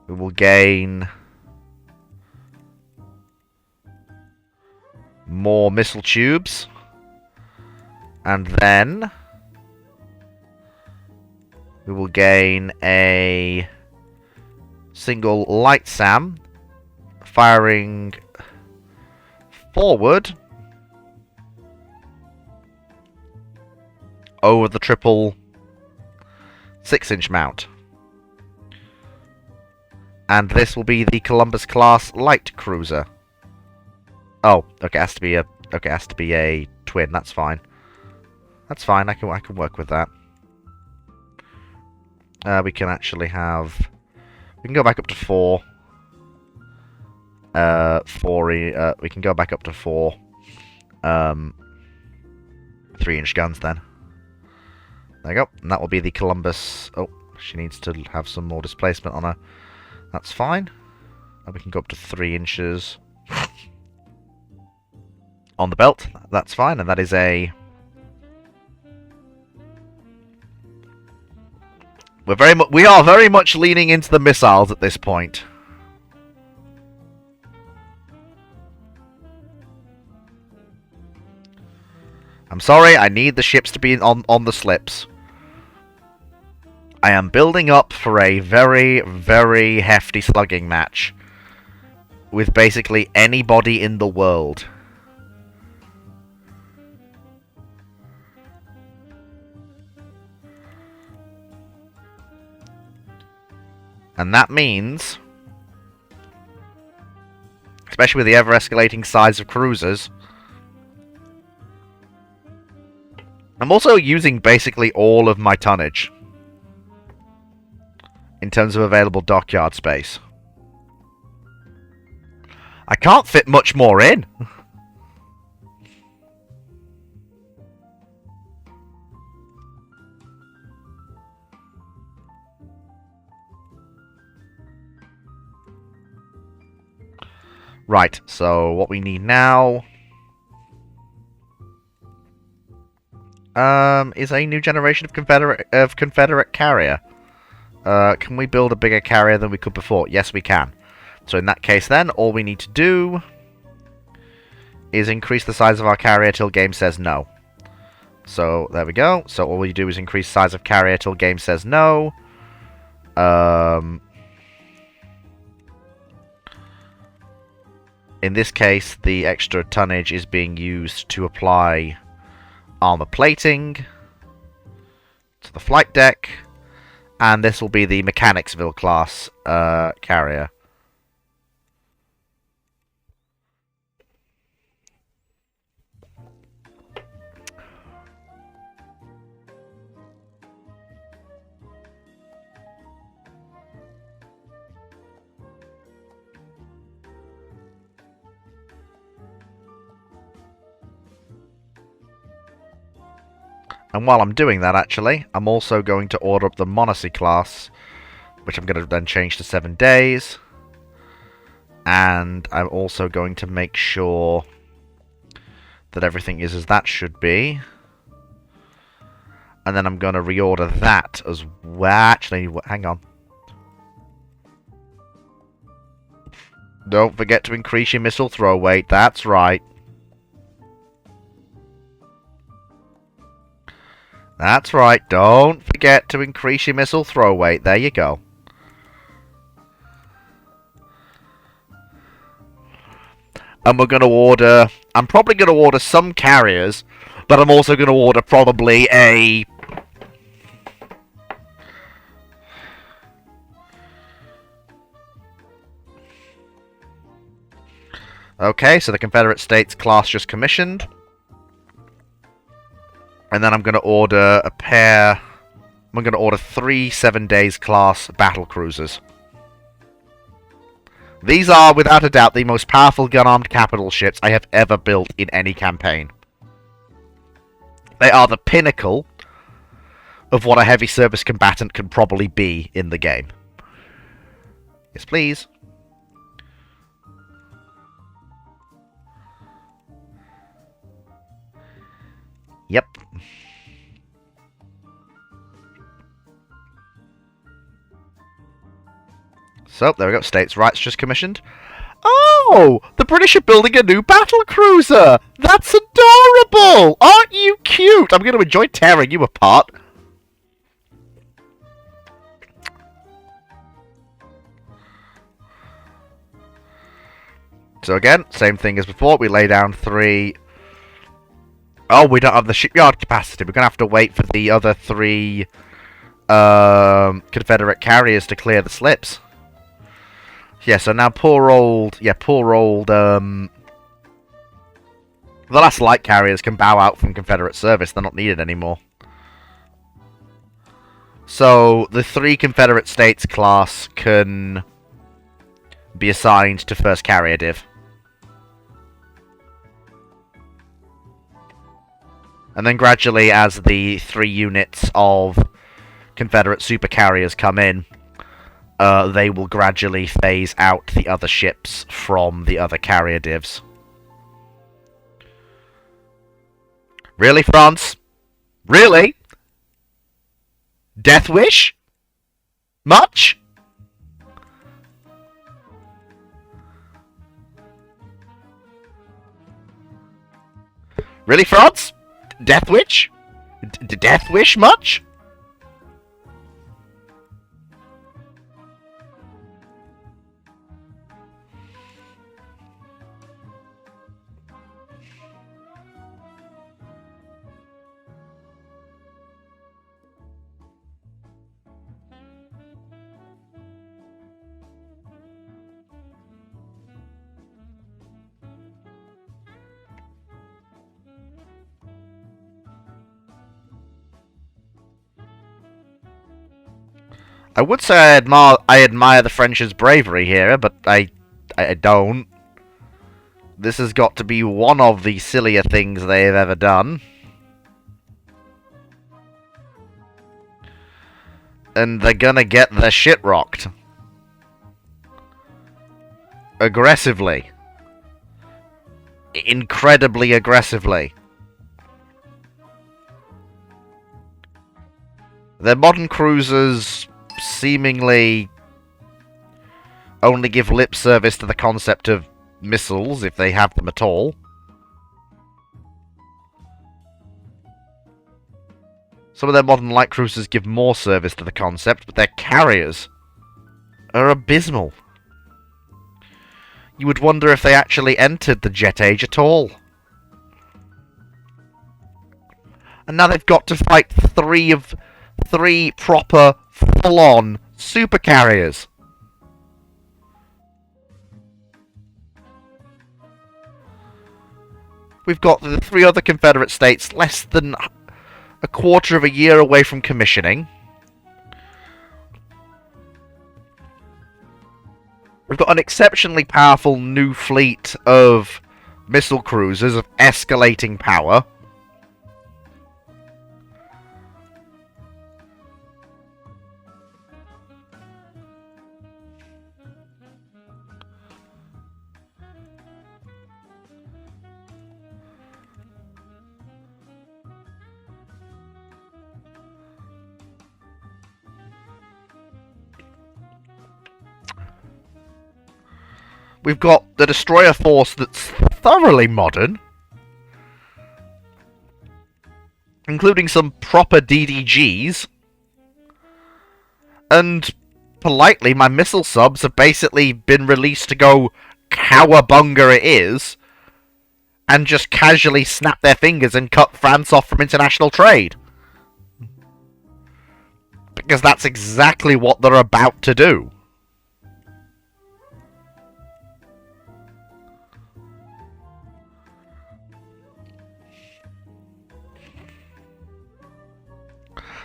We will gain more missile tubes. And then we will gain a single light SAM firing forward over the triple 6-inch mount. And this will be the Columbus class light cruiser. Oh, okay, has to be a twin. That's fine. That's fine. I can work with that. We can actually have. We can go back up to 4. We can go back up to 4. 3-inch guns then. There you go. And that will be the Columbus. Oh, she needs to have some more displacement on her. That's fine. And we can go up to 3 inches on the belt. That's fine. And that is a. We are very much leaning into the missiles at this point. I'm sorry, I need the ships to be on the slips. I am building up for a very, very hefty slugging match with basically anybody in the world. And that means, especially with the ever-escalating size of cruisers, I'm also using basically all of my tonnage in terms of available dockyard space. I can't fit much more in. Right, so what we need now is a new generation of Confederate carrier. Can we build a bigger carrier than we could before? Yes, we can. So in that case then, all we need to do is increase the size of our carrier till game says no. So there we go. So all we do is increase size of carrier till game says no. In this case, the extra tonnage is being used to apply armor plating to the flight deck, and this will be the Mechanicsville class carrier. And while I'm doing that, actually, I'm also going to order up the Monacy class, which I'm going to then change to 7 days. And I'm also going to make sure that everything is as that should be. And then I'm going to reorder that as well. Actually, hang on. Don't forget to increase your missile throw weight. That's right. That's right, don't forget to increase your missile throw weight. There you go. And we're going to order... I'm probably going to order some carriers, but I'm also going to order probably a... Okay, so the Confederate States class just commissioned. And then I'm going to order a pair... I'm going to order 3 7 days class battle cruisers. These are, without a doubt, the most powerful gun-armed capital ships I have ever built in any campaign. They are the pinnacle of what a heavy service combatant can probably be in the game. Yes, please. Yep. So, there we go. States' Rights just commissioned. Oh! The British are building a new battle cruiser! That's adorable! Aren't you cute? I'm going to enjoy tearing you apart. So again, same thing as before. We lay down 3... Oh, we don't have the shipyard capacity. We're going to have to wait for the other 3 Confederate carriers to clear the slips. Yeah, so now poor old... the last light carriers can bow out from Confederate service. They're not needed anymore. So, the 3 Confederate States class can be assigned to 1st Carrier Div. And then gradually, as the 3 units of Confederate supercarriers come in, they will gradually phase out the other ships from the other carrier divs. Really, France? Really? Death Wish? Much? Really, France? Death Wish? Death Wish much? I would say I admire the French's bravery here, but I don't. This has got to be one of the sillier things they've ever done. And they're gonna get their shit rocked. Aggressively. Incredibly aggressively. Their modern cruisers seemingly only give lip service to the concept of missiles, if they have them at all. Some of their modern light cruisers give more service to the concept, but their carriers are abysmal. You would wonder if they actually entered the jet age at all. And now they've got to fight 3 proper, full-on supercarriers. We've got the 3 other Confederate states less than a quarter of a year away from commissioning. We've got an exceptionally powerful new fleet of missile cruisers of escalating power. We've got the destroyer force that's thoroughly modern, including some proper DDGs. And, politely, my missile subs have basically been released to go cowabunga it is, and just casually snap their fingers and cut France off from international trade. Because that's exactly what they're about to do.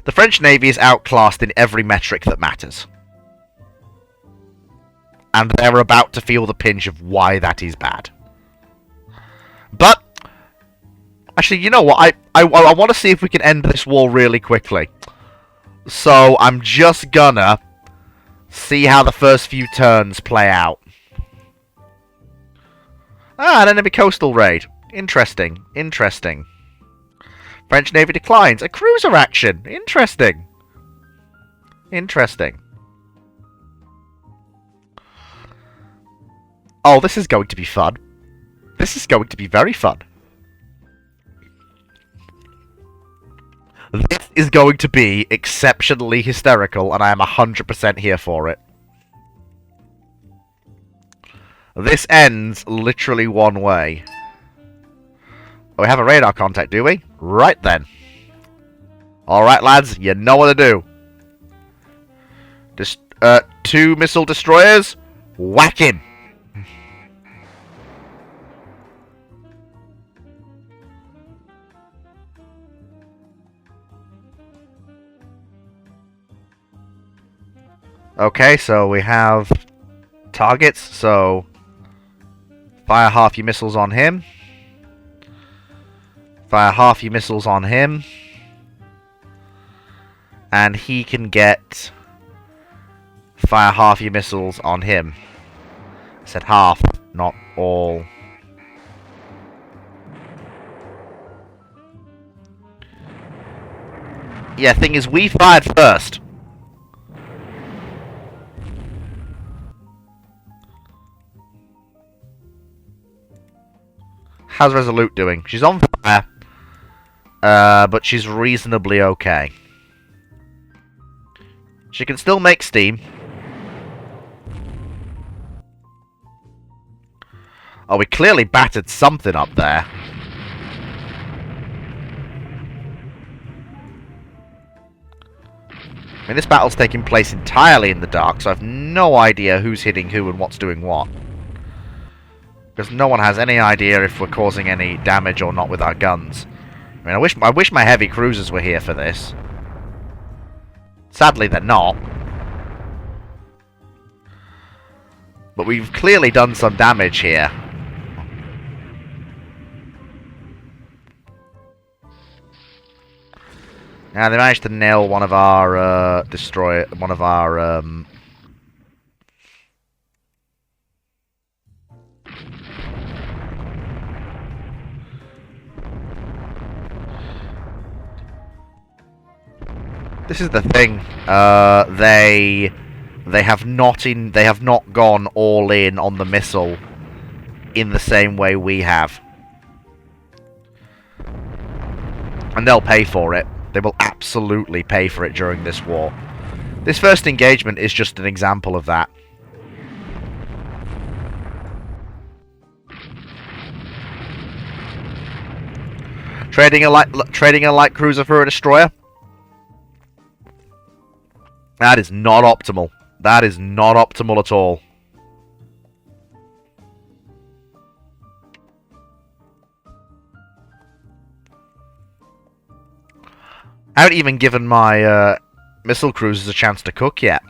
The French Navy is outclassed in every metric that matters. And they're about to feel the pinch of why that is bad. But, actually, you know what? I want to see if we can end this war really quickly. So I'm just gonna see how the first few turns play out. Ah, an enemy coastal raid. Interesting. Interesting. French Navy declines. A cruiser action. Interesting. Interesting. Oh, this is going to be fun. This is going to be very fun. This is going to be exceptionally hysterical, and I am 100% here for it. This ends literally one way. Oh, we have a radar contact, do we? Right then. Alright, lads, you know what to do. 2 missile destroyers. Whack him. Okay, so we have targets, so fire half your missiles on him. Fire half your missiles on him. And he can get fire half your missiles on him. I said half, not all. Yeah, thing is, we fired first. How's Resolute doing? She's on fire. But she's reasonably okay. She can still make steam. Oh, we clearly battered something up there. I mean, this battle's taking place entirely in the dark, so I have no idea who's hitting who and what's doing what. Because no one has any idea if we're causing any damage or not with our guns. I mean, I wish my heavy cruisers were here for this. Sadly, they're not. But we've clearly done some damage here. Now they managed to nail one of our This is the thing. They have not gone all in on the missile in the same way we have. And they'll pay for it. They will absolutely pay for it during this war. This first engagement is just an example of that. Trading a light cruiser for a destroyer? That is not optimal. That is not optimal at all. I haven't even given my missile cruisers a chance to cook yet.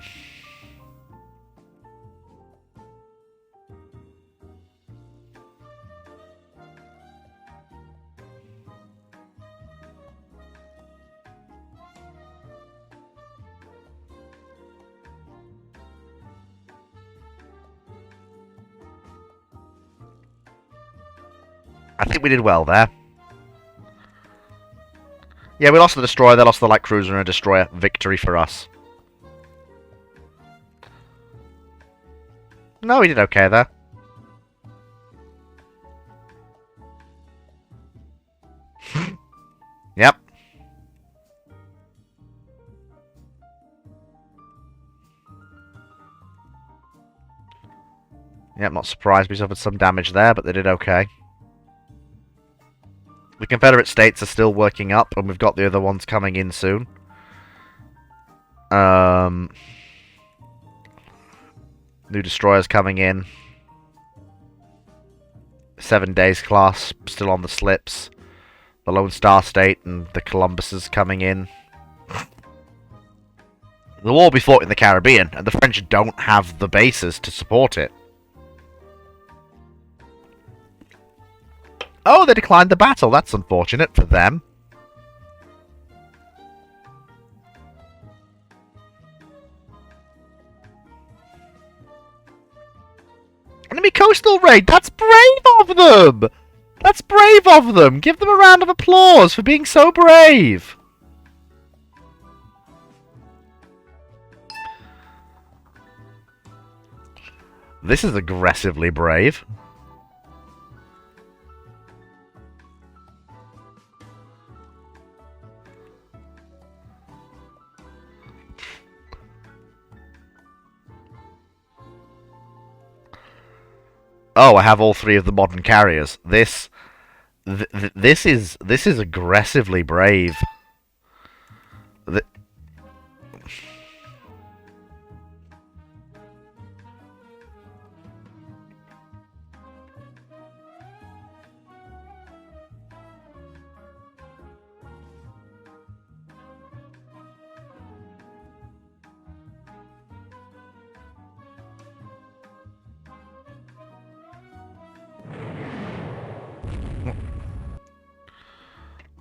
I think we did well there. Yeah, we lost the destroyer, they lost the light cruiser and a destroyer. Victory for us. No, we did okay there. Yep. Yep, not surprised we suffered some damage there, but they did okay. The Confederate states are still working up, and we've got the other ones coming in soon. New destroyers coming in. 7 Days class still on the slips. The Lone Star State and the Columbuses coming in. The war will be fought in the Caribbean, and the French don't have the bases to support it. Oh, they declined the battle. That's unfortunate for them. coastal raid. That's brave of them. That's brave of them. Give them a round of applause for being so brave. This is aggressively brave. Oh, I have all three of the modern carriers. This is aggressively brave. Th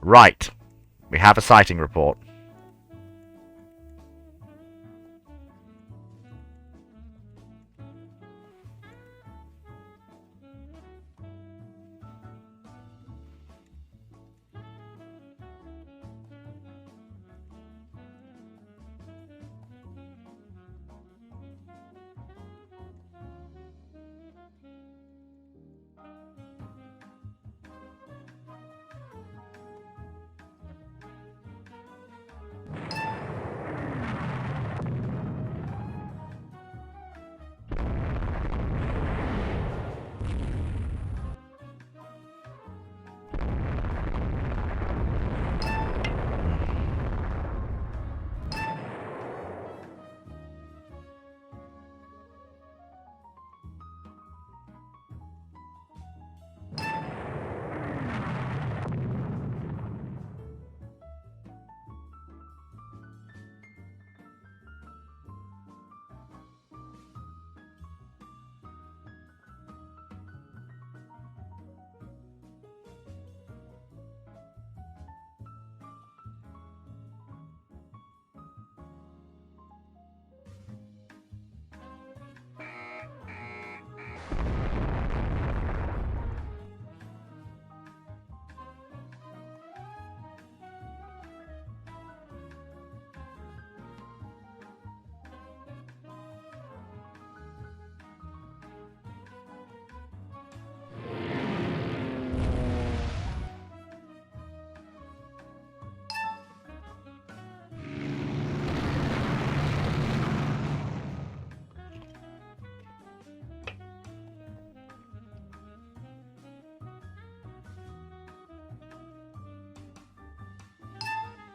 Right. We have a sighting report.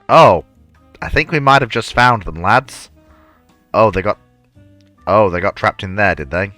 Oh, I think we might have just found them, lads. Oh, they got trapped in there, did they?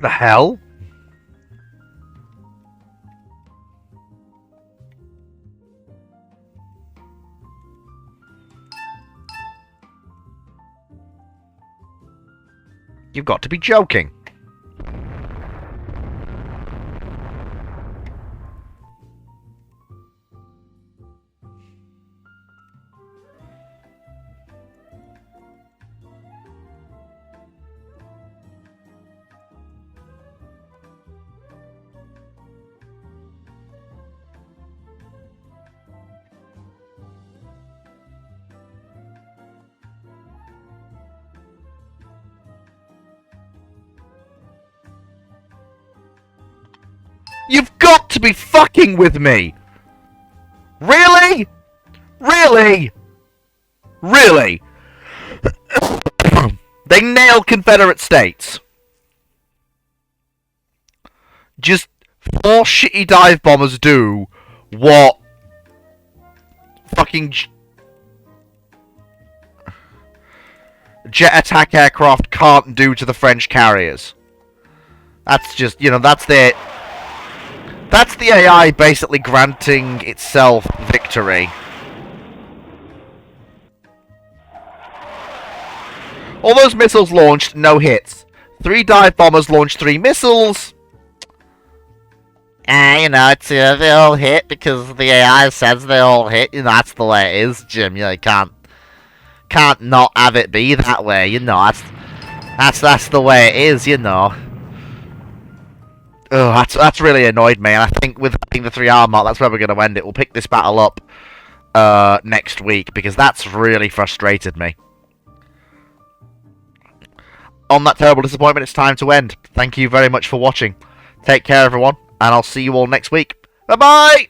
The hell? You've got to be joking. You've got to be fucking with me! Really? Really? Really? They nailed Confederate states. Just 4 shitty dive bombers do what fucking jet attack aircraft can't do to the French carriers. That's just, you know, that's the AI basically granting itself victory. All those missiles launched, no hits. 3 dive bombers launched 3 missiles. You know, it's they all hit because the AI says they all hit. You know, that's the way it is, Jim. You know, you can't not have it be that way. You know, that's the way it is. You know. Oh, that's really annoyed me, and I think with the 3-hour mark, that's where we're going to end it. We'll pick this battle up next week, because that's really frustrated me. On that terrible disappointment, it's time to end. Thank you very much for watching. Take care, everyone, and I'll see you all next week. Bye-bye!